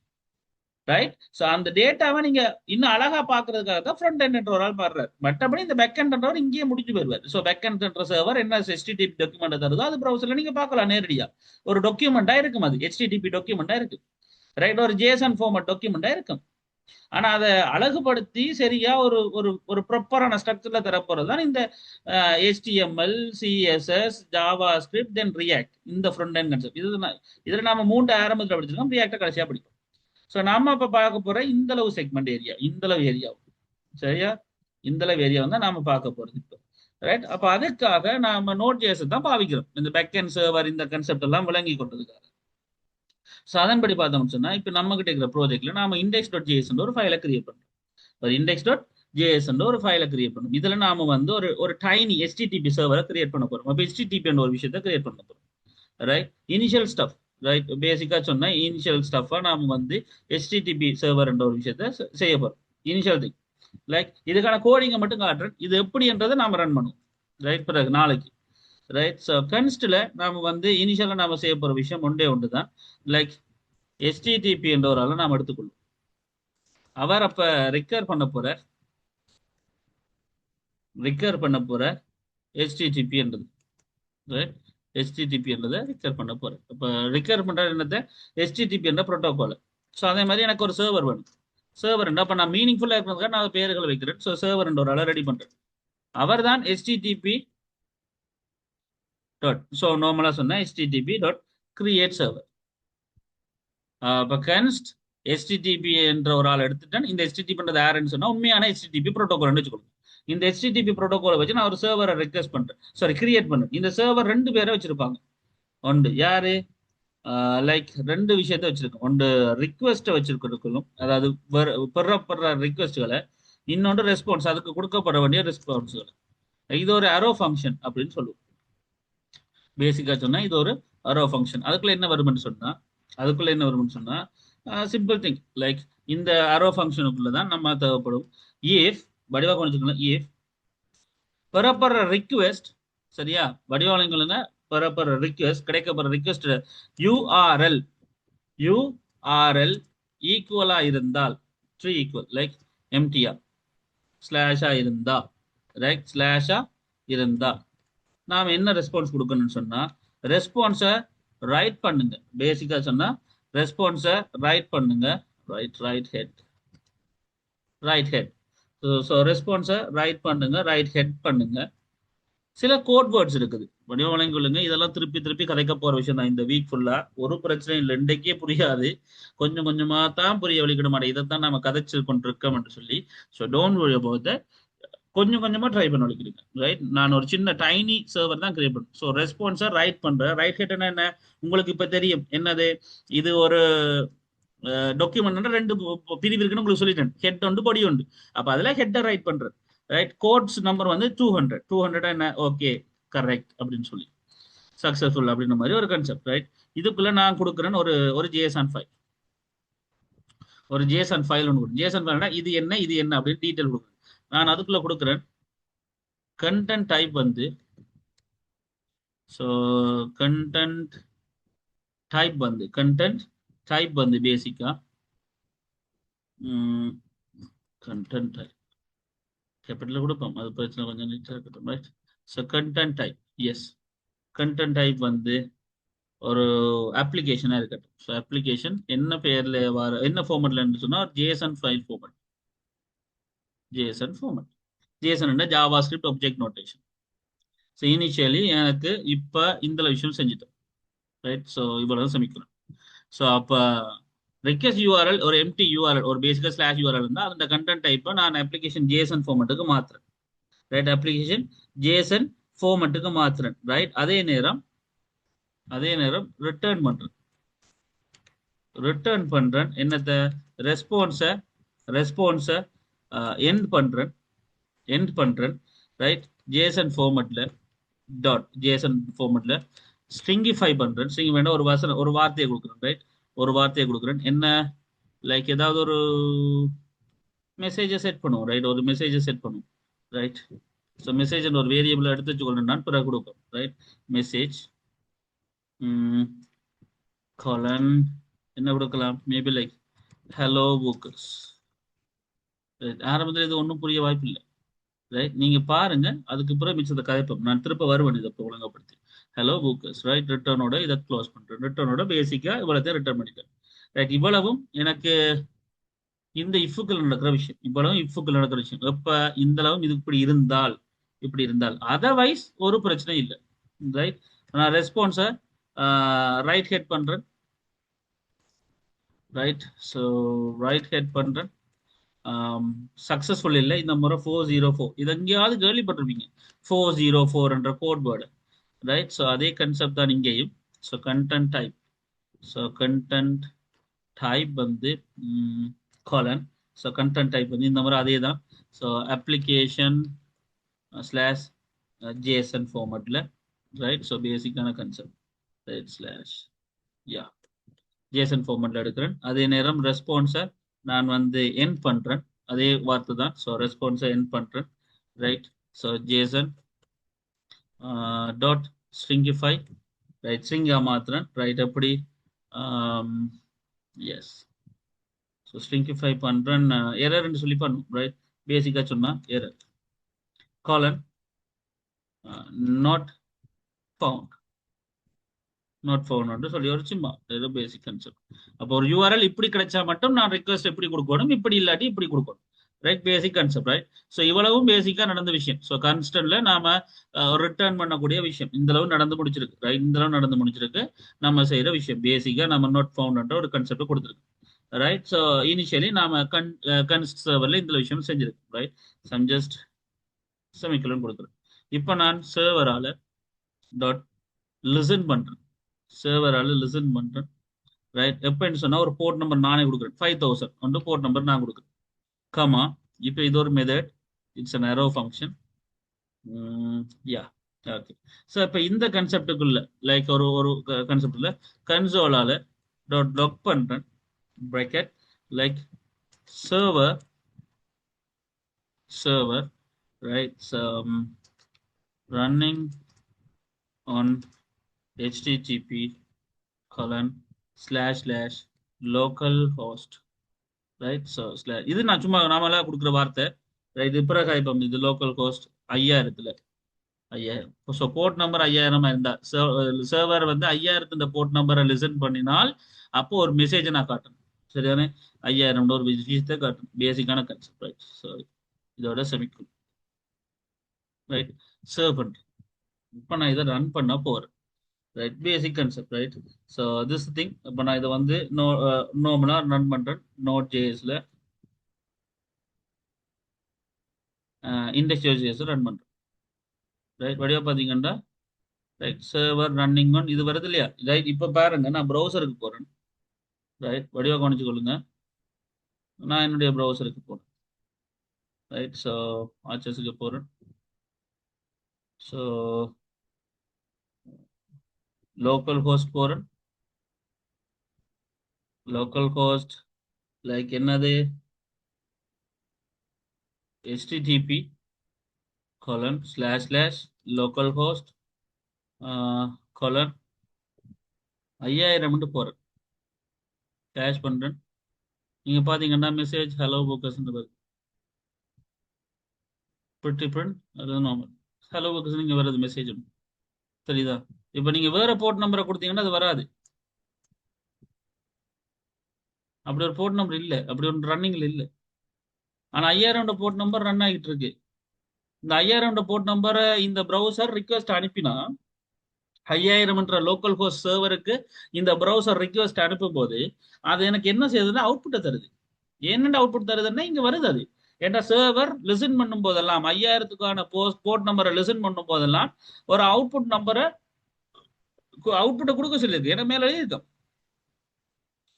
ரைட், ஸோ அந்த டேட்டாவை நீங்க இன்னும் அழகா பாக்குறதுக்காக தான் ஃப்ரண்ட் எண்ட் ஒரு ஆள் பாடுறாரு. மற்றபடி இந்த பேக் எண்ட்ன்றவர் இங்கேயே முடிஞ்சு போயிருவார். ஸோ பேக் எண்ட் சர்வர் என்ன HTTP டாக்குமெண்ட் தருதோ அது ப்ரௌசர்ல நீங்க பார்க்கலாம் நேரடியா. ஒரு டாக்குமெண்டா இருக்கும், அது HTTP டாக்குமெண்டா இருக்கு. ரைட், ஒரு JSON ஃபார்மட் டாக்குமெண்டா இருக்கும். ஆனா அதை அழகுபடுத்தி சரியா ஒரு ஒரு ஒரு ப்ராப்பரான ஸ்ட்ரக்சர்ல தரப்போறது தான் இந்த HTML, CSS, ஜாவா ஸ்கிரிப்ட், தென் ரியாக்ட். இந்த ஃப்ரண்ட் எண்ட் கான்செப்ட் இதுல நாம 3 ஆரம்பத்தில் படிச்சிருக்கோம், ரியாக்ட கடைசியா படிப்போம். ஸோ நாம இப்ப பார்க்க போற இந்த அளவு செக்மெண்ட் ஏரியா, இந்த அளவு ஏரியா, சரியா, இந்த அளவு ஏரியா வந்து நாம பார்க்க போறது இப்போ. ரைட், அப்ப அதுக்காக நாம நோட் ஜேஎஸ் தான் பாவிக்கிறோம், இந்த பேக் எண்ட் சர்வர் இந்த கான்செப்ட் எல்லாம் விளங்கி கொண்டதுக்காக. ஸோ அதன்படி பார்த்தோம்னு சொன்னா இப்போ நம்ம கிட்ட இருக்கிற ப்ராஜெக்ட்ல நாம index.js ஒரு ஃபைலை கிரியேட் பண்றோம். ஒரு index.js ஒரு ஃபைலை கிரியேட் பண்ணும். இதுல நாம வந்து ஒரு ஒரு டைனி HTTP சர்வரை கிரியேட் பண்ண போறோம். அப்போ HTTP ஒரு விஷயத்தை கிரியேட் பண்ண போறோம். Right, initial stuff. ரைட், பேசிக்கா சொன்னா இனிஷியல் ஸ்டஃபா நாம வந்து HTTP சர்வர் என்ற ஒரு விஷயத்த செய்ய போறோம். இனிஷியல் திங், லைக் இதுக்கான கோடிங்கை மட்டும் காட்டுறேன், இது எப்படின்றதை நாம ரன் பண்ணுவோம். ரைட், பிறகு நாளைக்கு. ரைட், ஸோ கன்ஸ்ட்ல நாம வந்து இனிஷியலா நாம செய்ய போற விஷயம் ஒன்று தான், லைக் HTTP என்ற ஒரு ஆளை நாம் எடுத்துக்கொள்வோம். அவர் அப்ப ரிக்கர் பண்ண போற HTTP என்றது. ரைட், HTTP என்றதை ரிக்கர் பண்ண போறேன். இப்போ ரிக்கர் பண்ற என்னத்தை, HTTP என்ற புரோட்டோகால். ஸோ அதே மாதிரி எனக்கு ஒரு சர்வர் வேணும். சர்வர் அப்ப நான் மீனிங்ஃபுல்லா இருக்கிறதுக்காக நான் பேர்களை வைக்கிறேன். ஸோ சர்வர் என்ற ஒரு ஆளை ரெடி பண்றேன். அவர் தான் HTTP டாட், ஸோ நார்மலா சொன்னா HTTP டாட் கிரியேட் சர்வர். இப்போ கன்ஸ்ட் HTTP என்ற ஒரு ஆள் எடுத்துட்டேன். இந்த HTTP பண்றது யாருன்னு சொன்னா உண்மையான HTTP புரோட்டோகால் வச்சுக்கணும். இந்த HTTP புரோட்டோகாலை வச்சு நான் ஒரு சர்வரை ரெக்வெஸ்ட் பண்றேன், சாரி கிரியேட் பண்றேன். இந்த சர்வர் 2 பேரை வச்சிருப்பாங்க. ஒன்று யாரு, லைக் 2 விஷயத்த வச்சிருக்கோம். ஒன்று ரிக்வெஸ்ட்டை வச்சிருக்கணும், அதாவது பெறப்படுற ரிக்வெஸ்ட்களை, இன்னொன்று ரெஸ்பான்ஸ், அதுக்கு கொடுக்கப்பட வேண்டிய ரெஸ்பான்ஸ்களை. இது ஒரு அரோ ஃபங்க்ஷன் அப்படின்னு சொல்லுவோம். பேசிக்கா சொன்னா இது ஒரு அரோ ஃபங்க்ஷன். அதுக்குள்ள என்ன வரும்னு சொன்னா சிம்பிள் திங், லைக் இந்த அரோ ஃபங்க்ஷனுக்குள்ள தான் நம்ம தேவைப்படும் இஃப், வடிவா கொஞ்சம் இஃப் பெறப்படுற ரிக்வெஸ்ட், சரியா, வடிவாளங்களுங்க, பெறப்படுற ரிக்வெஸ்ட், கிடைக்கப்படுற ரிக்வெஸ்ட் URL URL ஈக்குவலா இருந்தால் ட்ரீ ஈக்குவல் லைக் எம்டிஆ ஸ்லாஷா இருந்தா ரைட் ஸ்லாஷா இருந்தா நாம் என்ன ரெஸ்பான்ஸ் கொடுக்கணும்னு சொன்னா ரெஸ்பான்ஸை ரைட் பண்ணுங்க. பேசிக்கா சொன்னா ரெஸ்பான்ஸை ரைட் பண்ணுங்க. Write head. ஸோ ரெஸ்பான்ஸை ரைட் பண்ணுங்க, ரைட் ஹெட் பண்ணுங்க. சில கோட் வேர்ட்ஸ் இருக்குது, வடிவம் வழங்கி கொள்ளுங்க. இதெல்லாம் திருப்பி திருப்பி கதைக்க போற விஷயம் தான் இந்த வீக் ஃபுல்லா. ஒரு பிரச்சனையும் இல்லை, இன்றைக்கே புரியாது, கொஞ்சம் கொஞ்சமா தான் புரிய வலிக்கிட மாட்டேன். இதைத்தான் நம்ம கதைச்சு கொண்டிருக்கோம் என்று சொல்லி. So don't worry about that. கொஞ்சம் கொஞ்சமா ட்ரை பண்ண வலிக்கிறீங்க ரைட். நான் ஒரு சின்ன டைனி சர்வர் தான் கிரியேட் பண்ணுறேன். ஸோ ரெஸ்பான்ஸை ரைட் பண்றேன். ரைட் ஹெட்னா என்ன உங்களுக்கு இப்ப தெரியும் என்னது. இது ஒரு டாக்குமெண்ட் ரெண்டு பிரிவு இருக்குன்னு உங்களுக்கு சொல்லிட்டேன். ஹெட் உண்டு, பாடி உண்டு. அப்ப அதுல ஹெட்டை ரைட் பண்றது ரைட். கோட்ஸ் நம்பர் வந்து 200 என்ன ஓகே கரெக்ட் அப்படின்னு சொல்லி சக்சஸ்ஃபுல் அப்படின்ற மாதிரி ஒரு கான்செப்ட் ரைட். இதுக்குள்ள நான் கொடுக்குறேன்னு ஒரு ஒரு ஜேசன் ஃபைல், ஒரு ஜேசன் ஃபைல் ஒன்று கொடுக்கும். ஜேசன் ஃபைல்னா இது என்ன இது என்ன அப்படின்னு டீட்டெயில் கொடுக்குறேன். நான் அதுக்குள்ள கொடுக்குறேன் கண்டென்ட் டைப் வந்து ஸோ கண்டென்ட் டைப் வந்து பேசிக்கா கண்டென்ட் டைப் கேபிட்டல் கொடுப்போம், அது பிரச்சனை கொஞ்சம் நீட்டாக இருக்கட்டும் right. So content type is, content type வந்து ஒரு அப்ளிகேஷனாக இருக்கட்டும். ஸோ அப்ளிகேஷன் என்ன பேர்ல வர என்ன ஃபார்மெட்ல சொன்னால் JSON file format. JSON JavaScript object notation. So initially எனக்கு இப்போ இந்த விஷயம் செஞ்சுட்டேன் ரைட். ஸோ இவ்வளவு சமிக்கிறேன். ஸோ அப்போ ரெக்வெஸ்ட் யூஆர்எல் ஒரு எம்டி யூஆர்எல் ஒரு பேசிக்கா ஸ்லாஷ் யூஆர்எல் இருந்தால் அந்த கண்டென்ட் டைப்பை நான் அப்ளிகேஷன் ஜேசன் ஃபார்மெட்டுக்கு மாத்துறேன் ரைட். அப்ளிகேஷன் ஜேசன் ஃபார்மெட்டுக்கு மாத்துறேன் ரைட். அதே நேரம் ரிட்டர்ன் பண்றேன் என்னத்த ரெஸ்பான்ஸை எண்ட் பண்றேன் ரைட். ஜேசன் ஃபார்மெட்ல ஜேசன் ஃபார்மெட்ல ஸ்ட்ரிங்கிஃபை பண்றேன். ஸ்ட்ரிங் வேண்டாம், ஒரு வார்த்தையை கொடுக்குறேன் ரைட். ஒரு வார்த்தையை கொடுக்குறேன் என்ன லைக் ஏதாவது ஒரு மெசேஜை செட் பண்ணுவோம் ரைட். ஒரு மெசேஜை செட் பண்ணுவோம் ரைட். ஸோ மெசேஜ் ஒரு வேரியபிள் எடுத்து வச்சுக்கொள்ளணும் நான் பிறகு கொடுப்போம் ரைட். மெசேஜ் காலன் என்ன கொடுக்கலாம் maybe like hello bookers right. ஆரம்பத்தில் இது ஒன்றும் புரிய வாய்ப்பு இல்லை ரைட். நீங்க பாருங்க, அதுக்கு பிறகு மிச்சத்தை கதைப்போம். நான் திருப்ப வருவேன் இதை ஒழுங்கப்படுத்தி. Hello bookers right. ரிட்டர்னோட இதை க்ளோஸ் பண்றேன். ரிட்டர்னோட பேசிக்கா இவ்வளோத்தையும் ரிட்டர்ன் பண்ணிட்டேன் ரைட். இவ்வளவும் எனக்கு இந்த இஃபுக்கள் நடக்கிற விஷயம். இவ்வளவும் இஃபுக்கள் நடக்கிற விஷயம். எப்ப இந்த அளவும் இது இப்படி இருந்தால் அதர்வைஸ் ஒரு பிரச்சனை இல்லை ரைட். நான் ரெஸ்பான்ஸை ரைட் ஹெட் பண்றேன் ரைட். ஸோ ரைட் ஹெட் பண்றேன். சக்சஸ்ஃபுல் இல்லை இந்த முறை 404. இது எங்கேயாவது கேள்விப்பட்டிருப்பீங்க 404 என்ற கோட் வேர்டு ரைட். ஸோ அதே கன்செப்ட் தான் இங்கேயும். ஸோ கண்டென்ட் டைப் வந்து காலன். ஸோ கண்டென்ட் டைப் வந்து இந்த முறை அதே தான். ஸோ அப்ளிகேஷன் ஸ்லாஷ் ஜேசன் ஃபார்மெட்ல ரைட். ஸோ பேசிக்கான கன்செப்ட் ரைட் ஸ்லாஷ் யா ஜேசன் ஃபார்மெட்ல எடுக்கிறேன். அதே நேரம் ரெஸ்பான்ஸை நான் வந்து எண்ட் பண்றேன், அதே வார்த்தை தான். ஸோ ரெஸ்பான்ஸை எண்ட் பண்றேன் right. So JSON dot stringify right. ஸ்ட்ரிங்கா மாத்துறேன் ரைட். எப்படி எஸ். ஸோ ஸ்ட்ரிங்கிஃபை பண்றேன். எரர்ன்னு சொல்லி பண்ணும் ரைட். பேசிக்கா சொன்னா எரர் காலன் நாட் ஃபவுண்ட் சொல்லி ஒரு சும்மா ஏதோ பேசிக் கன்செப்ட். அப்போ ஒரு யூஆர்எல் இப்படி கிடைச்சா மட்டும் நான் ரிக்வெஸ்ட் எப்படி கொடுக்கணும், இப்படி இல்லாட்டி இப்படி கொடுக்கணும் right. Basic concept right. So இவ்வளவும் பேசிக்கா நடந்த விஷயம். ஸோ கான்ஸ்டன்ட்ல நாம ரிட்டர்ன் பண்ணக்கூடிய விஷயம் இந்த அளவு நடந்து முடிச்சிருக்கு ரைட். இந்த அளவு நடந்து முடிச்சிருக்கு நம்ம செய்யற விஷயம். பேசிக்கா நம்ம நாட் ஃபவுண்ட் ஒரு கான்செப்ட் கொடுத்துருக்கு ரைட். ஸோ இனிஷியலி நாம கன்ஸ்ட் சர்வர்ல இந்த விஷயம் செஞ்சிருக்கு ரைட். சம் ஜஸ்ட் செமிக்கலன் கொடுக்குறேன். இப்போ நான் சர்வரால டாட் லிசன் பண்றேன். ரைட். எப்பன்னு சொன்னா ஒரு போர்ட் நம்பர் நானே கொடுக்குறேன் 5000 ஒன்று போர்ட் நம்பர் நான் கொடுக்குறேன் கமா. இப்போ இது ஒரு method, it's an arrow function yeah okay. So இப்போ இந்த கன்செப்டுக்குள்ள லைக் ஒரு ஒரு கன்செப்ட்ல கன்சோலால டாட் லாக் பண்றேன் bracket like server right. So running on http colon slash slash local host, right. So இது நான் சும்மா நாமளா கொடுக்குற வார்த்தை, ரைட். இது பிறகு இப்போ இது local host 5000, 5000. So port number 5000 இருந்தா சர்வர் வந்து 5000 இந்த போர்ட் நம்பரை லிசன் பண்ணினால் அப்போ ஒரு மெசேஜை நான் காட்டணும். சரிதானே? 5000 ஒரு விஷயத்தை காட்டணும். பேசிக்கான கான்செப்ட், ரைட். ஸோ இதோட செமிக்கும், ரைட். சர்வ் பண்ணுறேன். இப்போ நான் இதை ரன் பண்ண போகிறேன், right. Basic concept, right. So this thing. இப்போ நான் இதை வந்து நார்மலாக ரன் பண்ணுறேன். நோட் ஜேஎஸ்ல இண்டெக்ஸ் ஜேஎஸ் ரன் பண்ணுறேன், ரைட். வழியாக பார்த்தீங்கன்னா ரைட் சர்வர் ரன்னிங் ஆன் இது வருது இல்லையா, ரைட். இப்போ பாருங்க நான் ப்ரௌசருக்கு போகிறேன், ரைட். வடிவாக கவனிச்சு கொள்ளுங்க. நான் என்னுடைய ப்ரௌசருக்கு போகிறேன், ரைட். ஸோ ஆச்சஸுக்கு போகிறேன். ஸோ லோக்கல் ஹோஸ்ட் போகிறேன். லோக்கல் ஹோஸ்ட் லைக் என்னது, http :/ localhost colon 5000 போகிறேன். கேஷ் பண்ணுறேன். நீங்கள் பார்த்தீங்கன்னா மெசேஜ் ஹலோ புக்கஸ் வருது. பிரிட்டி பிரிண்ட் அது நார்மல் ஹலோ புக்கஸ் இங்கே வருது மெசேஜ். சரிதா? இப்போ நீங்கள் வேற போர்ட் நம்பரை கொடுத்தீங்கன்னா அது வராது. அப்படி ஒரு போர்ட் நம்பர் இல்லை, அப்படி ஒன்று ரன்னிங்கில் இல்லை. ஆனால் 5000 போர்ட் நம்பர் ரன் ஆகிட்டு இருக்கு. இந்த 5000 போர்ட் நம்பரை இந்த ப்ரௌசர் ரிக்வெஸ்ட் அனுப்பினா 5000 லோக்கல் ஹோஸ்ட் சர்வருக்கு இந்த ப்ரௌசர் ரிக்வெஸ்ட் அனுப்பும் போது அது எனக்கு என்ன செய்யுதுன்னா அவுட்புட்டை தருது. என்னென்ன அவுட்புட் தருதுன்னா இங்க வருது அது. ஏன்னா சர்வர் லிசன் பண்ணும் போதெல்லாம் 5000க்கான போர்ட் நம்பரை லிசன் பண்ணும் போதெல்லாம் ஒரு அவுட்புட் நம்பரை அவுட்புட்டை கொடுக்க சொல்லியிருக்கு. ஏன்னா மேலே இருக்கும்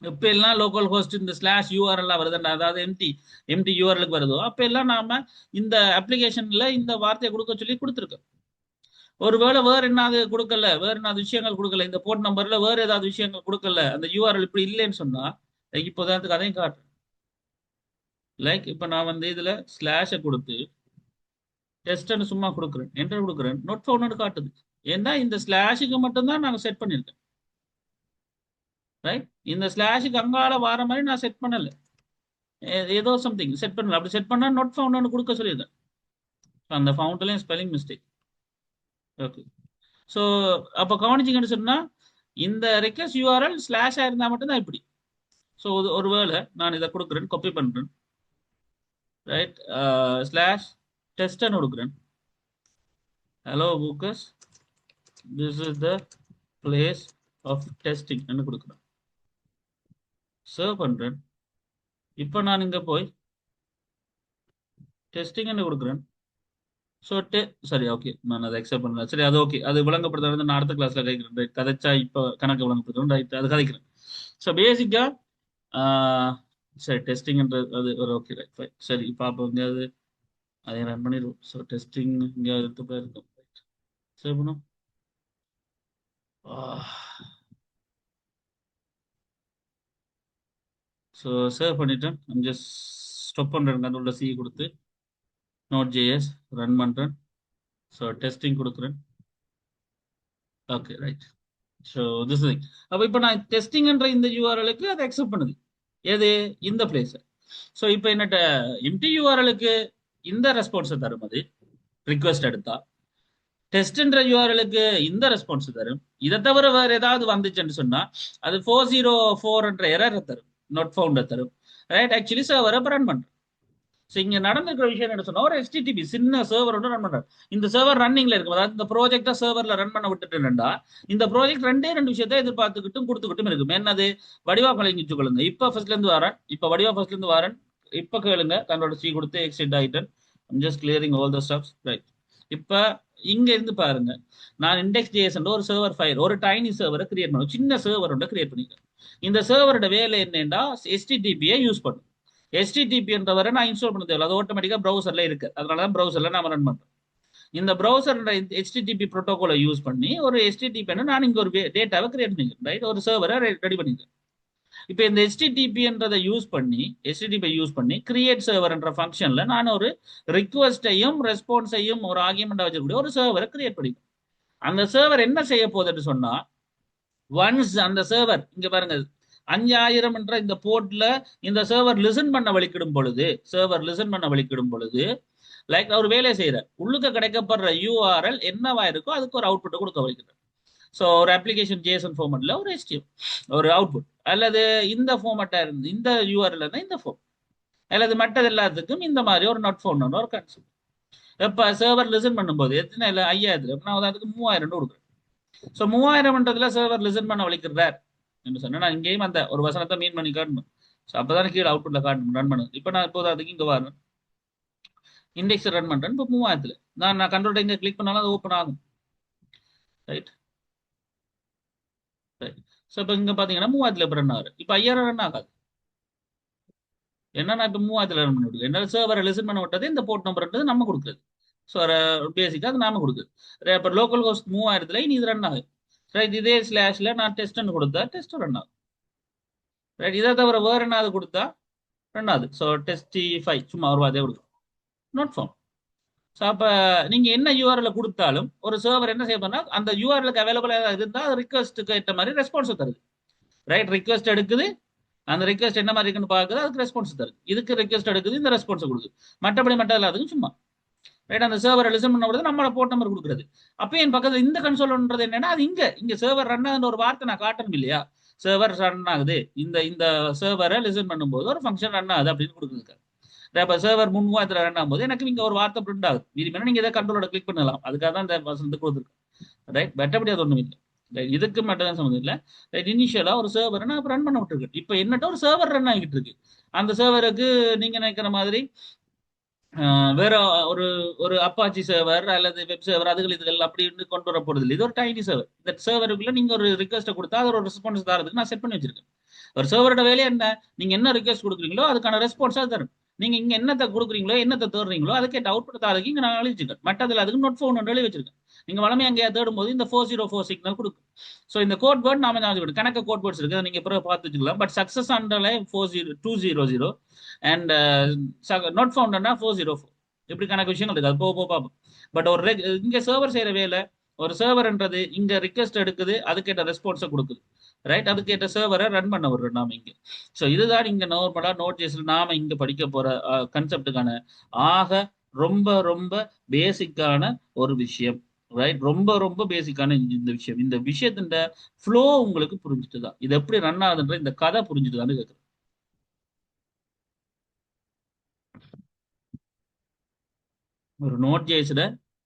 எப்ப எல்லாம் லோக்கல் ஹோஸ்ட் இந்த ஸ்லாஷ் யூஆர்எல் வருதுன்னா, அதாவது எம்டி யூஆர்எலுக்கு வருதோ அப்ப எல்லாம் நாம இந்த அப்ளிகேஷன்ல இந்த வார்த்தையை கொடுக்க சொல்லி கொடுத்துருக்கோம். ஒருவேளை வேற என்னது கொடுக்கல, வேற என்னது விஷயங்கள் கொடுக்கல, இந்த போர்ட் நம்பர்ல வேற ஏதாவது விஷயங்கள் கொடுக்கல, அந்த யூஆர்எல் இப்படி இல்லைன்னு சொன்னா இப்போ உதாரணத்துக்கு அதையும் காட்டுறேன். லைக் இப்போ நான் வந்து இதுல ஸ்லாஷை கொடுத்து டெஸ்ட்னு சும்மா கொடுக்குறேன், என்டர் கொடுக்குறேன், நோட் ஃபவுண்ட் காட்டுது. ஏன்னா இந்த ஸ்லாஷுக்கு மட்டும்தான் நாங்கள் செட் பண்ணியிருக்கேன், ரைட். இந்த ஸ்லாஷுக்கு அங்கால வார மாதிரி நான் செட் பண்ணல, ஏதோ சம்திங் செட் பண்ணல. அப்படி செட் பண்ணா நோட் ஃபவுண்ட் கொடுக்க சொல்லியிருக்கேன். அந்த ஃபவுண்ட்லையும் ஸ்பெல்லிங் மிஸ்டேக். ஓகே. ஸோ அப்போ கவனிச்சிங்கன்னு சொன்னால் இந்த ரெக்வெஸ்ட் யூஆர்எல் ஸ்லாஷாக இருந்தால் மட்டும்தான் இப்படி. ஸோ ஒருவேளை நான் இதை கொடுக்குறேன், காப்பி பண்ணுறேன், ரைட். ஸ்லாஷ் டெஸ்ட்னு கொடுக்குறேன். Hello books this is the place of testing கொடுக்குறேன். சர்வ் பண்ணுறேன். இப்போ நான் இங்கே போய் டெஸ்டிங்னு கொடுக்குறேன். ஸோ சரி, ஓகே, நான் அதை அக்செப்ட் பண்ணல. சரி, அது ஓகே, அது விளங்கப்படுத்துறது நான் அடுத்த கிளாஸ்ல கேட்குறேன், ரைட். கதைச்சா இப்போ கணக்கு விளங்கப்படுத்துறேன், ரைட். அது கதைக்கிறேன். ஸோ பேசிக்கா சரி டெஸ்டிங்ன்றது அது ஒரு ஓகே, ரைட், ஃபைன். சரி இப்போ அப்போ இங்கே அதை ரன் பண்ணிடுவோம். ஸோ டெஸ்டிங் இங்கே எடுத்து போயிருக்கோம், ரைட். சரி பண்ணும். ஸோ சேவ் பண்ணிட்டேன். ஜஸ்ட் ஸ்டாப் பண்ணுறேன், கண்ட்ரோல் சி கொடுத்து நோட் ஜேஎஸ் ரன் பண்ணுறேன். ஸோ டெஸ்டிங் கொடுக்குறேன். Okay, right. So this thing. அப்போ இப்போ நான் டெஸ்டிங்ன்ற இந்த யூஆர்எலுக்கு அதை அக்செப்ட் பண்ணுது, எது இந்த பிளேஸ். ஸோ இப்போ என்னட்ட எம்டி யூஆர்எலுக்கு இந்த ரெஸ்பான்ஸை தரும், அது ரிக்வெஸ்ட் எடுத்தா. டெஸ்ட்ன்ற யூஆர்எலுக்கு இந்த ரெஸ்பான்ஸ் தரும். இதை தவிர வேற ஏதாவது வந்துச்சுன்னு சொன்னா அது 404 எரரை தரும், நோட் ஃபவுண்டை தரும், ரைட். ஆக்சுவலி சர்வரை ரன் பண்றேன். ஸோ இங்க நடந்திருக்கிற விஷயம் என்ன சொன்னா ஒரு HTTP சின்ன சர்வர் ஒன்று ரன் பண்றாரு. இந்த சர்வர் ரன்னிங்ல இருக்கும், அதாவது இந்த ப்ராஜெக்டை சர்வர்ல ரன் பண்ண விட்டுட்டுண்டா இந்த ப்ராஜெக்ட் ரெண்டு விஷயத்தை எதிர்பார்த்துக்கிட்டும் கொடுத்துக்கிட்டும் இருக்கும். என்னது, வடிவா கலைஞ்சிச்சு கொள்ளுங்க. இப்போ ஃபர்ஸ்ட்ல இருந்து வரேன், இப்போ வடிவா ஃபர்ஸ்ட்ல இருந்து வரேன். இப்போ கேளுங்க, கண்ட்ரோல் சி கொடுத்து எக்ஸிட் ஆயிட்டேன். I'm just clearing all the stuffs, right. இப்போ இங்க இருந்து பாருங்க, நான் இண்டெக்ஸ் ஜேஎஸ் ஒரு சர்வர் ஃபைல், ஒரு டைனி சர்வரை கிரியேட் பண்ணுவோம், சின்ன சர்வர் ஒன்று கிரியேட் பண்ணிக்கிறேன். இந்த சர்வரோட வேலை என்னன்னா HTTP யூஸ் பண்ணும். HTTP நான் இன்ஸ்டால் பண்ண தேவை, அது ஆட்டோமேட்டிக்கா ப்ரௌசர்ல இருக்கு. அதனால தான் ப்ரௌசர்ல நாம ரன் பண்றோம். இந்த ப்ரௌசர் HTTP ப்ரோட்டோகாலை யூஸ் பண்ணி ஒரு HTTP நான் இங்க ஒரு டேட்டாவை கிரியேட் பண்ணிக்கிறேன், ரைட். ஒரு சர்வரை ரெடி பண்ணிக்கிறேன். இப்போ இந்த HTTP யூஸ் பண்ணி கிரியேட் சர்வர் என்ற ஃபங்க்ஷன்ல நான் ஒரு ரிக்வெஸ்டையும் ரெஸ்பான்ஸையும் ஒரு ஆர்குமெண்டா வச்சிருக்கக்கூடிய ஒரு சர்வரை கிரியேட் பண்ணிக்கிறேன். அந்த சர்வர் என்ன செய்ய போகுதுன்னு சொன்னா, ஒன்ஸ் அந்த சர்வர் இங்க பாருங்க 5000 என்ற இந்த போர்ட்ல இந்த சர்வர் லிசன் பண்ண வலிக்கிடும் பொழுது லைக் அவர் வேலை செய்யறார். உள்ளுக்கு கிடைக்கப்படுற யூஆர்எல் என்னவா இருக்கோ அதுக்கு ஒரு அவுட்புட் கொடுக்க வைக்கிறார். ஸோ ஒரு அப்ளிகேஷன் ஜேசன் ஃபார்மட்ல ஒரு HTML ஒரு அவுட்புட், அல்லது இந்த ஃபார்மட்டா இருந்து இந்த யூஆர்எல் இந்த ஃபார்ம், அல்லது மற்றது எல்லாத்துக்கும் இந்த மாதிரி ஒரு நாட் ஃபவுண்ட் ஒரு கான்செப்ட். இப்போ சர்வர் லிசன் பண்ணும்போது எத்தனை இல்லை 5000, நான் அதுக்கு 3000 கொடுக்குறேன். ஸோ 3000ன்றதுல சர்வர் லிசன் பண்ண வலிக்கிறார் என்று சொன்னா நான் இங்கேயும் அந்த ஒரு வசனத்தை மீன் பண்ணி காட்டணும். ஸோ அப்போதானே கீழே அவுட்புட்ல காட்டணும் ரன் பண்ணணும். இப்போ நான் இப்போது அதுக்கு இங்கே வரணும், இண்டெக்ஸ் ரன் பண்றேன். இப்போ 3000 நான் கண்ட்ரோல் இங்கே கிளிக் பண்ணாலும் அது ஓப்பன் ஆகும். Right right. ஸோ இப்போ இங்கே பார்த்தீங்கன்னா 3000 இப்போ ரன் ஆகுது. இப்போ 5000 ரன் ஆகாது. என்னன்னா இப்போ 3000 ரன் பண்ணி விடுது. என்ன சர்வரை லிசன் பண்ண விட்டது இந்த போர்ட் நம்பர்ன்றது நம்ம கொடுக்குறது. ஸோ பேசிக்காக அது நாம கொடுக்குது. இப்போ லோக்கல் ஹோஸ்ட் 3000 இனி இது ரன் ஆகுது. ரைட். இதே ஸ்லாஷ்ல நான் டெஸ்ட்னு கொடுத்தா டெஸ்ட் ரன் ஆகும். ரைட். இதை தவிர வேறு என்னது கொடுத்தா ரன் ஆகுது. ஸோ test5 சும்மா ஒரு வார்த்தையை கொடுக்கும், நாட் ஃபவுண்ட். ஸோ அப்போ நீங்கள் என்ன யூஆர்எல் கொடுத்தாலும் ஒரு சர்வர் என்ன செய்ய பண்ணா அந்த யூஆர்எலுக்கு அவைலபிளாக இருந்தால் அது ரிக்வஸ்ட்டுக்கு ஏற்ற மாதிரி ரெஸ்பான்ஸ் தருது. ரைட். ரிக்வஸ்ட் எடுக்குது, அந்த ரிக்வஸ்ட் என்ன மாதிரி இருக்குன்னு பார்க்குது, அதுக்கு ரெஸ்பான்ஸ் தருது. இதுக்கு ரிக்வஸ்ட் எடுக்குது, இந்த ரெஸ்பான்ஸ் கொடுக்குது. மற்றபடி எல்லாத்துக்கும் சும்மா. ரைட். அந்த சர்வரை லிசன் பண்ண விடுறது நம்மளோட போர்ட் நம்பர் கொடுக்குறது. அப்போ என் பக்கத்தில் இந்த கன்சோல்ன்றது என்னன்னா அது இங்கே சர்வர் ரன் ஆகுதுன்ற ஒரு வார்த்தை நான் காட்டணும் இல்லையா? சர்வர் ரன் ஆகுது, இந்த சர்வரை லிசன் பண்ணும்போது ஒரு ஃபங்க்ஷன் ரன் ஆகுது அப்படின்னு கொடுக்குது. இப்போ சர்வர் 3000 ரன் ஆகும்போது எனக்கு இங்கே ஒரு வார்த்தை பிரிண்ட் ஆகுது. விரும்பினா நீங்கள் இதை கண்ட்ரோலோட கிளிக் பண்ணலாம். அதுக்காக தான் இந்த வசனத்துக்கு கொடுத்துருக்கேன். ரைட். மற்றபடி அது ஒன்றும் இல்லை. ரைட். இதுக்கு மட்டும் தான் சம்மந்தம் இல்லை. ரைட். இனிஷியலாக ஒரு சர்வரை நான் ரன் பண்ண விட்டுருக்கேன். இப்போ என்னட்ட ஒரு சர்வர் ரன் ஆகிட்டு இருக்கு. அந்த சர்வருக்கு நீங்கள் நினைக்கிற மாதிரி வேற ஒரு ஒரு அப்பாச்சி சர்வர் அல்லது வெப் சர்வர் அதுகள் இதுகள் அப்படி கொண்டு வர போறது இல்லை. இது ஒரு டைனி சர்வர். இந்த சர்வருக்குள்ள நீங்க ஒரு ரிக்வஸ்ட்டை கொடுத்தா அது ஒரு ரெஸ்பான்ஸ் தரதுக்கு நான் செட் பண்ணி வச்சிருக்கேன். ஒரு சர்வரோட வேலையை என்ன, நீங்க என்ன ரிக்வஸ்ட் கொடுக்குறீங்களோ அதுக்கான ரெஸ்பான்ஸா தரும். நீங்க இங்க என்னத்தை கொடுக்குறீங்களோ என்னத்தை தேடுறீங்களோ அதுக்கேற்ற அவுட்புட் தரதுக்கு இங்க நான் எழுதி வச்சிருக்கேன். மற்றதுல அதுக்கு நோட் ஃபவுண்ட் எழுதி வச்சிருக்கேன். நீங்க வளமே அங்கேயா தேடும் போது இந்த 404 சிக்னல் கொடுக்கும். ஸோ இந்த கோட் வேர்ட் நாம ஞாபகம் கணக்கு கோட் வேர்ட்ஸ் இருக்கு, நீங்க பிறகு பார்த்து வச்சுக்கலாம். பட் சக்சஸ் அண்டர்ல 200 அண்ட் நாட் ஃபவுண்ட்னா 404. இப்படி கணக்கு விஷயங்கள் இருக்கு, அது போக பார்ப்போம். பட் ஒரு இங்க சர்வர் செய்யற வேலை, ஒரு சர்வர்ன்றது இங்க ரிக்வெஸ்ட் எடுக்குது, அதுக்கேற்ற ரெஸ்பான்ஸை கொடுக்குது. ரைட். அதுக்கேற்ற சர்வரை ரன் பண்ண விடுறோம் நாம இங்க. ஸோ இதுதான் இங்க நார்மலா நோட்.js நாம இங்க படிக்க போற கன்செப்டுக்கான ஆக ரொம்ப ரொம்ப பேசிக்கான ஒரு விஷயம். ரைட். ரொம்ப ரொம்ப பேசிக்கான இந்த விஷயம். இந்த விஷயத்தின் ஃப்ளோ உங்களுக்கு புரிஞ்சுட்டுதான், இது எப்படி ரன் ஆகுதுன்ற இந்த கதை புரிஞ்சுட்டுதான்னு கேட்குறேன். ஒரு நோட்.js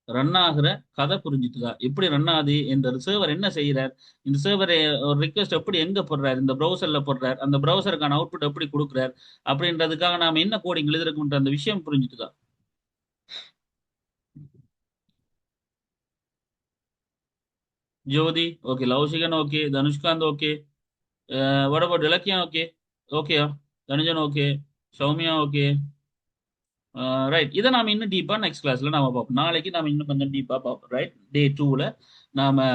ரன் ஆகுற கதை புரிஞ்சுட்டுதா, எப்படி ரன் ஆகுது, இந்த ரிசர்வர் என்ன செய்யறார், இந்த சர்வரை ஒரு ரிக்வெஸ்ட் எப்படி எங்க போடுறாரு, இந்த ப்ரௌசர்ல போடுறாரு, அந்த ப்ரௌசருக்கான அவுட்புட் எப்படி கொடுக்குறாரு அப்படின்றதுக்காக நாம என்ன கோடிங் எழுதுறோம்ன்ற அந்த விஷயம் புரிஞ்சுட்டுதா. Jothi okay, Laushikan okay, Dhanushkanth okay, what about Ilakkiyam okay, ஓகேயா, Thanujan okay, Sowmiya okay. Right. இதை நாம இன்னும் டீப்பா நெக்ஸ்ட் கிளாஸ்ல நாம பார்ப்போம். நாளைக்கு நாம இன்னும் கொஞ்சம் டீப்பா பார்ப்போம். ரைட். டே 2ல நாம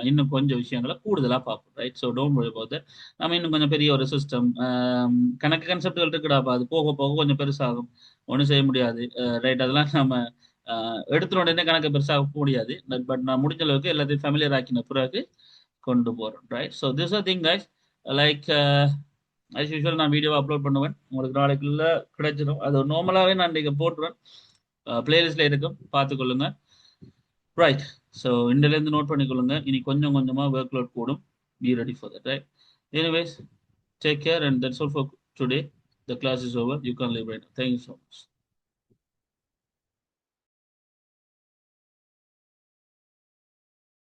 இன்னும் கொஞ்சம் விஷயங்களை கூடுதலா பார்ப்போம். Right. So don't worry about that. நம்ம இன்னும் கொஞ்சம் பெரிய ஒரு சிஸ்டம் கணக்கு கான்செப்டுகள் இருக்குடாப்பா, அது போக போக கொஞ்சம் பெருசாகும், ஒன்றும் செய்ய முடியாது. ரைட். அதெல்லாம் நம்ம எடுத்துட உடனே கணக்கு பெருசாக முடியாது. பட் நான் முடிஞ்ச அளவுக்கு எல்லாத்தையும் ஃபேமிலியர் ஆக்கின பிறகு கொண்டு போறோம். Right. So this are thing guys. Like as usual நான் வீடியோ அப்லோட் பண்ணுவேன், உங்களுக்கு நாளைக்குள்ள கிடைச்சிடும். அது நார்மலாகவே நான் இன்றைக்கு போட்டுருவேன், பிளேலிஸ்ட்ல இருக்கும், பார்த்துக்கொள்ளுங்க. ரைட். ஸோ இன்றிலிருந்து நோட் பண்ணிக்கொள்ளுங்க, இனி கொஞ்சம் கொஞ்சமாக ஒர்க் லோட் கூடும். Be ready for that. Right. Anyways, take care and that's all for today. The class is over. You can leave right now. Thank you so much.